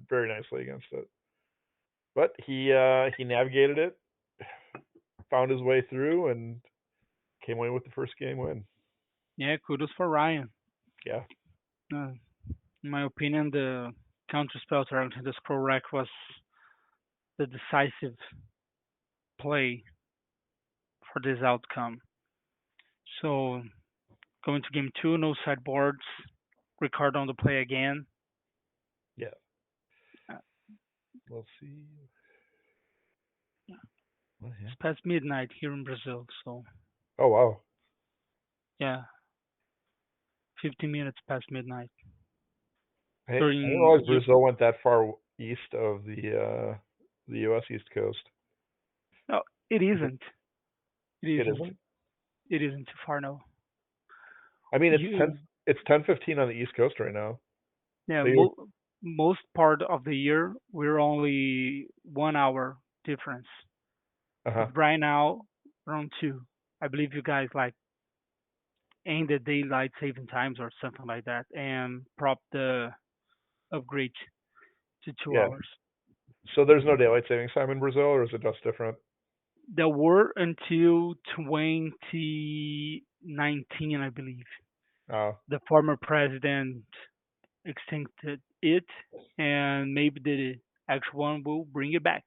very nicely against it. But he navigated it, found his way through, and came away with the first game win. Yeah, kudos for Ryan. Yeah. Uh, in my opinion, the counter spell targeting the scroll rack was the decisive play for this outcome. So going to game two, no sideboards. Ricardo on the play again. Yeah. Uh, Let's see. What It's happened? past midnight here in Brazil, so Oh wow. yeah, 15 minutes past midnight. I didn't During realize Brazil went that far east of the U.S. East Coast. no, it Is it? isn't. It It isn't. isn't. It isn't too far now. I mean, You it's 10:15 on the East Coast right now. yeah, So you're most part of the year we're only 1 hour difference. uh-huh. But right now, around two. I believe you guys like end the daylight saving times or something like that, and prop the upgrade to two Yeah. hours. So there's no daylight savings time in Brazil, or is it just different? There were until 2019, I believe. Oh, The former president extincted it, and maybe the actual one will bring it back.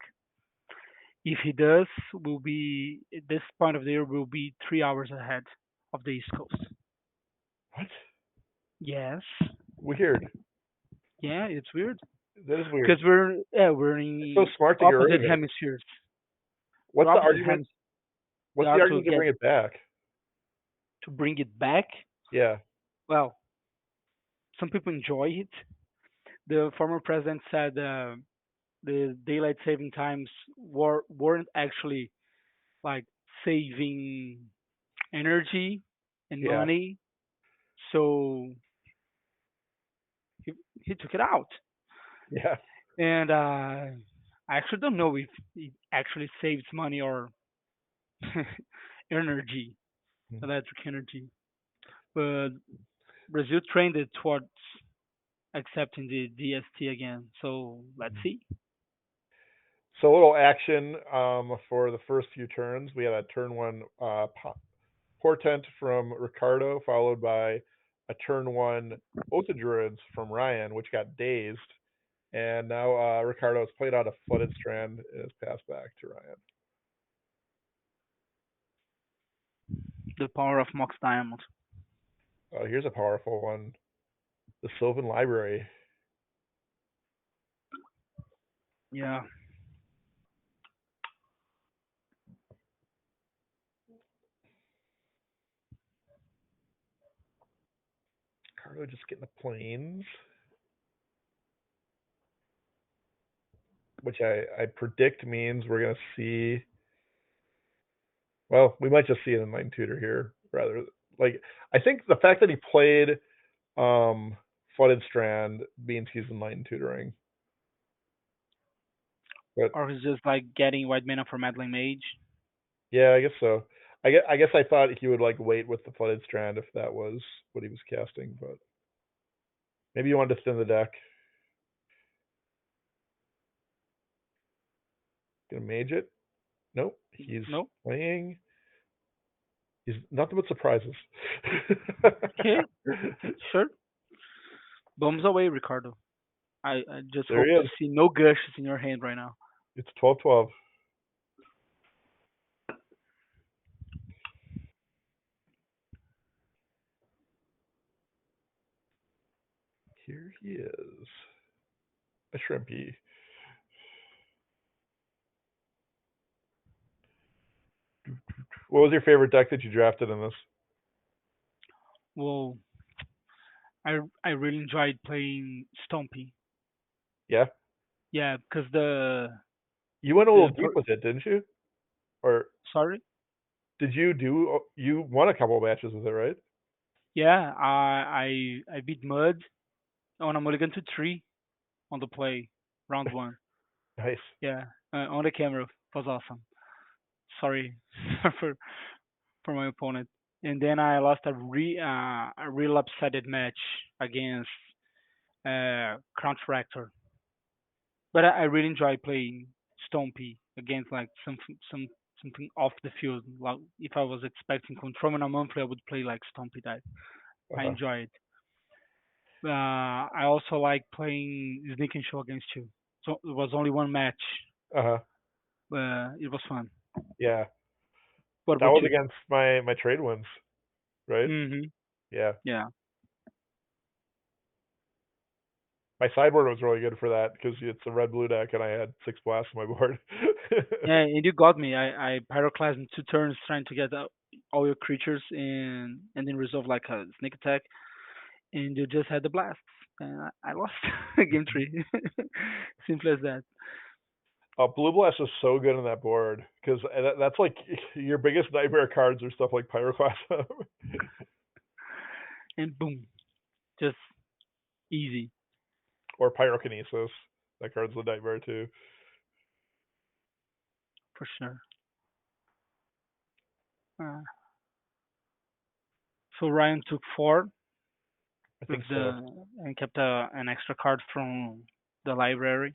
If he does, will be at this point of the year will be 3 hours ahead of the East Coast. what? Yes, Weird. yeah, it's weird That is weird. because we're It's so in smart to get rid opposite of it. hemispheres. We're What's the opposite argument? hemispheres. The What's the also argument to get bring it back? to bring it back. Yeah. Well, some people enjoy it. The former president said the daylight saving times weren't actually like saving energy and Yeah. money, so he, he took it out. Yeah. And I actually don't know if it actually saves money or energy, Hmm. electric energy. But Brazil trained it towards accepting the DST again. So let's see. So a little action for the first few turns. We had a turn one portent from Ricardo, followed by a turn one Oath of Druids from Ryan, which got dazed. And now Ricardo has played out a Flooded Strand and has passed back to Ryan. The power of Mox Diamond. Here's a powerful one. The Sylvan Library. Yeah. Ricardo just getting the planes, which I predict means we're going to see. Well, we might just see it in Mind Tutor here, rather. Like, I think the fact that he played Flooded Strand means he's Enlightened Tutoring. But Or he's just like getting white mana for Meddling Mage. yeah, I guess so. I thought he would like wait with the Flooded Strand if that was what he was casting, but Maybe you wanted to thin the deck. Gonna mage it. Nope. He's Nope. playing. He's nothing but surprises. Okay, sure. Bombs away, Ricardo. I just There hope he to is. see no gushes in your hand right now. It's 12-12. Here he is. A shrimpy. What was your favorite deck that you drafted in this? Well, I really enjoyed playing Stompy. Yeah, Yeah, because you went a little the deep with it, didn't you? Or sorry. did you do? You won a couple of matches with it, right? Yeah, I beat Mud on a mulligan to three on the play round one. Nice. Yeah, on the camera was awesome. Sorry for for my opponent. And then I lost a real upsetted match against Crown Fractor. But I really enjoy playing Stompy against like something off the field. Like if I was expecting control in a monthly, I would play like Stompy type. Uh I huh. enjoy it. I also like playing Sneak and Show against you. So it was only one match. Uh huh. It was fun. Yeah, What that about was you? against my trade wins, right? Mhm. Yeah. Yeah. My sideboard was really good for that because it's a red blue deck and I had 6 blasts on my board. Yeah, and you got me. I pyroclasm 2 turns trying to get all your creatures and then resolve like a sneak attack, and you just had the blasts, and I lost game three. Simple as that. Blue blast is so good on that board because that's like your biggest nightmare cards are stuff like Pyroclasm And boom, just easy or Pyrokinesis. That card's a nightmare too. for sure. Uh, so Ryan took four I with think so. the and kept an extra card from the library,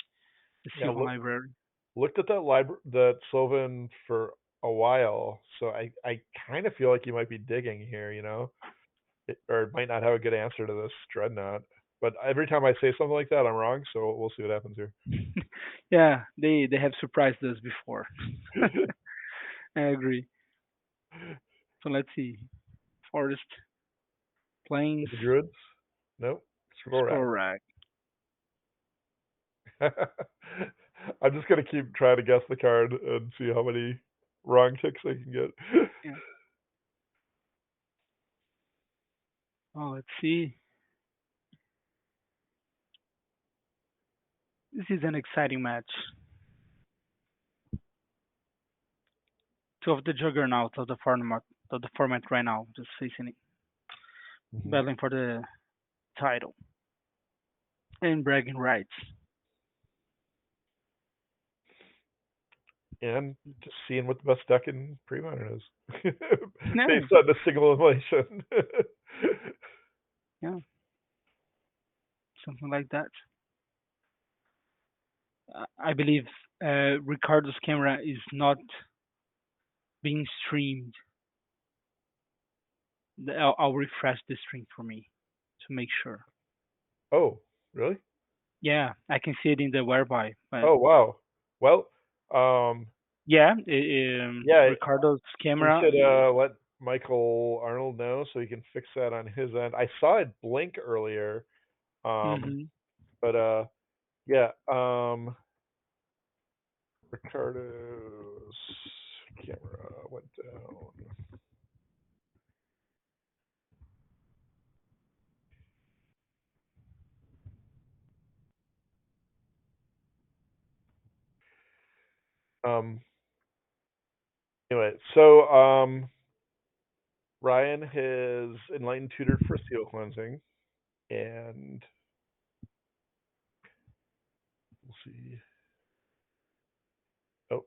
the Yeah, Sylvan library. looked at that Sylvan for a while, so I kind of feel like you might be digging here, or it might not have a good answer to this Dreadnought. But every time I say something like that, I'm wrong. So we'll see what happens here. Yeah, they have surprised us before. I agree. So let's see. Forest, plains, With the Druids, nope. Scroll scroll rack. rack. I'm just gonna keep trying to guess the card and see how many wrong ticks I can get. Yeah. Oh, let's see. This is an exciting match. Two of the juggernauts of the format right now, just facing it, hmm battling for the title and bragging rights. And just seeing what the best deck in Premodern is, Yeah, based on the single elimination. yeah, something like that. I believe Ricardo's camera is not being streamed. I'll refresh the stream for me to make sure. Oh, really? Yeah, I can see it in the whereby, but Oh, wow. Well, um, yeah, yeah, Ricardo's we camera. should let Michael Arnold know so he can fix that on his end. I saw it blink earlier, um, Hmm. but yeah, Ricardo's camera went down. Um, anyway, so Ryan has enlightened tutored for seal cleansing, and we'll see. Oh,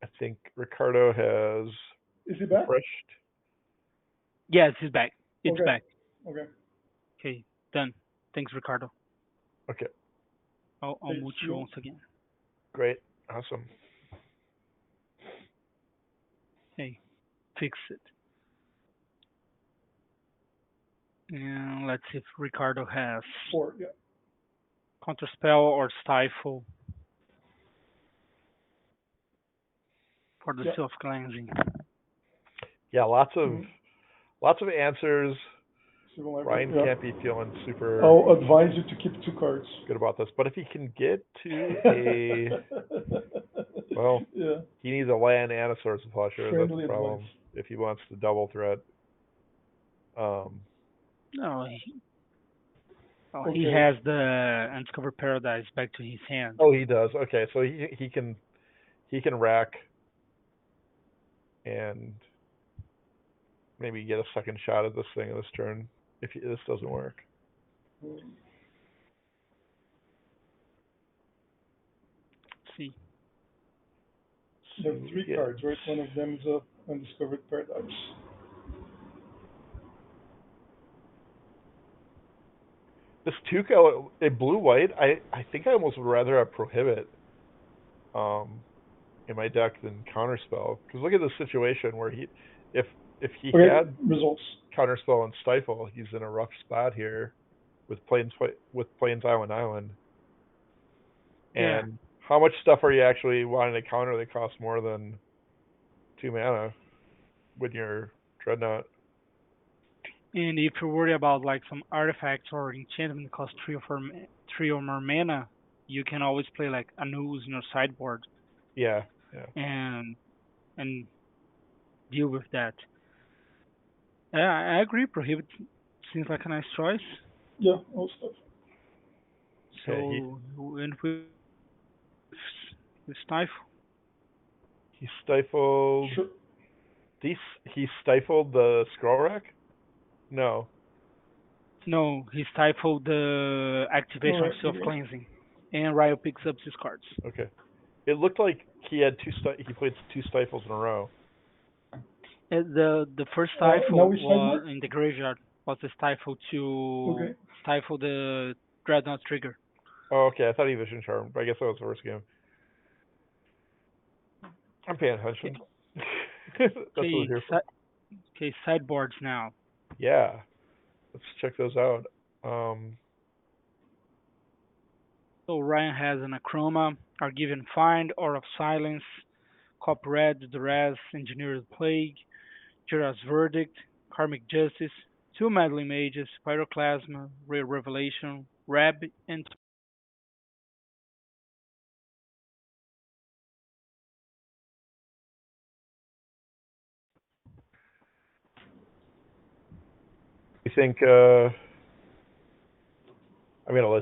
I think Ricardo has Is he back? refreshed. Yes, it's back. It's Okay. back. Okay. Okay, done. Thanks, Ricardo. Okay, I'll Okay, mute see you you. once again. great, awesome. Hey, fix it. And let's see if Ricardo has 4, yeah. Counterspell or Stifle for the Yeah. Self Cleansing. Yeah, Mm-hmm. lots of answers. Civil Library, Ryan yeah. can't be feeling super I'll advise you to keep 2 cards. good about this, but if he can get to a, well, Yeah, he needs a land and a source of Flusher. That's the friendly advice. problem. If he wants to double threat, um, No, he Okay. has the Undiscovered Paradise back to his hand. oh, he does. Okay, so he can rack and maybe get a second shot at this thing this turn if this doesn't work. Let's see. You have 3 cards, right? One of them is a Undiscovered Paradise. This two color, a blue white. I think I almost would rather have Prohibit um, in my deck than Counterspell. Because look at the situation where if he Okay, had results. Counterspell and Stifle, he's in a rough spot here with Plains Island. Yeah, And how much stuff are you actually wanting to counter that costs more than 2 mana when you're Dreadnought? and if you're worried about like some artifacts or enchantment that cost 3 or more mana, you can always play like a Anus in your sideboard Yeah, yeah. and and deal with that. Yeah, I agree. Prohibit seems like a nice choice. Yeah, all stuff. Okay, So we went with Stifle. he stifled. Sure. He stifled the scroll rack. No. No, he stifled the All activation of right. self Okay. cleansing, and Ryo picks up his cards. Okay. It looked like he had he played 2 stifles in a row. The first Now stifle we sideboard. was in the graveyard was the stifle to Okay. stifle the dreadnought trigger. Oh, okay. I thought he Vision Charm, but I guess that was the first game. I'm paying attention. That's what we're Okay, here for. okay, sideboards now. Yeah. Let's check those out. So Ryan has an Acroma, Are Given Find, Aura of Silence, Cop Red, Durez, Engineered Plague, Jira's Verdict, Karmic Justice, 2 Meddling Mages, Pyroclasma, Rare Revelation, Rab, and I think I'm gonna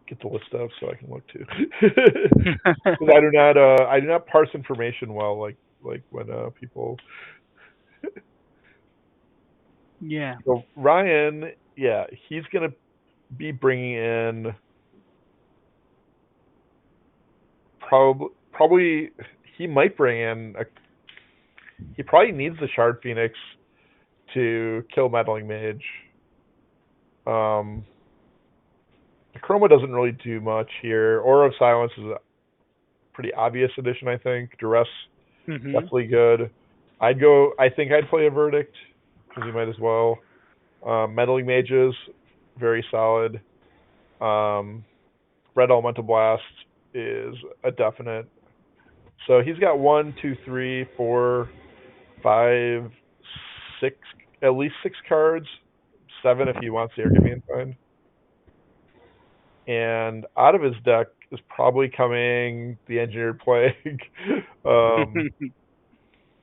get the list up so I can look too, because I do not parse information well like when people. yeah. So Ryan, yeah, he's gonna be bringing in probably he might bring in he probably needs the Shard Phoenix to kill Meddling Mage. Um, Chroma doesn't really do much here. Aura of Silence is a pretty obvious addition, I think. Duress, Mhm. definitely good. I think I'd play a Verdict, because you might as well. Meddling Mages, very solid. Um, Red Elemental Blast is a definite. So he's got 1, 2, 3, 4, 5, 6, at least 6 cards. 7 if he wants the Archimean Find. And out of his deck is probably coming the Engineered Plague.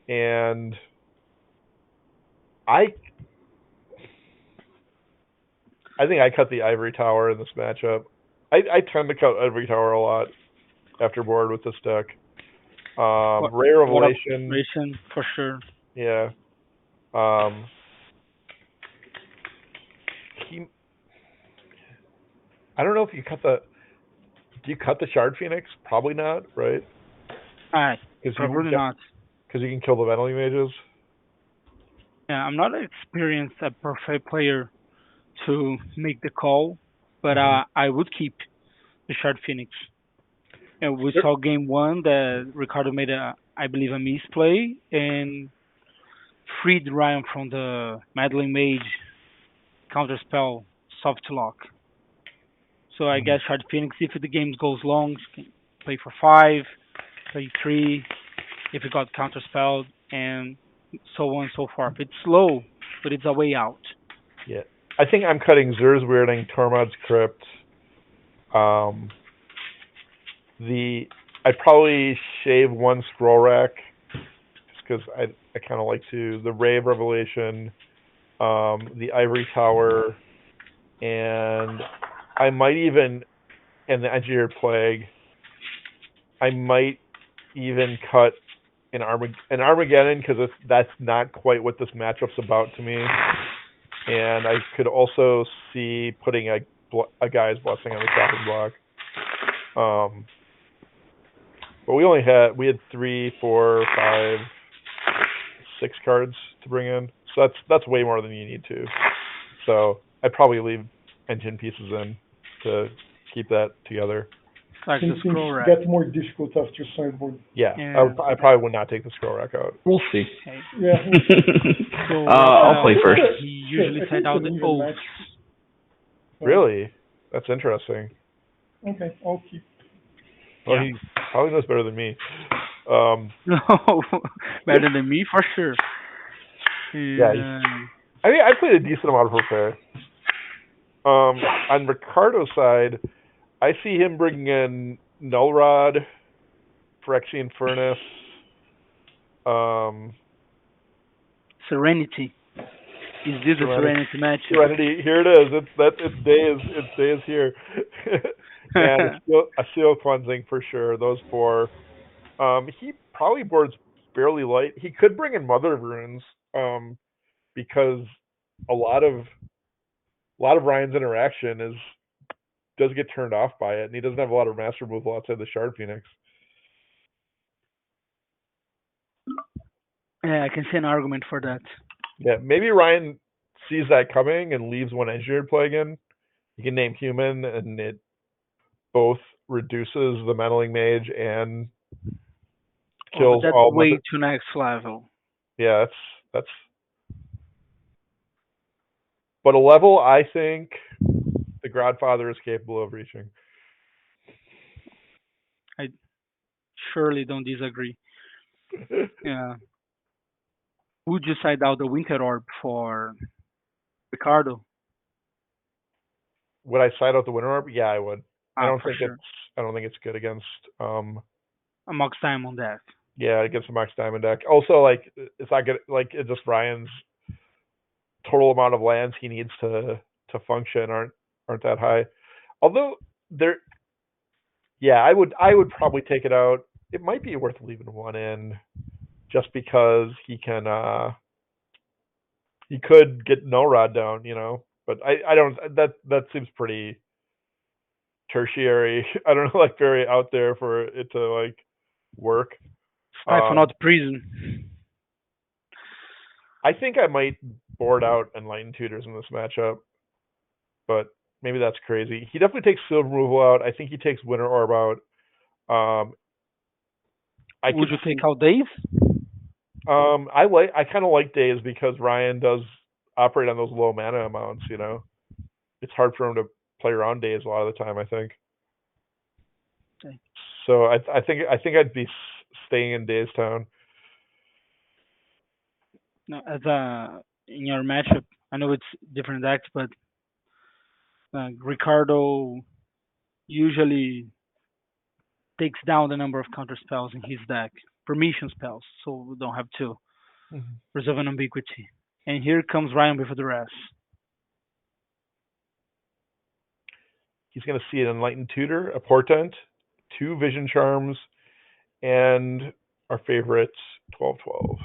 And I I think I cut the Ivory Tower in this matchup. I tend to cut Ivory Tower a lot after board with this deck. what Rare what a Revelation, revelation for sure. yeah. Um, he, I don't know if you cut the. Do you cut the Shard Phoenix? Probably not, right? Alright, Because probably not. you can kill the Meddling Mages. Yeah, I'm not experienced a perfect player to make the call, but Hmm. I would keep the Shard Phoenix. And we Yep. saw game one that Ricardo made I believe, a misplay and freed Ryan from the Meddling Mage counterspell soft lock. So I Mhm. guess Shard Phoenix, if the game goes long, can play for five, play three, if it got counterspelled, and so on and so forth. It's slow, but it's a way out. Yeah. I think I'm cutting Zer's Weirding, Tormod's Crypt. Um, the I'd probably shave one scroll rack just because I kind of like to the Ray of Revelation, the Ivory Tower, and I might even and the Engineered Plague. I might even cut an Armageddon because that's not quite what this matchup's about to me. And I could also see putting a guy's blessing on the chopping block. Um, but we had 3, 4, 5, 6 cards to bring in, so that's way more than you need to. So I'd probably leave engine pieces in to keep that together. Like the Things scroll rack. get more difficult after sideboard. Yeah, Yeah. I probably would not take the scroll rack out. We'll see. Okay. Yeah, we'll see. So I'll play I think first. he sure, usually I sent think out it's the an even oaths. match. So, Really, that's interesting. okay, I'll keep. Well, Yeah. he probably knows better than me. Um, No, better than me for sure. yeah, And I mean, I played a decent amount of Prepare. On Ricardo's side, I see him bringing in Null Rod, Phyrexian Furnace. Um, Serenity. Is this a Serenity, Serenity matchup? Serenity. Here it is. It's days here, and a seal cleansing for sure. Those 4. He probably boards fairly light. He could bring in Mother of Runes, because a lot of Ryan's interaction does get turned off by it, and he doesn't have a lot of master removal outside the Shard Phoenix. Yeah, I can see an argument for that. Yeah, maybe Ryan sees that coming and leaves one Engineered Plague in. You can name Human, and it both reduces the Meddling Mage and Oh, but kills that's all way Mother. too next level. Yeah, that's. But a level I think the Godfather is capable of reaching. I surely don't disagree. Yeah. Would you side out the Winter Orb for Ricardo? Would I side out the Winter Orb? Yeah, I would. I Ah, don't for think it's sure. I don't think it's good against A Mox Time on that. yeah, against the Max Diamond deck. Also, like it's not good. Like it's just Ryan's total amount of lands he needs to function aren't that high. Although there, yeah, I would probably take it out. It might be worth leaving one in just because he could get no rod down, But I don't that seems pretty tertiary. I don't know, like very out there for it to like work. Stifle Um, not prison. I think I might board out Enlightened Tutors in this matchup, but maybe that's crazy. He definitely takes Silver Removal out. I think he takes Winter Orb out. Um, I Would could you take see. out Dave? I kind of like Days because Ryan does operate on those low mana amounts. It's hard for him to play around Days a lot of the time. I think. Okay. So I think I'd be staying in Days Town. No, as a in your matchup, I know it's different decks, but Ricardo usually takes down the number of counter spells in his deck, permission spells, so we don't have to Mhm. resolve an ambiguity. And here comes Ryan with the rest. He's going to see an Enlightened Tutor, a Portent, 2 Vision Charms, and our favorite 12/12.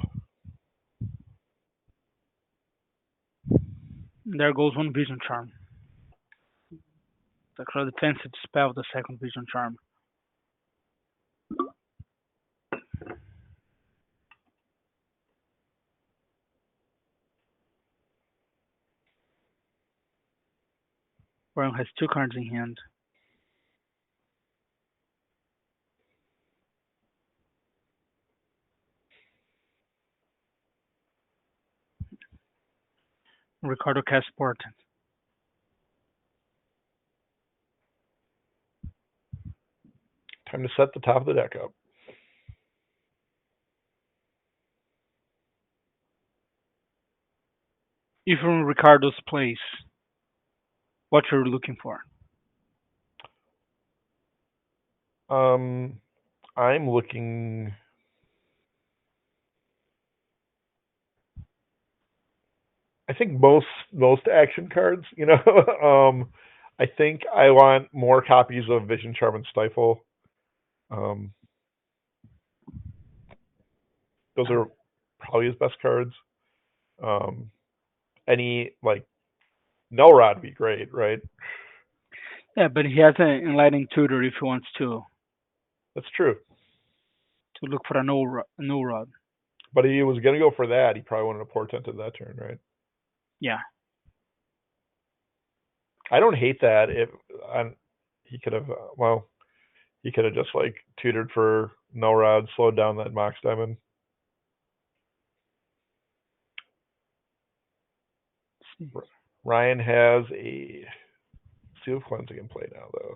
There goes one Vision Charm. The defensive spell, the second Vision Charm. Ryan has two cards in hand. Ricardo casts Portent. Time to set the top of the deck up. If you're in Ricardo's place, what you're looking for? Um, I'm looking. I think most action cards. I think I want more copies of Vision Charm and Stifle. Um, those are probably his best cards. Um, any like Null Rod would be great, right? Yeah, but he has an enlightening tutor if he wants That's true. to look for a no rod. But he was gonna go for that. He probably wanted a portent at that turn, right? Yeah. I don't hate that. If he could have, he could have just like tutored for no rod, slowed down that Mox Diamond. Ryan has a Seal of Cleansing in play now, though.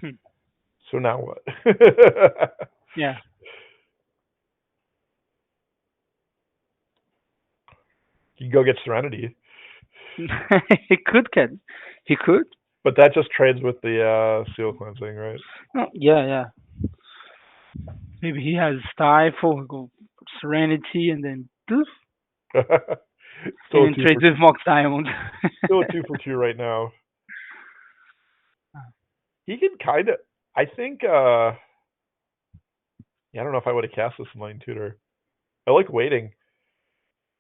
Hmm. So now what? Yeah. You can go get Serenity, he could get. He could. but that just trades with the Seal of Cleansing, right? Oh, yeah, yeah. Maybe he has Stifle, go Serenity, and then poof, still and a then two trades for with Mox Diamond. still a 2 for 2 right now. He can kind of. I think. Yeah, I don't know if I would have cast this in Line Tutor. I like waiting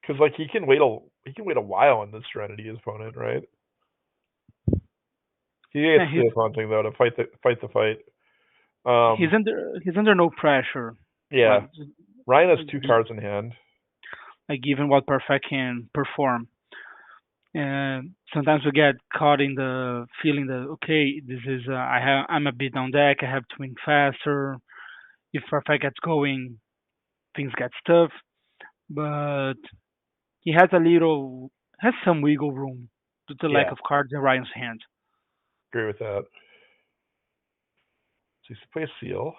because like he can wait a while on this Serenity his opponent, right? He gets Yeah, Steel Haunting though to fight the fight. he's under no pressure. Like, Yeah, Ryan has like, two cards in hand. like given what Perfect can perform. And sometimes we get caught in the feeling that okay, this is I'm a bit down deck. I have to win faster. If Perfect gets going, things get tough. But he has some wiggle room due to the lack Yeah, of cards in Ryan's hand. agree with that. So he's play a seal.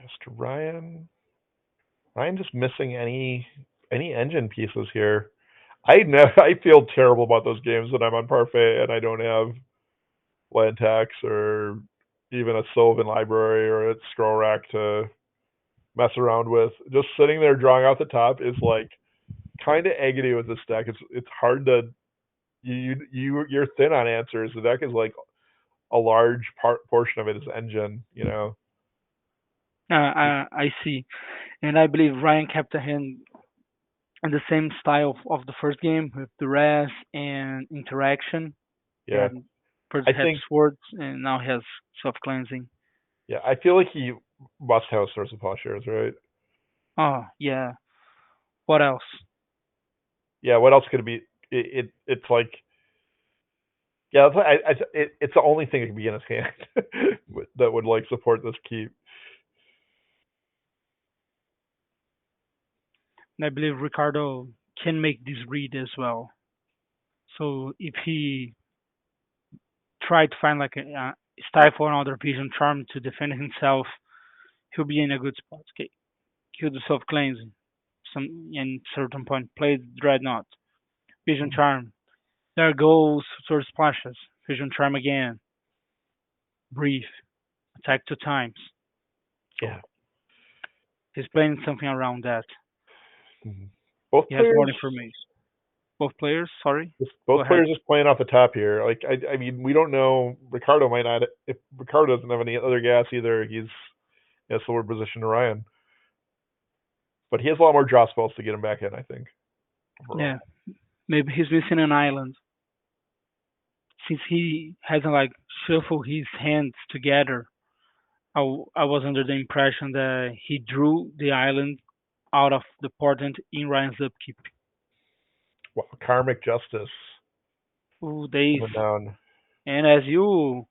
As to Ryan. Ryan just missing any engine pieces here. I feel terrible about those games when I'm on Parfait and I don't have land tax or even a Sylvan library or a scroll rack to mess around with. Just sitting there drawing out the top is like kind of agony with this deck. It's hard to you're thin on answers. The deck is like a large portion of it is engine. I see, and I believe Ryan kept a hand in the same style of the first game with duress and interaction. Yeah. And first I had think swords, and now he has self cleansing. yeah, I feel like he must have Source of Plowshares, right? Oh yeah. What else? Yeah, what else could it be? It's like yeah, it's the only thing that could be in his hand that would like support this keep. And I believe Ricardo can make this read as well. So if he tried to find like a stifle another vision charm to defend himself, he'll be in a good spot. Okay, he'll do self cleansing. Some in certain point play dreadnought, vision charm. There goes sword splashes, vision charm again, breathe, attack 2 times. So Yeah. he's playing something around that. Mhm. Both He has more players information. Both players, sorry. Go both ahead. players just playing off the top here. Like I mean, we don't know. Ricardo might not. If Ricardo doesn't have any other gas either, he's in a slower position to Ryan. But he has a lot more draw spells to get him back in. I think. overall. Yeah, maybe he's missing an island since he hasn't like shuffled his hands together. I was under the impression that he drew the island out of the portent in Ryan's upkeep. Wow, karmic justice Ooh, days. coming down. And as you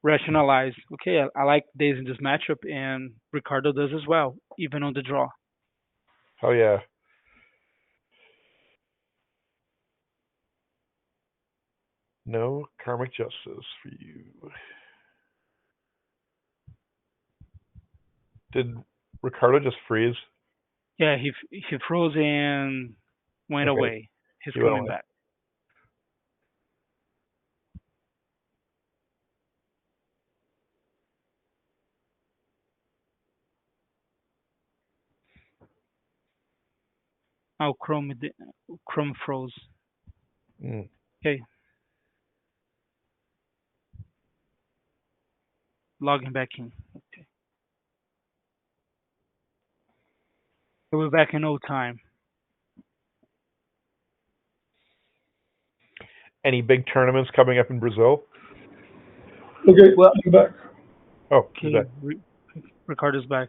rationalize, okay, I like days in this matchup, and Ricardo does as well, even on the draw. Oh yeah. No karmic justice for you. Did Ricardo just freeze? Yeah, he froze and went Okay, away. He's he went coming away. back. Oh, Chrome froze. Mm. Okay, logging back in. Okay, we'll be back in no time. Any big tournaments coming up in Brazil? Okay, Well, I'm back. Oh, he's okay, back. Ricardo's back.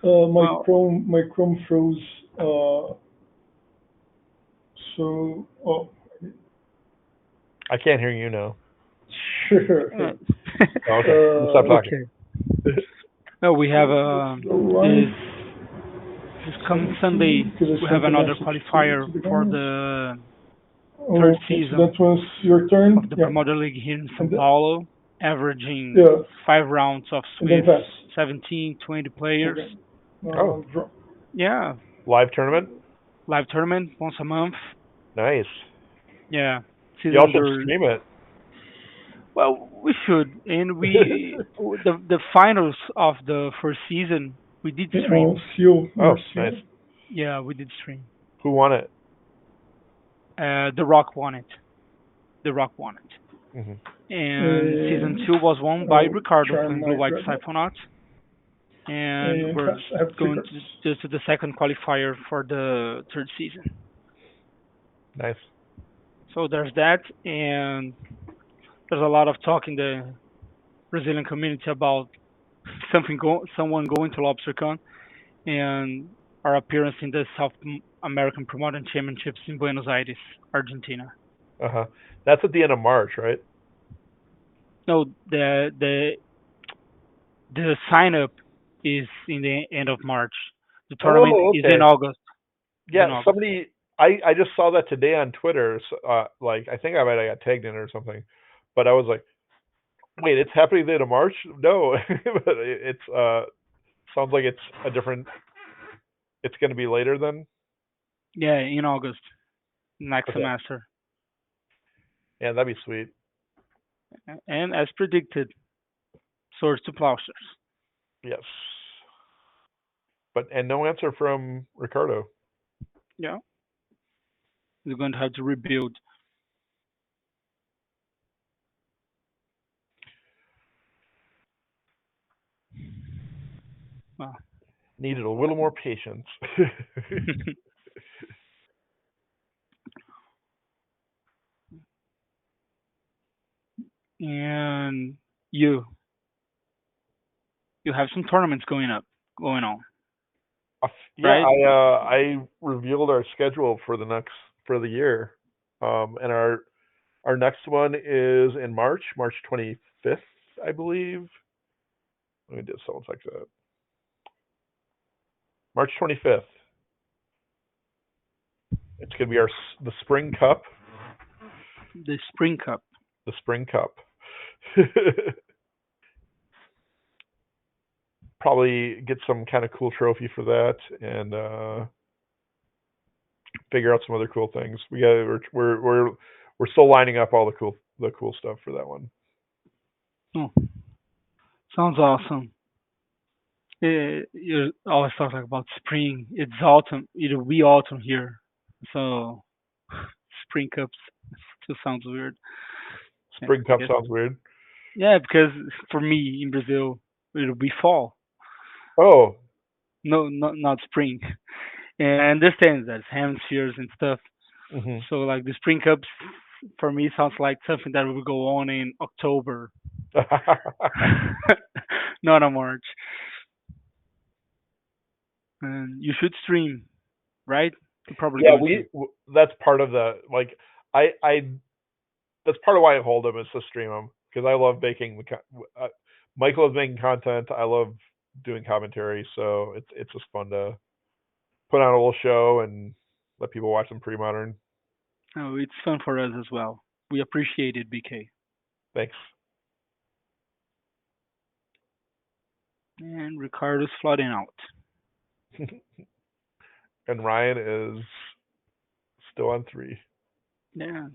My Well, Chrome froze. Oh, I can't hear you now. sure. uh, Oh, okay. Stop talking. okay. No, we have Let's go this live. this coming Thank you, Sunday. because I We have sent a another message qualifier to the for guys. the third Okay, so season that was your of turn. the Yeah, Premodern League here in São and Paulo, averaging yeah, 5 rounds of and then Swift, pass. 17, 20 players. Okay. Oh, Draw. Yeah, live tournament? live tournament once a month. Nice. Yeah, Y'all season should there. stream it. Well, we should, and the finals of the first season we did stream. Seal, Oh, your nice. seal. Yeah, we did stream. Who won it? The Rock won it. The Rock won it. Hmm. And season And two was won by Ricardo charm playing Blue my White dreadnought. Siphonauts. And And we're pass. I have three going cards. to just to the second qualifier for the third season. Nice. So there's that, and there's a lot of talk in the Brazilian community about someone going to LobsterCon and our appearance in the South American Premodern Championships in Buenos Aires, Argentina. Uh huh. That's at the end of March, right? No, the sign up is in the end of March. The tournament Oh, is in okay. August. Is Yeah, in August. somebody. I just saw that today on Twitter. Like I think I might have got tagged in it or something, but I was like, wait, it's happening the end of March? No, but it's sounds like it's a different. It's going to be later then. Yeah, in August next Okay. semester. Yeah, that'd be sweet. And as predicted, swords to plowshares. Yes. But and no answer from Ricardo. Yeah, we're going to have to rebuild. Well, Needed a little more patience. and you you have some tournaments going on, Yeah, right? I revealed our schedule for the year, and our next one is in March, March 25th, I believe. Let me just double check that. March 25th. It's gonna be the Spring Cup. The Spring Cup. The Spring Cup. Probably get some kind of cool trophy for that, and figure out some other cool things. We're still lining up all the cool stuff for that one. Oh, sounds awesome. You always talk like about spring. It's autumn. It'll be autumn here, so Spring Cups still sounds weird. Yeah, Spring I Cup guess. sounds weird. Yeah, because for me in Brazil, it'll be fall. Oh, No, not spring. And I understand that hemispheres and stuff. Hmm. So like the Spring Cups for me sounds like something that will go on in October, not in March. And you should stream, right? You're probably Yeah, going to. that's part of the like I that's part of why I hold them is to stream them because I love making Michael is making content. I love doing commentary, so it's just fun to put on a little show and let people watch some pre-modern. Oh, it's fun for us as well. We appreciate it, BK. Thanks. And Ricardo's flooding out. And Ryan is still on three. Yeah,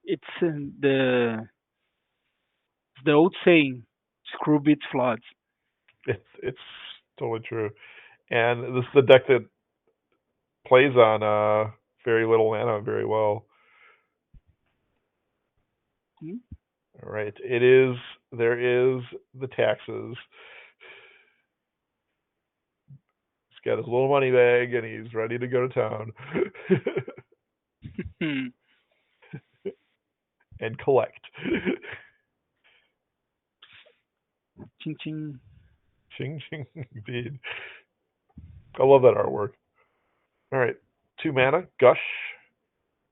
it's the old saying, "Screw beats floods." It's totally true. And this is the deck that plays on very little mana very well. Hmm? All right. There is the taxes. He's got his little money bag and he's ready to go to town and collect. Ching ching. Ching ching indeed. I love that artwork. All right. 2 mana, Gush,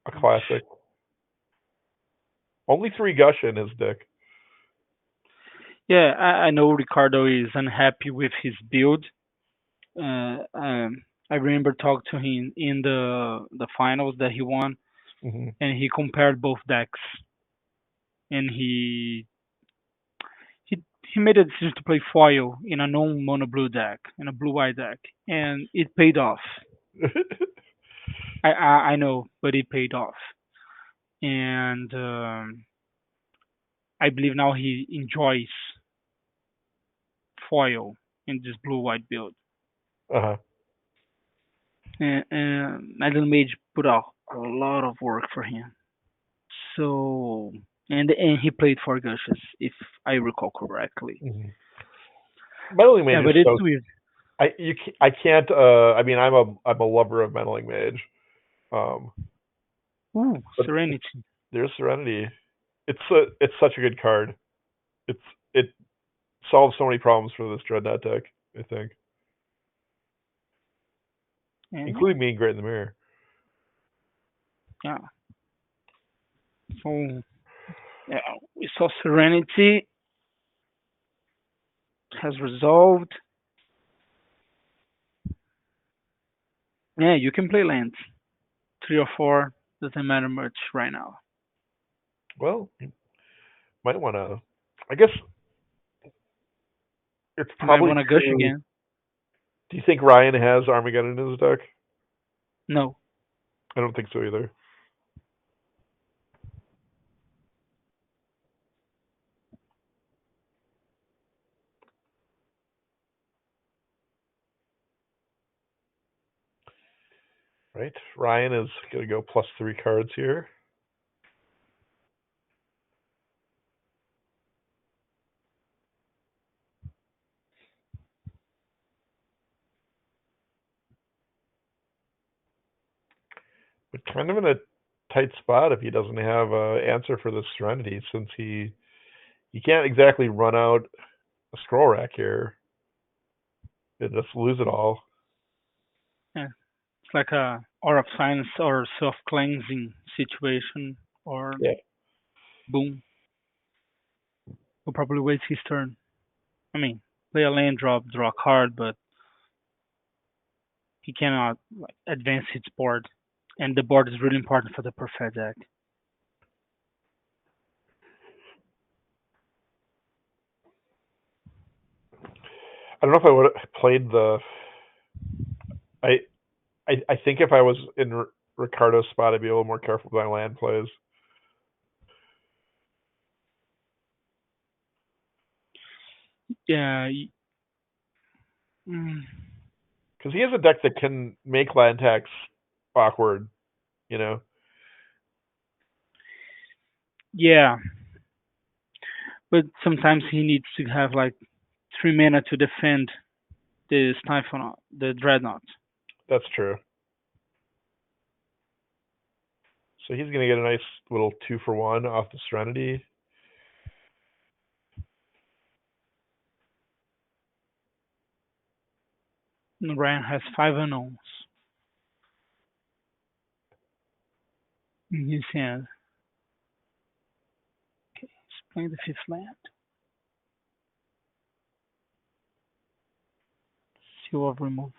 a classic. Only 3 Gush in his deck. Yeah, I know Ricardo is unhappy with his build. I remember talking to him in the finals that he won, Hmm. and he compared both decks, and he he made a decision to play foil in a non mono blue deck, in a blue white deck, and it paid off. I know, but it paid off, and I believe now he enjoys foil in this blue white build. Uh-huh. And Metal Mage put out a lot of work for him. So and he played for Gushers, if I recall correctly. Hmm. Meddling Yeah, Mage is but it's so weird. I can't I mean I'm a lover of Meddling Mage. Um Ooh, but Serenity. there's Serenity. It's such a good card. It solves so many problems for this Dreadnought deck, I think. And Including being great in the mirror. yeah, so yeah, we saw Serenity has resolved. Yeah, you can play lands. 3 or 4 doesn't matter much right now. Well, you might wanna I guess it's You might probably want to gush true. again. Do you think Ryan has Armageddon in his deck? No. I don't think so either. Right? Ryan is gonna go +3 cards here. But kind of in a tight spot if he doesn't have an answer for this Serenity, since he can't exactly run out a scroll rack here and just lose it all. Yeah, it's like a Aura of Silence or self cleansing situation, or Yeah. boom, he'll probably waste his turn. I mean, play a land drop, draw a card, but he cannot like, advance his board, and the board is really important for the Prophet deck. I don't know if I would have played the. I I think if I was in Ricardo's spot, I'd be a little more careful with my land plays. Yeah, mm, Because he has a deck that can make land tax awkward, you know. yeah, but sometimes he needs to have like 3 mana to defend the Stifle, the Dreadnought. That's true. So he's gonna get a nice little 2-for-1 off the Serenity. And Ryan has 5 unknowns in his hand. Okay, he's playing the fifth land. Seal of removal.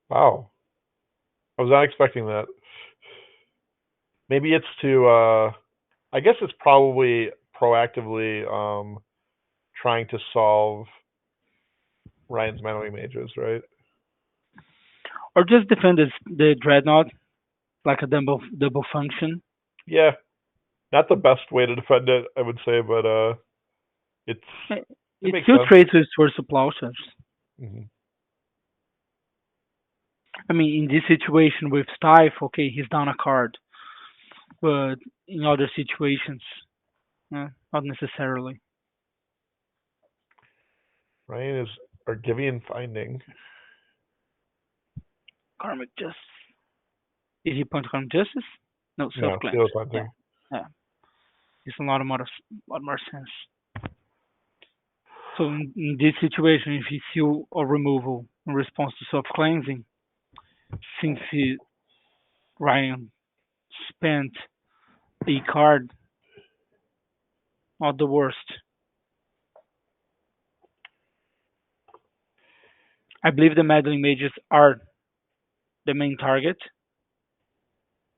Wow, I was not expecting that. Maybe it's to. I guess it's probably proactively trying to solve Ryan's meddling mages, right? Or just defend the dreadnought like a double function. Yeah, not the best way to defend it, I would say, but it's Eh, it It makes still sense. trades with Source of Plowshares. Hmm. I mean, in this situation with Stife, okay, he's down a card, but in other situations, not necessarily. Ryan is Argivian Finding. Karmic Justice. Is he point Karmic Justice? No, Self No, Cleanse. Seal Yeah, Cleansing. yeah. It's a lot more sense. So in this situation, if he seal or removal in response to self cleansing, since Ryan spent a card, not the worst. I believe the meddling mages are the main target,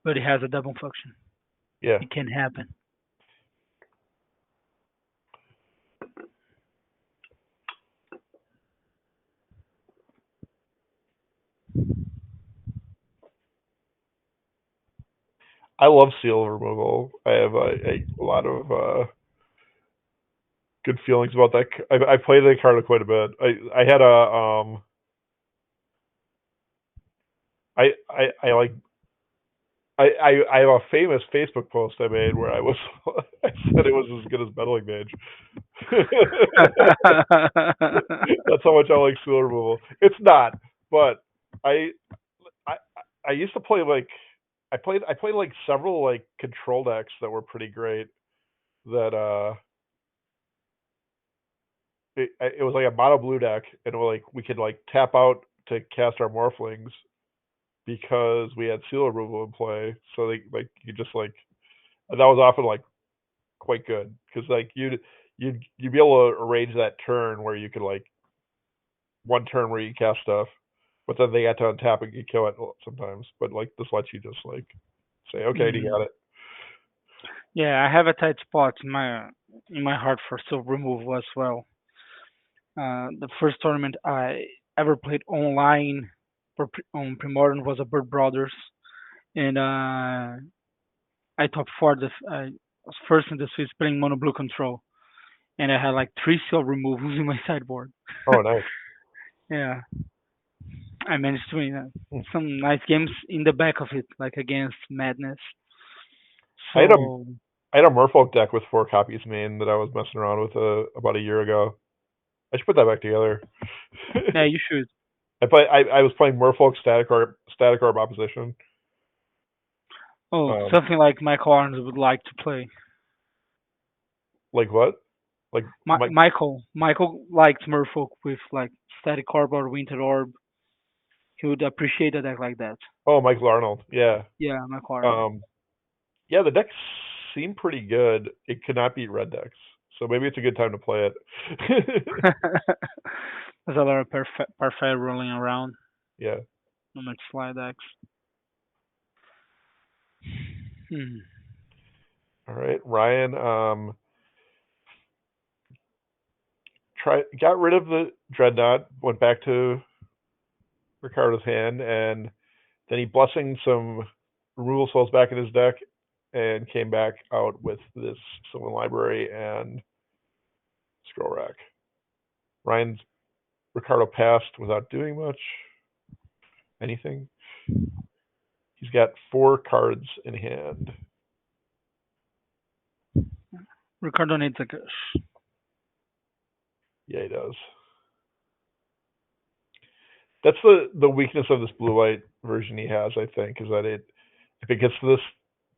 but it has a double function. Yeah, It can happen. I love Seal Removal. I have a lot of good feelings about that. I played the card quite a bit. I had a I like I have a famous Facebook post I made where I said it was as good as Meddling Mage. That's how much I like Seal Removal. It's not, but I I I used to play like I played like several like control decks that were pretty great. That it was like a mono blue deck, and like we could like tap out to cast our Morphlings because we had Seal Removal in play. So they like you just like that was often like quite good because like you'd be able to arrange that turn where you could like one turn where you cast stuff, but then they got to untap and you kill it sometimes. But like this lets you just like say, okay, you Mm. got it. Yeah, I have a tight spot in my heart for self removal as well. The first tournament I ever played online on Premodern was a Bird Brothers, and I top four. I was first in the Swiss playing mono blue control, and I had like three seal removals in my sideboard. Oh, nice. Yeah, I managed to win Hmm. some nice games in the back of it, like against Madness. I had a So I had a Merfolk deck with 4 copies main that I was messing around with about a year ago. I should put that back together. yeah, you should. I was playing Merfolk Static Orb Opposition. Oh, Um, something like Michael Arns would like to play. like what? Like my Michael likes Merfolk with like Static Orb or Winter Orb. He would appreciate a deck like that. oh, Michael Arnold. Yeah. Yeah, Michael Arnold. Um, yeah, the decks seem pretty good. It could not beat red decks, so maybe it's a good time to play it. There's a lot of parfait rolling around. Yeah. Not much slide decks. Hmm. All right, Ryan. Got rid of the dreadnought. Went back to Ricardo's hand, and then he blessing some removal spells back in his deck, and came back out with this Sylvan Library and Scroll Rack. Ryan's Ricardo passed without doing much, anything. He's got 4 cards in hand. Ricardo needs a gush. Yeah, he does. That's the weakness of this blue white version he has, I think, is that if it gets to this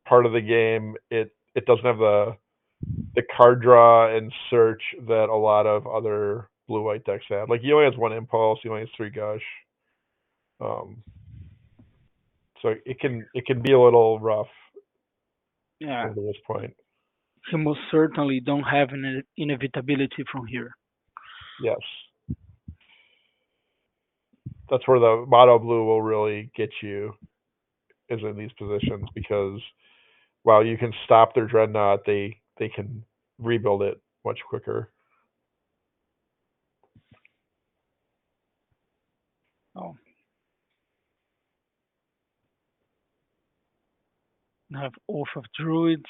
part of the game, it doesn't have the card draw and search that a lot of other blue white decks have. Like he only has one impulse, he only has three gush. Um, so it can be a little rough Yeah, over this point. he most certainly don't have an inevitability from here. Yes, that's where the mono blue will really get you is in these positions because while you can stop their dreadnought, they can rebuild it much quicker. Oh, I have Oath of Druids.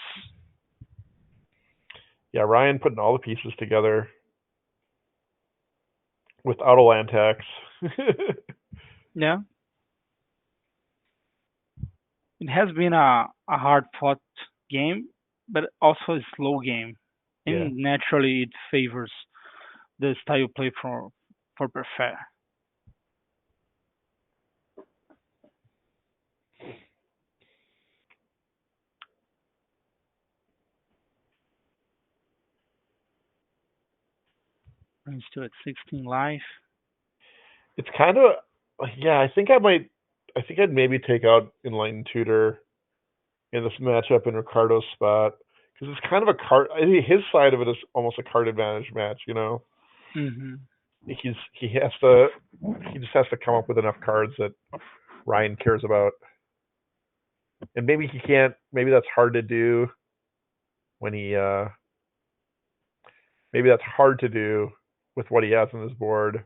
Yeah, Ryan putting all the pieces together without a land tax. Yeah, it has been a hard fought game, but also a slow game, Yeah. and naturally it favors the style you play for Perfect. Brings to at 16 life. It's kind of yeah. I think I'd maybe take out Enlightened Tutor in this matchup in Ricardo's spot because it's kind of a card. I think his side of it is almost a card advantage match. You know, Hmm. he has to he just has to come up with enough cards that Ryan cares about, and maybe he can't. Maybe that's hard to do when he maybe that's hard to do with what he has on his board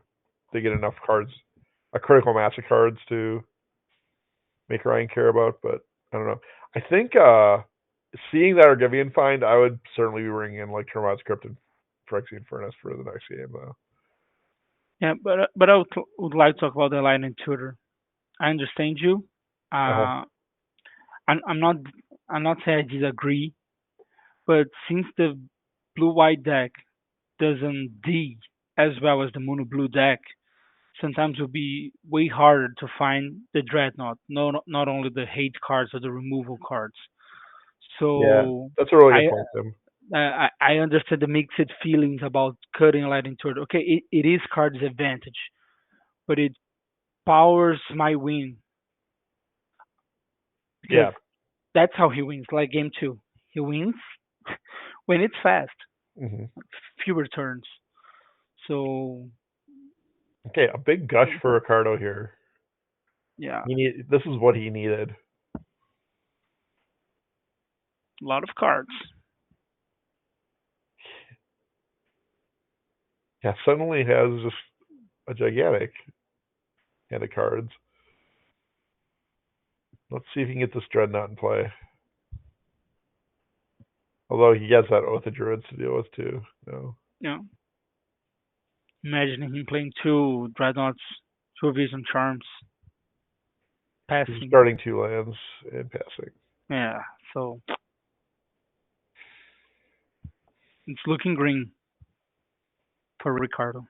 to get enough cards, a critical mass of cards to make Ryan care about. But I don't know. I think seeing that Argivian find, I would certainly be bringing in like Termon's Crypt and Phyrexian Furnace for the next game though. Yeah, but would like to talk about the Lightning Tutor. I understand you. Uh-huh. Uh, I'm not saying I disagree, but since the blue white deck doesn't D as well as the mono blue deck, sometimes it will be way harder to find the dreadnought. No, not only the hate cards or the removal cards. Yeah, So that's a really good I point, Tim. I understand the mixed feelings about cutting Lightning Tutor. Okay, it is card's advantage, but it powers my win because Yeah. that's how he wins. Like game two, he wins when it's fast, Hmm. fewer turns. So Okay, a big gush for Ricardo here. yeah, This is what he needed. a lot of cards. Yeah, suddenly has just a gigantic hand of cards. Let's see if he can get this Dreadnought in play. Although he has that Oath of Druids to deal with too. No. You know, imagining him playing two dreadnoughts, two vision charms, He's passing. starting two lands and passing. Yeah, so it's looking green for Ricardo.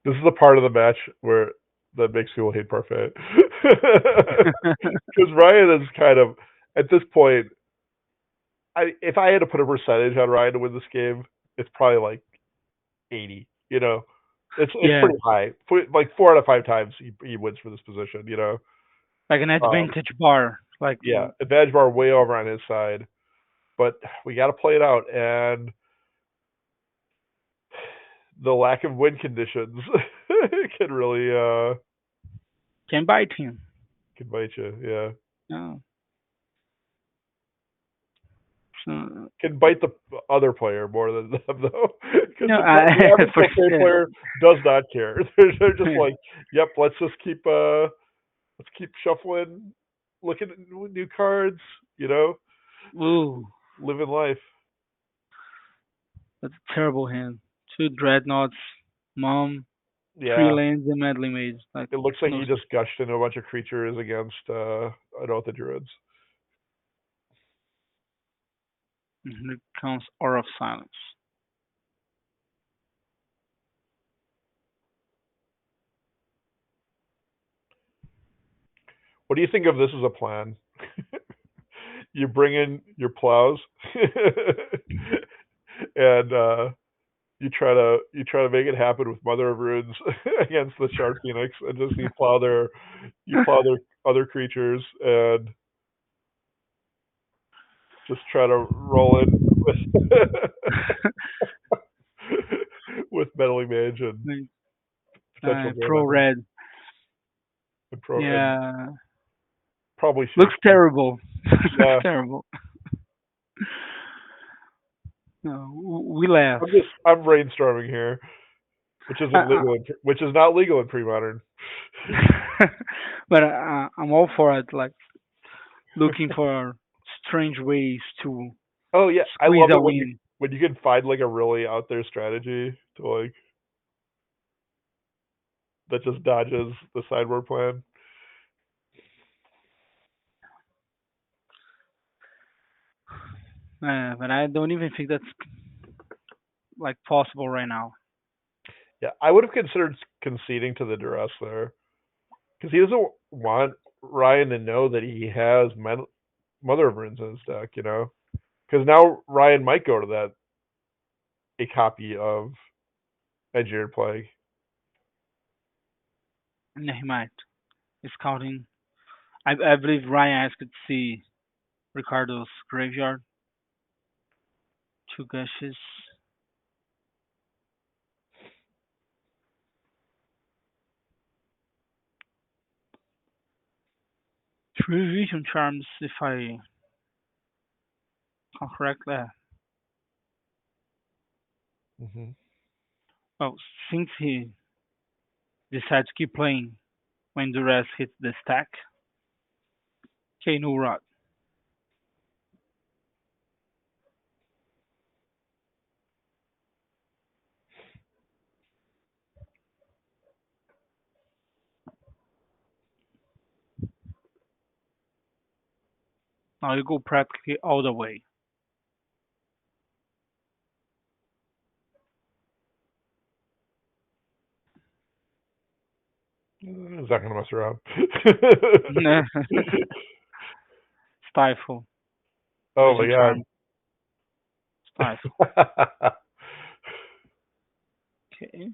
This is the part of the match where that makes people hate Parfait. Because Ryan is kind of at this point. If I had to put a percentage on Ryan to win this game, it's probably like 80. You know, it's Yeah, pretty high. Like 4 out of 5 times he wins for this position. You know, like an um, advantage bar. Like yeah, advantage bar way over on his side, but we got to play it out, and the lack of win conditions can really can bite him. can bite you. Yeah, No, so, can bite the other player more than them though, because no, the average for Buffet sure. player does not care. They're just like, yep, let's keep shuffling, looking at new cards. You know, Ooh, living life. that's a terrible hand. Two dreadnoughts, mom, three Yeah, lanes, and medley mage. Like it looks like no, he just gushed into a bunch of creatures against an Oath of Druids. it counts Aura of Silence. What do you think of this as a plan? You bring in your plows, and you try to make it happen with Mother of Runes against the Shark Phoenix, and just you plow their other creatures, and just try to roll in with with meddling mage and potential Pro grandmaster red. and Yeah, probably looks Shakespeare. terrible. Looks Yeah, terrible. No, we laugh. I'm brainstorming here, Uh, which is not legal in pre-modern. but I'm all for it. Like looking for strange ways to Oh yeah, I squeeze love a it win. when you can find like a really out there strategy to like that just dodges the sideboard plan. But I don't even think that's like possible right now. Yeah, I would have considered conceding to the duress there because he doesn't want Ryan to know that he has Mother of Runes in his deck. Because now Ryan might go to that a copy of Engineered Plague. Yeah, he might. He's counting. I believe Ryan asked to see Ricardo's graveyard. Two gushes. Three vision charms, if I am correct there. Hmm. Well, since he decides to keep playing when the rest hits the stack, okay, no rot. Now you go practically all the way. He's not gonna mess around. Stifle, Oh vision my charm, stifle. god. Okay.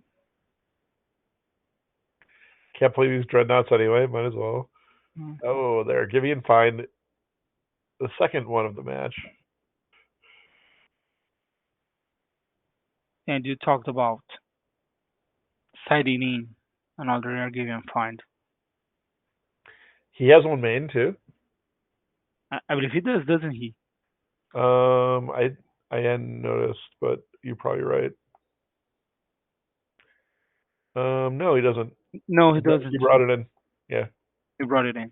Can't play these dreadnoughts anyway. Might as well. Mm. Oh, there. Gideon find the second one of the match. And you talked about siding in another Argivian find. He has one main too. I believe he does, doesn't he? I hadn't noticed, but you're probably right. No, he doesn't. No, he He doesn't. brought it in. Yeah. He brought it in.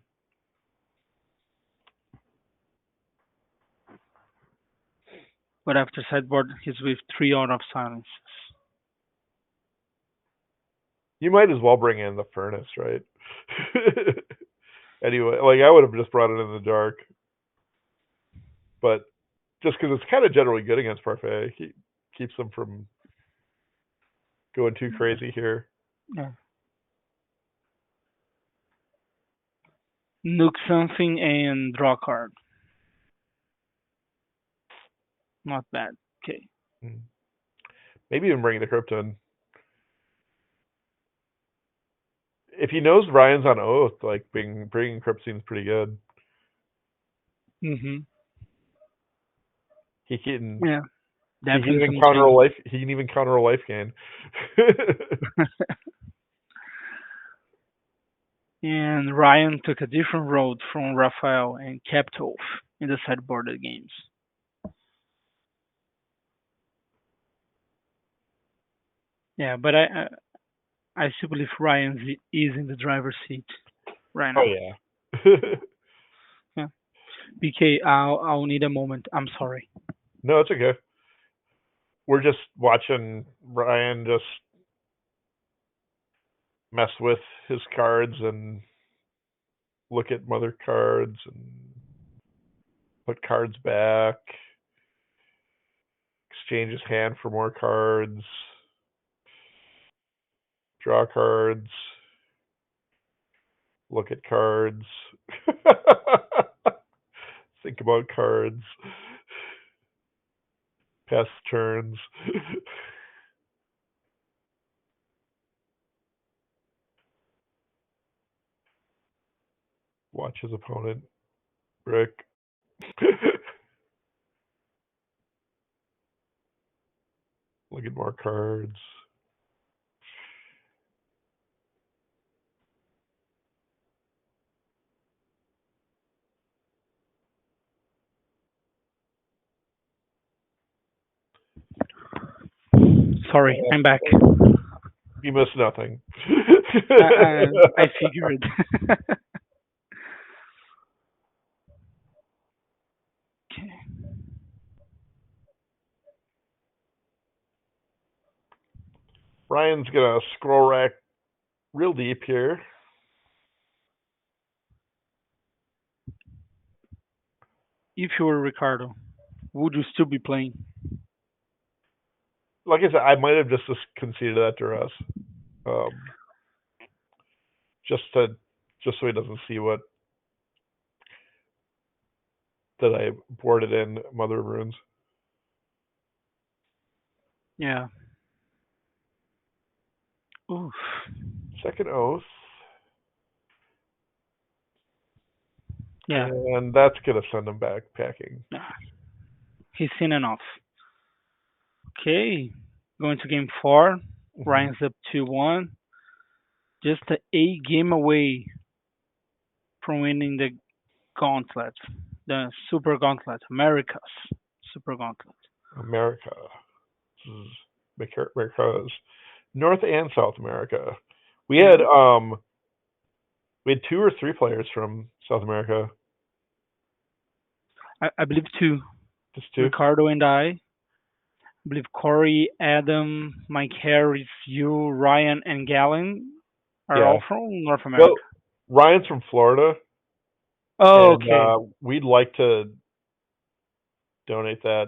But after sideboard, he's with three out of silences. You might as well bring in the furnace, right? Anyway, like I would have just brought it in the dark, but just because it's kind of generally good against Parfait, keeps them from going too crazy here. Yeah. Nuke something and draw a card. Not bad. Okay. Hmm. Maybe even bring the Krypton. If he knows Ryan's on Oath, like bringing Crypt seems pretty good. Mhm. He can Yeah. he can Definitely even some counter a changes. life. He can even counter a life gain. And Ryan took a different road from Raphael and kept off in the sideboarded games. Yeah, but I still believe Ryan is in the driver's seat right Oh now. yeah. Yeah. BK, I'll need a moment. I'm sorry. No, it's okay. We're just watching Ryan just mess with his cards and look at mother cards and put cards back, exchange his hand for more cards, draw cards, look at cards, think about cards, pass turns. Watch his opponent brick. Look at more cards. Sorry, I'm back. You miss nothing. I figured. Okay. Ryan's gonna scroll rack real deep here. If you were Ricardo, would you still be playing? Like I said, I might have just conceded that to Russ, um, just to just so he doesn't see what that I boarded in Mother of Runes. Yeah. Oof. Second Oath, Yeah. and that's gonna send him back packing. Nah, he's seen enough. Okay. Going to game four. Hmm. Ryan's up 2-1. Just a game away from winning the Gauntlet, the Super Gauntlet, America's Super Gauntlet. America, this is because North and South America. We Yeah, had we had two or three players from South America. I believe two. Just two. Ricardo and I believe Corey, Adam, Mike Harris, you, Ryan, and Galen are Yeah. all from North Well, America. Ryan's from Florida, Oh, and okay. we'd like to donate that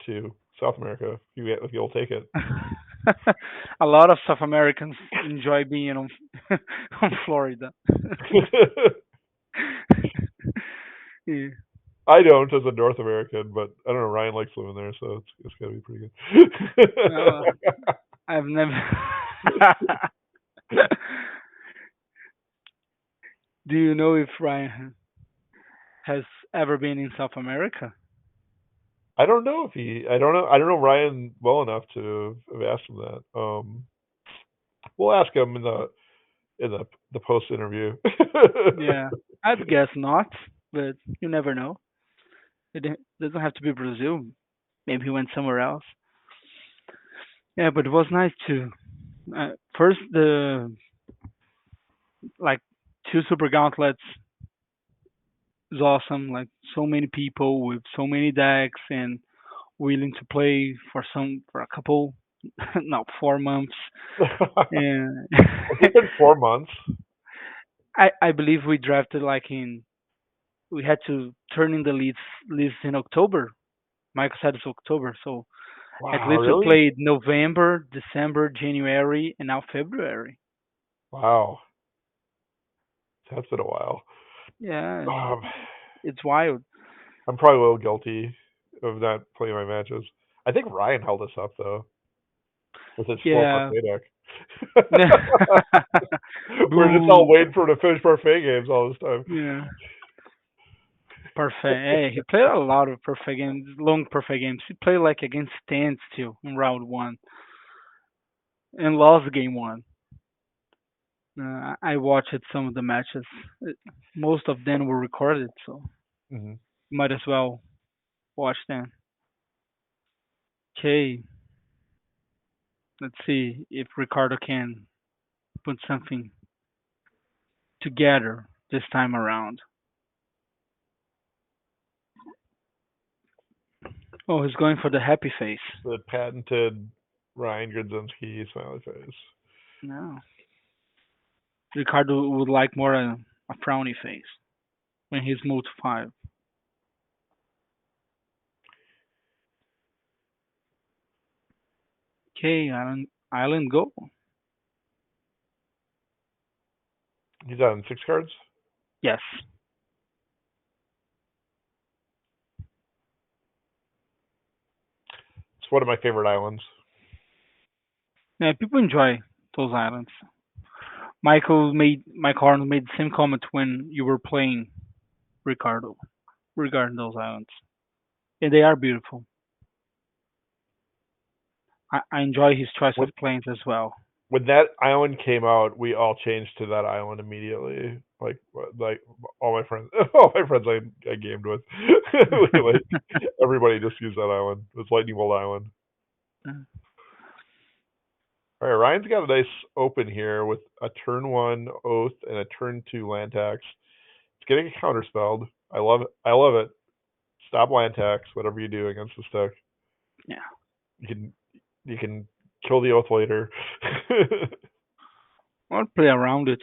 to South America if you'll take it. A lot of South Americans enjoy being on, on Florida. Yeah. I don't as a North American, but I don't know. Ryan likes living there, so it's got to be pretty No, good. I've never. Do you know if Ryan has ever been in South America? I don't know if he. I don't know. I don't know Ryan well enough to have asked him that. We'll ask him in the post interview. Yeah, I'd guess not, but you never know. Doesn't have to be Brazil. Maybe he went somewhere else. Yeah, but it was nice too. First, the like two super gauntlets is awesome. Like so many people with so many decks and willing to play for a couple, no 4 months. And Has it been 4 months? I believe we drafted like in we had to turn in the list in October. Michael said it's October, so at Wow, least we really? played November, December, January, and now February. Wow, that's been a while. Yeah, Um, it's wild. I'm probably a little guilty of not playing my matches. I think Ryan held us up though with his four Yeah. parfait deck. We're just all Boo. waiting for him to finish parfait games all this time. Yeah. Perfect. Hey, he played a lot of perfect games, long perfect games. He played like against Stan still in round one and lost game one. I watched some of the matches. Most of them were recorded, so Hmm. might as well watch them. Okay, let's see if Ricardo can put something together this time around. Oh, he's going for the happy face. The patented Ryan Grodzinski smiley face. No, Ricardo would like more a frowny face when he's moved to five. Okay, Island go. He's on 6 cards. Yes. It's one of my favorite islands. Yeah, people enjoy those islands. Michael Arnold made the same comment when you were playing Ricardo regarding those islands, and they are beautiful. I enjoy his choice of When planes as well. when that island came out, we all changed to that island immediately. Like all my friends, all my friends I gamed with, like everybody just used that island. It's Lightning Bolt Island. All right, Ryan's got a nice open here with a turn one oath and a turn two land tax. It's getting a counterspelled. I love it. I love it. Stop land tax. Whatever you do against this deck, Yeah, you can you can kill the oath later. I'll play around it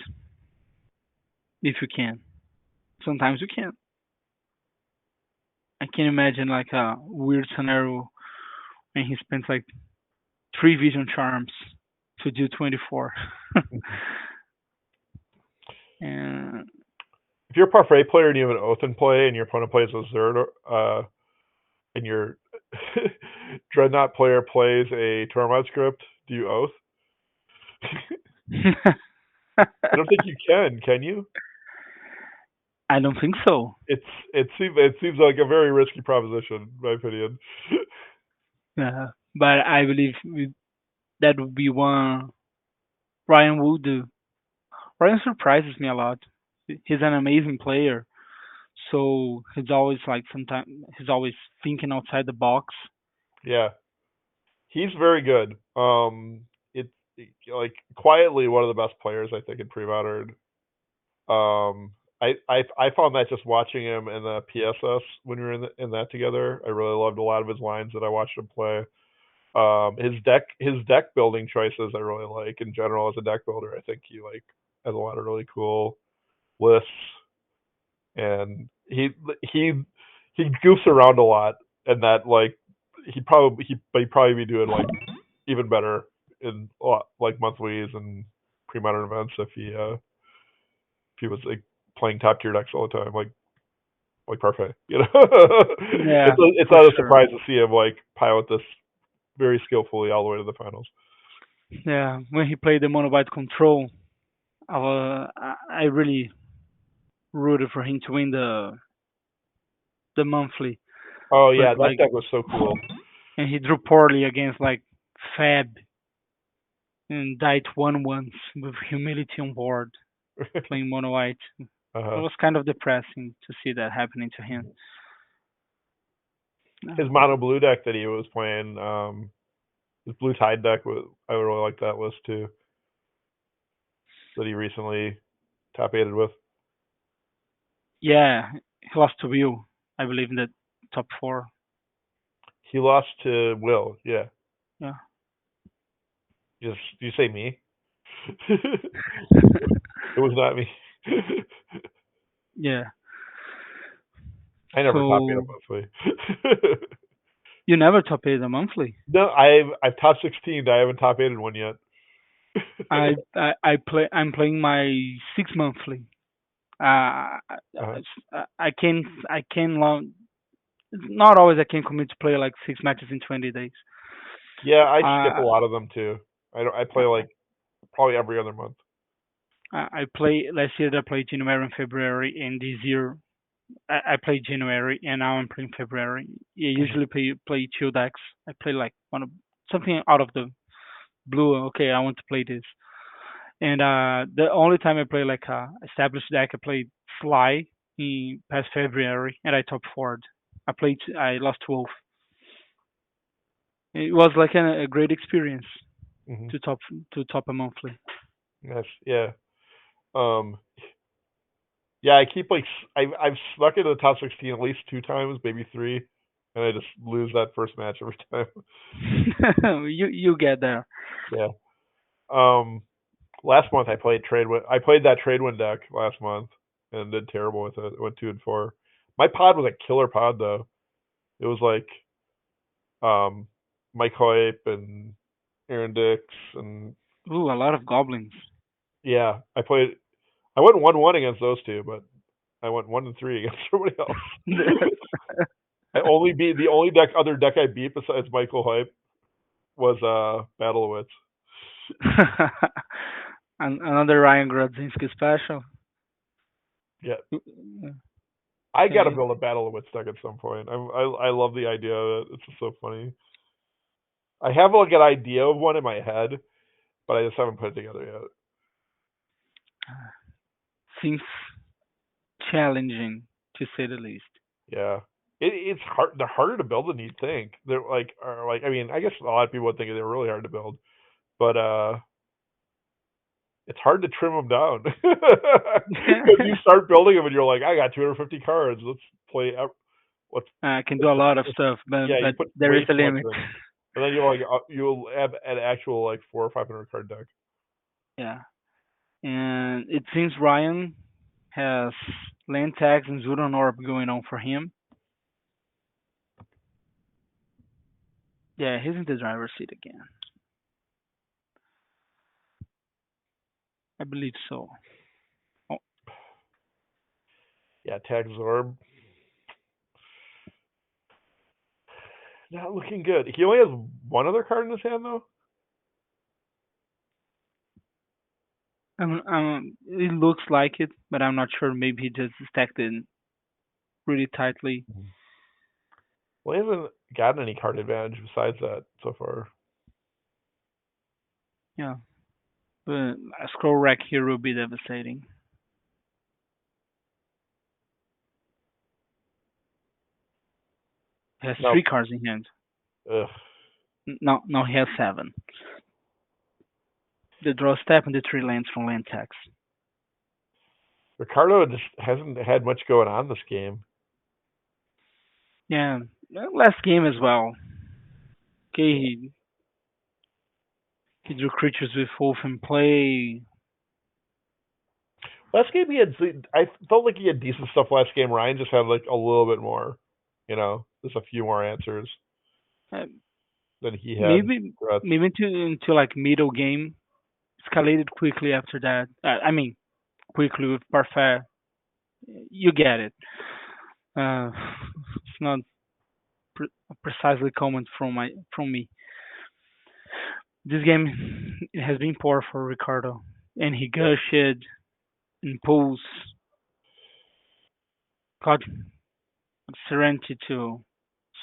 if you can. Sometimes you can. I can imagine like a weird scenario when he spends like three vision charms to do 24. And If you're a parfait player and you have an oath in play and your opponent plays a Zerd, and your dreadnought player plays a Tormod script, do you oath? I don't think you can you? I don't think so. It's it seems like a very risky proposition, in my opinion. But I believe that would be one Ryan will do. Ryan surprises me a lot. He's an amazing player, so he's always thinking outside the box. Yeah, he's very good. It's like quietly one of the best players I think in Premodern. I found that just watching him in the PSS when we were in that together. I really loved a lot of his lines that I watched him play. His deck building choices I really like in general as a deck builder. I think he like has a lot of really cool lists, and he goofs around a lot, and that like he'd probably be doing like even better in like monthlies and pre-modern events if he was like playing top tier decks all the time, like Parfait. Yeah, It's for not a sure. surprise to see him like pilot this very skillfully all the way to the finals. Yeah, when he played the mono control, I really rooted for him to win the monthly, Oh but yeah, that like, deck was so cool. and he drew poorly against like Fab and died one once with humility on board playing mono white. It uh was kind of depressing to see that happening to him. His mono blue deck that he was playing, his blue tide deck was I really like that list too. That he recently top aided with. Yeah, he lost to Will, I believe, in the top four. He lost to Will. Yeah. Yeah. You say me? It was not me. Yeah. I never top eight a So monthly. you never top eight a monthly. No, I've top 16. I haven't top aided one yet. I'm playing my 6 monthly. Uh, uh I can long not always I can commit to play like 6 matches in 20 days. Yeah, I skip a Uh, lot of them too. I play like probably every other month. I play last year I played January and February, and this year I played January, and now I'm playing February. I Mhm. usually play two decks. I play like something out of the blue. Okay, I want to play this. And the only time I play like a established deck, I played Sly in past February, and I top four. I lost 12. It was like a great experience Mhm. to top a monthly. Yes. Yeah. Um. Yeah. I keep like I've snuck into the top 16 at least 2 times, maybe three, and I just lose that first match every time. You get there. Yeah. Um. Last month I played that trade win deck last month and did terrible with it. It went 2-4. My pod was a killer pod though. It was like um Mike Hoyp and Aaron Dix and Ooh, a lot of goblins. yeah, I went 1-1 against those two, but I went 1-3 against everybody else. I only beat the only other deck I beat besides Michael Hype was Battle of Wits. Another Ryan Grodzinski special. Yeah, Yeah, I gotta build a Battle of Wits deck at some point. I love the idea of it. It's just so funny. I have like an idea of one in my head, but I just haven't put it together yet. seems challenging to say the least. Yeah. It's hard. They're harder to build than you'd think. They're like I mean, I guess a lot of people would think they're really hard to build, but it's hard to trim them down because you start building them and you're like, I got 250 cards. Let's play. I can do a lot of stuff, but Yeah, you but put there is way a too much limit. in, and then you'll have an actual like 400 or 500 card deck. Yeah, and it seems Ryan has land tags and Zudon Orb going on for him. Yeah, he's in the driver's seat again. I believe so. Oh, Yeah, Tag Zorb. Not looking good. He only has one other card in his hand though. it looks like it, but I'm not sure. Maybe he just stacked it really tightly. Well, he hasn't gotten any card advantage besides that so far. Yeah, but a scroll rack here would be devastating. He has No. three cards in hand. Ugh. No, he has seven. The draw step and the three lands from land tax. Ricardo just hasn't had much going on this game. Yeah, last game as well. Okay, he drew creatures with wolf in play. Last game I felt like he had decent stuff last game. Ryan just had like a little bit more, just a few more answers Uh, than he had. maybe maybe into like middle game, escalated quickly after that. I mean, quickly with Parfait. You get it. Uh, it's not precisely comment from me. This game it has been poor for Ricardo, and he gushed, impulse, got serenity to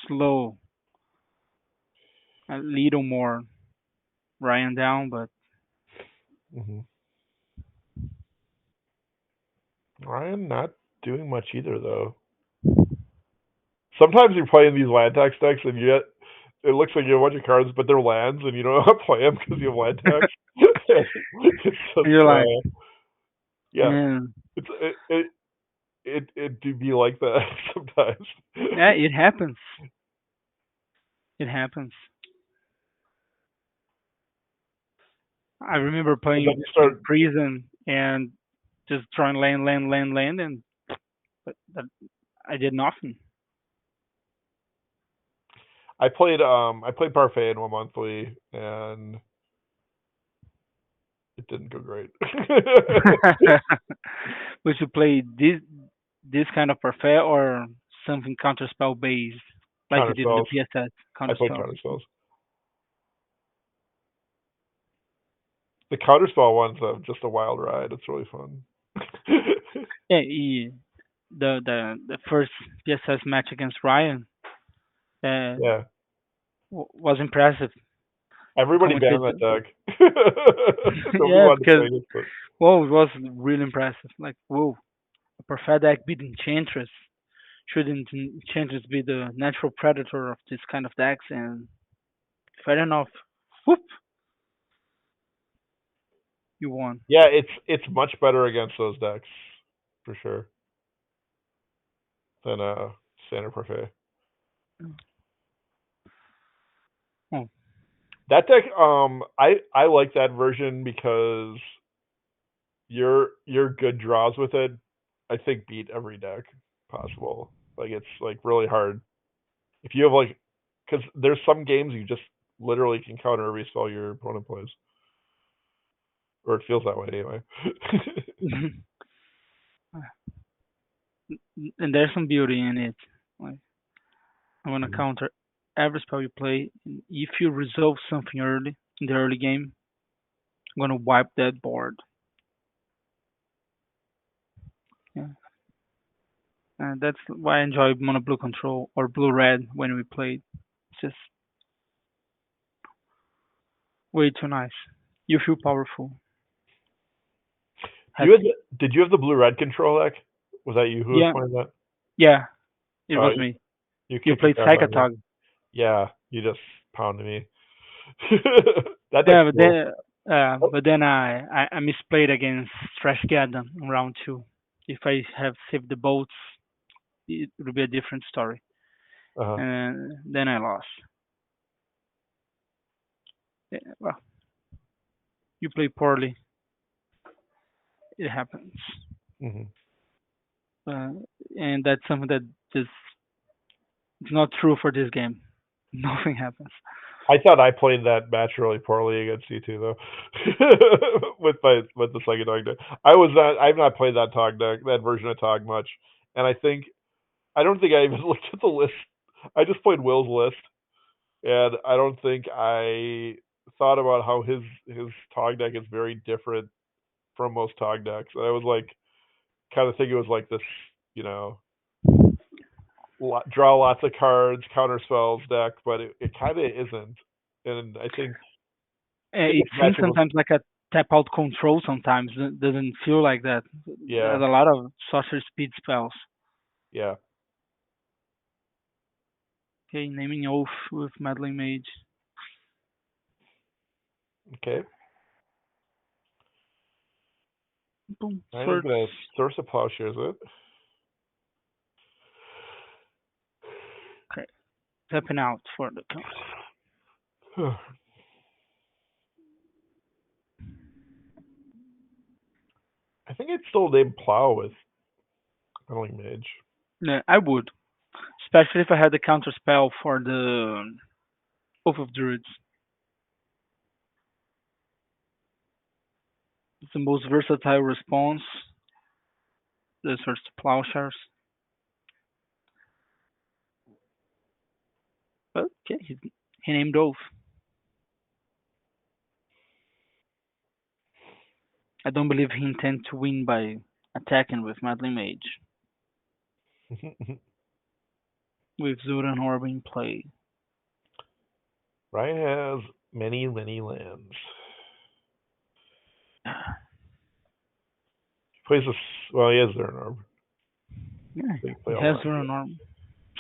slow a little more Ryan down, but Mm-hmm. Ryan not doing much either though. Sometimes you're playing these land tax decks and it looks like you have a bunch of cards, but they're lands and you don't know how to play them because you have land tax. It's just you're like, yeah, yeah, it do be like that sometimes. yeah, it happens. It happens. I remember And then playing you in start. prison and just trying land, and but I did nothing. I played Parfait in one monthly and it didn't go great. We should play this kind of parfait or something counterspell based, like you Counter did in the spells. PSS I played counterspell. counter spells. The counterspell one's just a wild ride. It's really fun. Yeah, the first PSS match against Ryan uh, Yeah. was impressive. Everybody Commented, banned that deck. Nobody yeah, wanted to because play it, but whoa, it was really impressive. Like whoa, a perfect deck beating Enchantress. Shouldn't Enchantress be the natural predator of this kind of decks? And fair enough. Whoop, you won. yeah, it's much better against those decks for sure than standard parfait. Oh, That deck, I like that version because your good draws with it, I think beat every deck possible. Like it's like really hard if you have like, because there's some games you just literally can counter every spell your opponent plays, or it feels that way anyway. and there's some beauty in it. Like I'm gonna counter every spell you play. And if you resolve something early in the early game, I'm gonna wipe that board. Yeah, and that's why I enjoy mono blue control or blue red when we played. It's just way too nice. You feel powerful. Has Did you have the blue red control deck? Was that you who was yeah, playing that? yeah, it Oh, was me. you You kicked played the crap out of me. Psychotog. Yeah, you just pounded me. That deck's Yeah, cool. Oh, but then I misplayed against Trash Gathon in round two. If I have saved the boats, it would be a different story. uh-huh. And then I lost. Yeah, well, you play poorly, it happens. Hmm. Uh, and that's something that just it's not true for this game. Nothing happens. I thought I played that match really poorly against you too, though. With the second dog deck, I've not played that Tog deck, that version of Tog much, and I don't think I even looked at the list. I just played Will's list, and I don't think I thought about how his Tog deck is very different from most Tog decks. And I was like, kind of think it was like this, you know, draw lots of cards, counter spells deck, but it kind of isn't. And I think It this seems matchup was, sometimes like a tap out control. Sometimes it doesn't feel like that. yeah, There's a lot of sorcery speed spells. yeah. Okay, naming oath with meddling mage. Okay. Boom, Ryan is swords. gonna source a plowshare, is it? Okay, tapping out for the counter. I think I'd still name plow with meddling mage. Yeah, I would, especially if I had the counter spell for the oath of druids. It's the most versatile response. The search to plowshares. But okay, he named oath. I don't believe he intends to win by attacking with meddling mage with Zuran Orb in play. Ryan has many lands. He plays this. Well, he has their orb. Yeah, So he can he play all has that. Zuran Orb.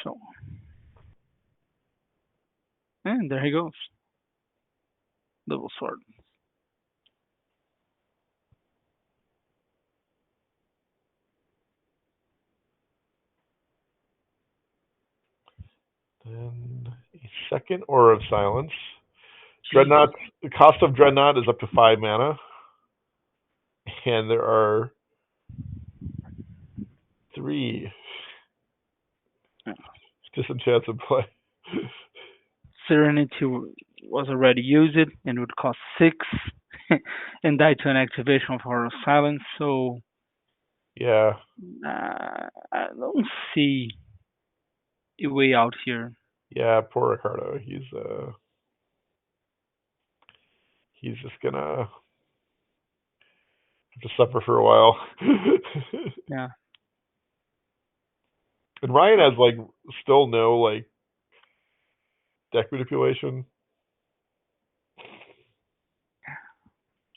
So, and there he goes. Double sword. Then a second Aura of Silence. Jeez. Dreadnought. The cost of Dreadnought is up to 5 mana, and there are 3 disenchants in play. Serenity was already used and would cost 6 and die to an activation of Horror of Silence. So Yeah, I don't see a way out here. yeah. Poor Ricardo. He's just gonna have to suffer for a while. Yeah, And Ryan well, has like still no like deck manipulation.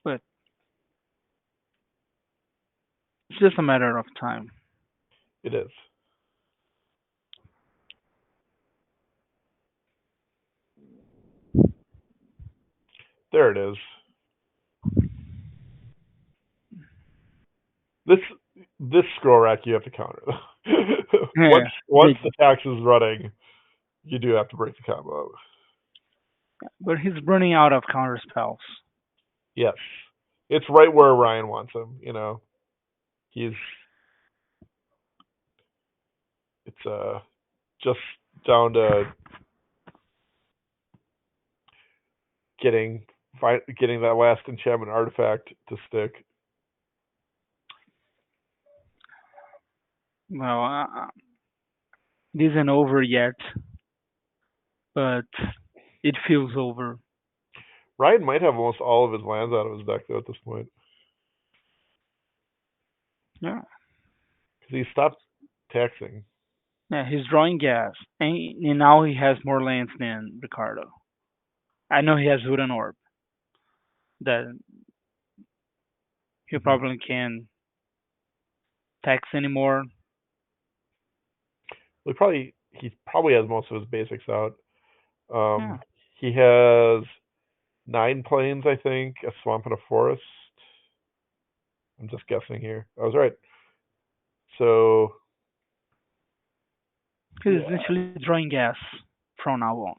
but it's just a matter of time. It is. There it is. This this scroll rack you have to counter. Yeah, Once big. the tax is running, you do have to break the combo. But he's running out of counter spells. Yes, it's right where Ryan wants him. You know, he's it's just down to getting getting that last enchantment artifact to stick. Well, it isn't over yet, but it feels over. Ryan might have almost all of his lands out of his deck though at this point Yeah. because he stopped taxing. Yeah, he's drawing gas, and now he has more lands than Ricardo. I know he has Wooden Orb that he Hmm. probably can't tax anymore. He probably has most of his basics out. Yeah. He has 9 plains, I think, a swamp and a forest. I'm just guessing here. I was right. So He's yeah, essentially drawing gas from now on.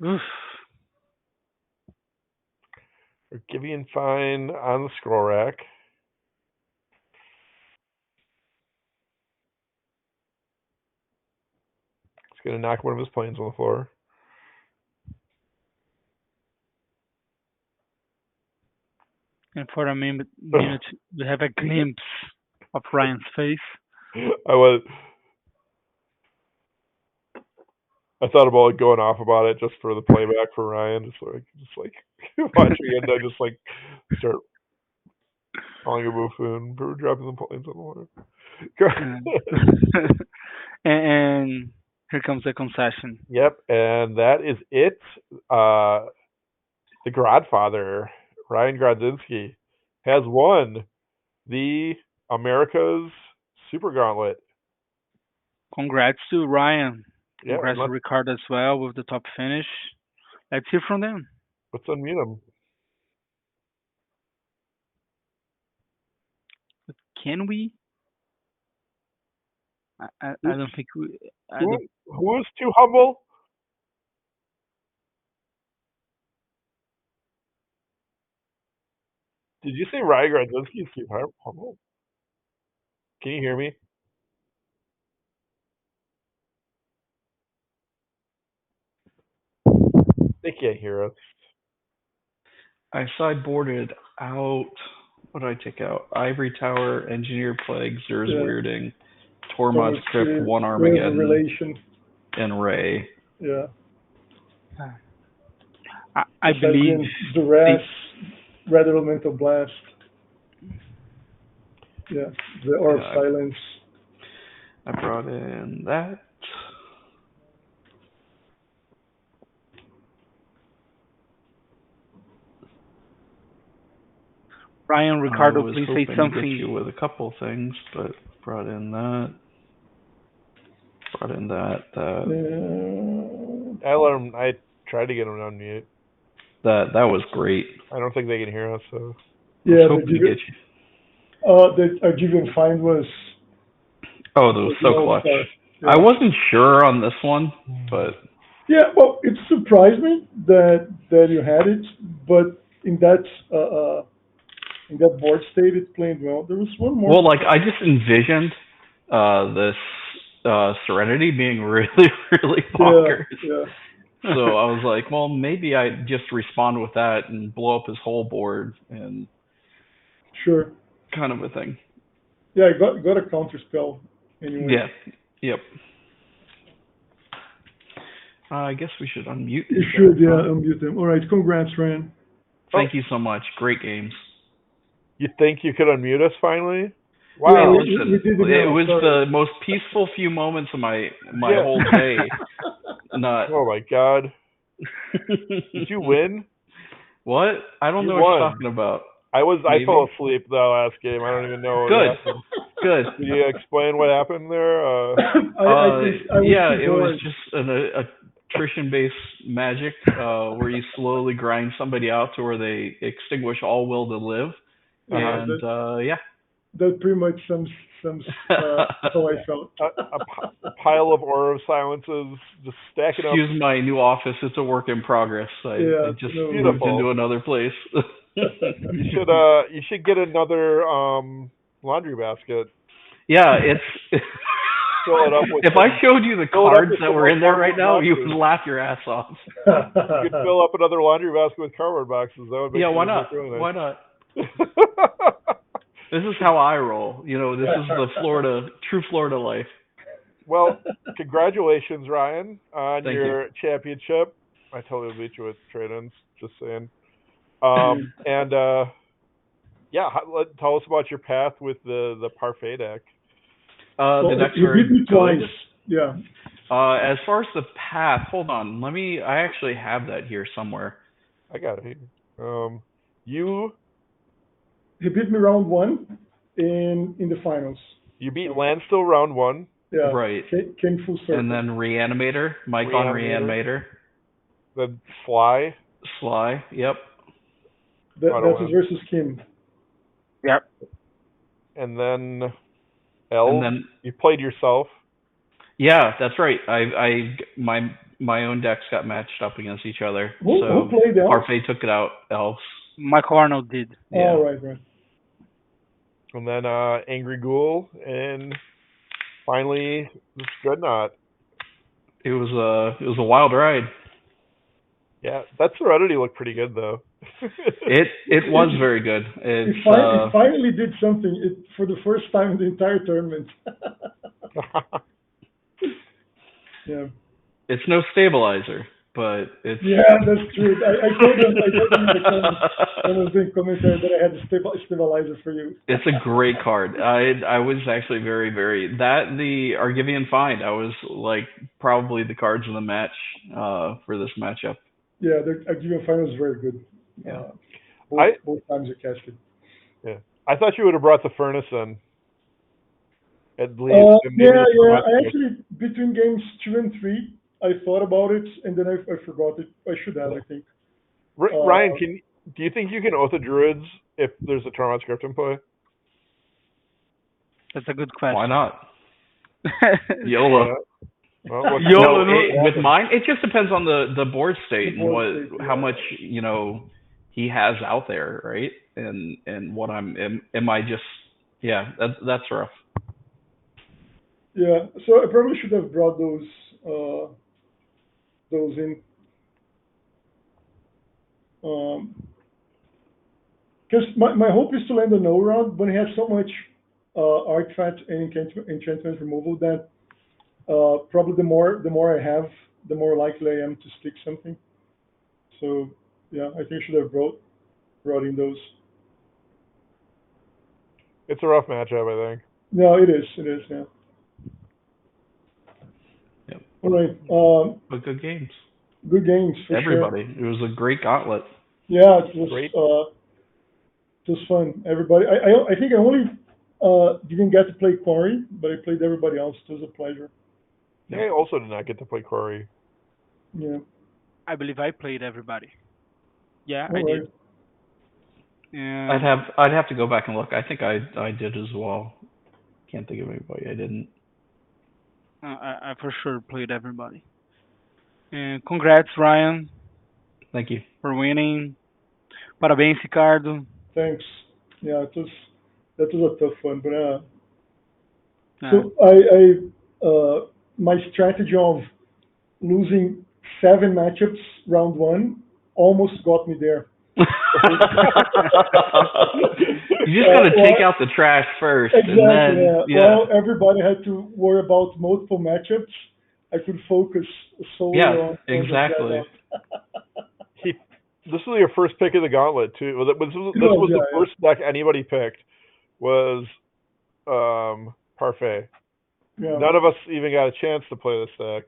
Oof. Givian Fine on the scroll rack. He's gonna knock one of his planes on the floor. And for a minute, we have a glimpse of Ryan's face. I was I thought about like, going off about it just for the playback for Ryan, just like watching it, and I just like start calling a buffoon for dropping the planes on the floor. And, and here comes the concession. Yep, and that is it. Uh, the Godfather, Ryan Grodzinski, has won the America's Super Gauntlet. Congrats to Ryan. Yeah, and Congrats to Ricardo as well with the top finish. Let's hear from them. let's unmute him. Can we? I Who's, don't think we. I who don't, who is too humble? Did you say Ryan Grodzinski is too humble? Can you hear me? They can't hear us. I sideboarded out. What did I take out? Ivory Tower, Engineer Plague, Zer's Yeah. Weirding, So Tormod's it's Crypt, One where's the Armageddon, relation? and Ray. Yeah. I Besides believe being the duress, red elemental blast. Yeah. The orb Yeah, silence. I brought in that. Ryan I Ricardo, was please say hoping to get something. you with a couple things, but brought in that. Brought in that. I tried to get him on mute. That was great. I don't think they can hear us. So I was Yeah, hoping to get you. the Argivian find Oh, that was was so an clutch. all-star. I Yeah. wasn't sure on this one, but Yeah, well, it surprised me that you had it, but in that board state, it played well. There was one more. well, like I just envisioned this Serenity being really, really Yeah, bonkers. yeah, So I was like, well, maybe I just respond with that and blow up his whole board and sure. kind of a thing. Yeah, I got a counter spell anyway. Yeah. Yep. I guess we should unmute You these should, guys. yeah, Huh? unmute them. All right, congrats, Ryan. Thank you so much. Great games. you think you could unmute us finally? Yeah, Hey, Wow. listen, we did it it now. was Sorry. the most peaceful few moments of my Yeah. whole day. Not. Oh my God. Did you win? What? I don't You know what you're won. talking about. I Maybe. fell asleep the last game. I don't even know what Good. happened. Good. Can you explain what happened there? I was Yeah, too it was bored. just an attrition-based magic where you slowly grind somebody out to where they extinguish all will to live, Yeah, and yeah. that pretty much sums how I felt. A pile of Aura of Silences just stacking up. Excuse my new office; it's a work in progress. I Yeah, just no moved Beautiful. into another place. You should get another laundry basket. Yeah, it's. Fill it up with If I showed you the fill it up cards with that some were more in there right cardboard now, you boxes. would laugh your ass off. You could fill up another laundry basket with cardboard boxes. That would make Yeah, why things not? look really nice. Why not? This is how I roll. This is the true Florida life. Well, congratulations, Ryan, on Thank you. your championship. I totally beat you with trade-ins. Just saying. And yeah, tell us about your path with the parfait deck. The deck's you beat very me good. twice. Yeah. As far as the path, hold on. I actually have that here somewhere. I got it here. You He beat me round one in the finals. you beat Landstill round one. Yeah. Right. Came full circle. And then Reanimator, Mike on Reanimator. Then Sly. Yep. That was versus Kim. Yep. And then L. And then you played yourself. yeah, that's right. My own decks got matched up against each other. Who played Elves? Parfait took it out. Elves. Michael Arnold did. Yeah. Oh, right. And then Angry Ghoul, and finally this Dreadnought. It was a wild ride. Yeah, that Serenity looked pretty good though. It was very good. It finally did something for the first time in the entire tournament. Yeah. It's no stabilizer, but it's. Yeah, that's true. I told them in the comments when I was doing commentary that I had a stabilizer for you. It's a great card. I was actually very, very the Argivian Find. I was like probably the cards of the match for this matchup. Yeah, the Argivian Find was very good. Yeah. Both times you cast it. Yeah, I thought you would have brought the Furnace in. At least. Yeah. I actually between games 2 and 3, I thought about it and then I forgot it. I should have, I think. Ryan, do you think you can Oath of Druids if there's a Tormod script in play? That's a good question. Why not? YOLO. Well, YOLO. With mine, it just depends on the board state and how much he has out there, right? And what am I just that's rough. Yeah, so I probably should have brought those in. Because my hope is to land a no round, but I have so much artifact and enchantment removal that probably the more I have, the more likely I am to stick something. So yeah, I think I should have brought in those. It's a rough matchup, I think. No, it is, yeah. Yep. All right. But good games. Good games for everybody. Sure. It was a great gauntlet. Yeah, it was great. It was fun. Everybody. I think I only didn't get to play Corey, but I played everybody else. It was a pleasure. Yeah, I also did not get to play Corey. Yeah. I believe I played everybody. Yeah, All I right. did. Yeah. I'd have to go back and look. I think I did as well. Can't think of anybody I didn't. I for sure played everybody. And congrats, Ryan. Thank you for winning. Parabéns, Ricardo. Thanks. Yeah, that was a tough one, but Yeah. so I my strategy of losing 7 matchups round 1 almost got me there. You just got to take out the trash first. Exactly. And then, Well, everybody had to worry about multiple matchups. I could focus solely on exactly. This was your first pick of the gauntlet too. This was the first deck anybody picked was Parfait. Yeah. None of us even got a chance to play this deck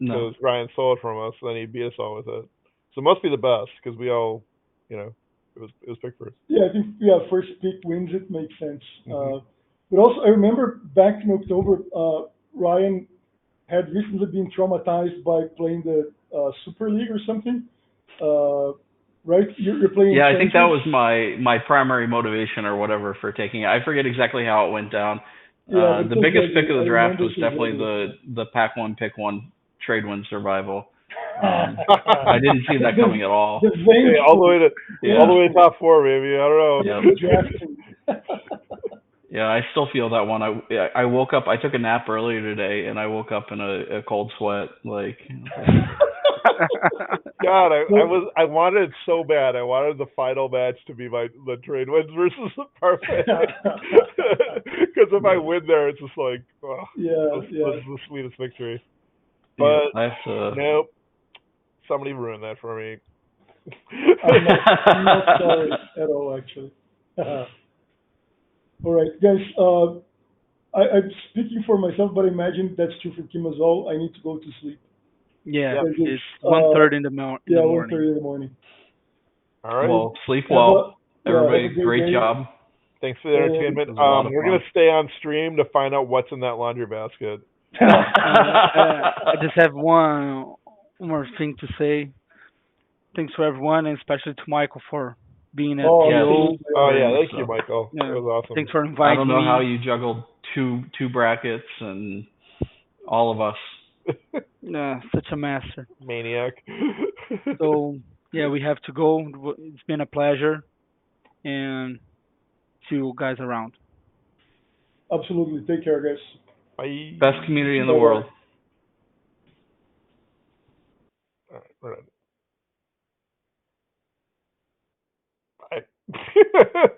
No. because Ryan stole it from us, and then he beat us all with it. So it must be the best because we all, it was picked first. Yeah, I think first pick wins. It makes sense. Mm-hmm. But also, I remember back in October, Ryan had recently been traumatized by playing the Super League or something. Right? You're playing. Yeah, I think that was my primary motivation or whatever for taking it. I forget exactly how it went down. Yeah, the biggest pick of the draft was definitely the pack one, pick one, trade one survival. I didn't see that coming at all. All the way to top 4, baby. I don't know. Yeah, I still feel that one. I woke up. I took a nap earlier today, and I woke up in a cold sweat. Like, God, I wanted it so bad. I wanted the final match to be the trade wins versus the parfait. Because if I win there, it's just like, oh, Yeah, this yeah. is the sweetest victory. Yeah, But I have to. nope, somebody ruined that for me. I'm not sorry at all, actually. All right, guys. I'm speaking for myself, but I imagine that's true for Kim as well. I need to go to sleep Yeah, Yep. because it's it's 1:30 in the yeah, morning. 1:30 in the morning. All right. Well, sleep Have a well, yeah, have everybody. a great Great day. job. Thanks for the And It entertainment. was a lot of We're gonna fun. stay on stream to find out what's in that laundry basket. I just have one more thing to say. Thanks for everyone, and especially to Michael for being at oh, Yes, PO. absolutely. Oh very yeah, much thank you, so. Michael. That Yeah, was awesome. thanks for I don't inviting know how me. you juggled two brackets and all of us. Yeah, such a master. Maniac. So yeah, we have to go. It's been a pleasure, and see you guys around. Absolutely. Take care, guys. Bye. Best community in the Bye bye. world. All right, we're done. Bye.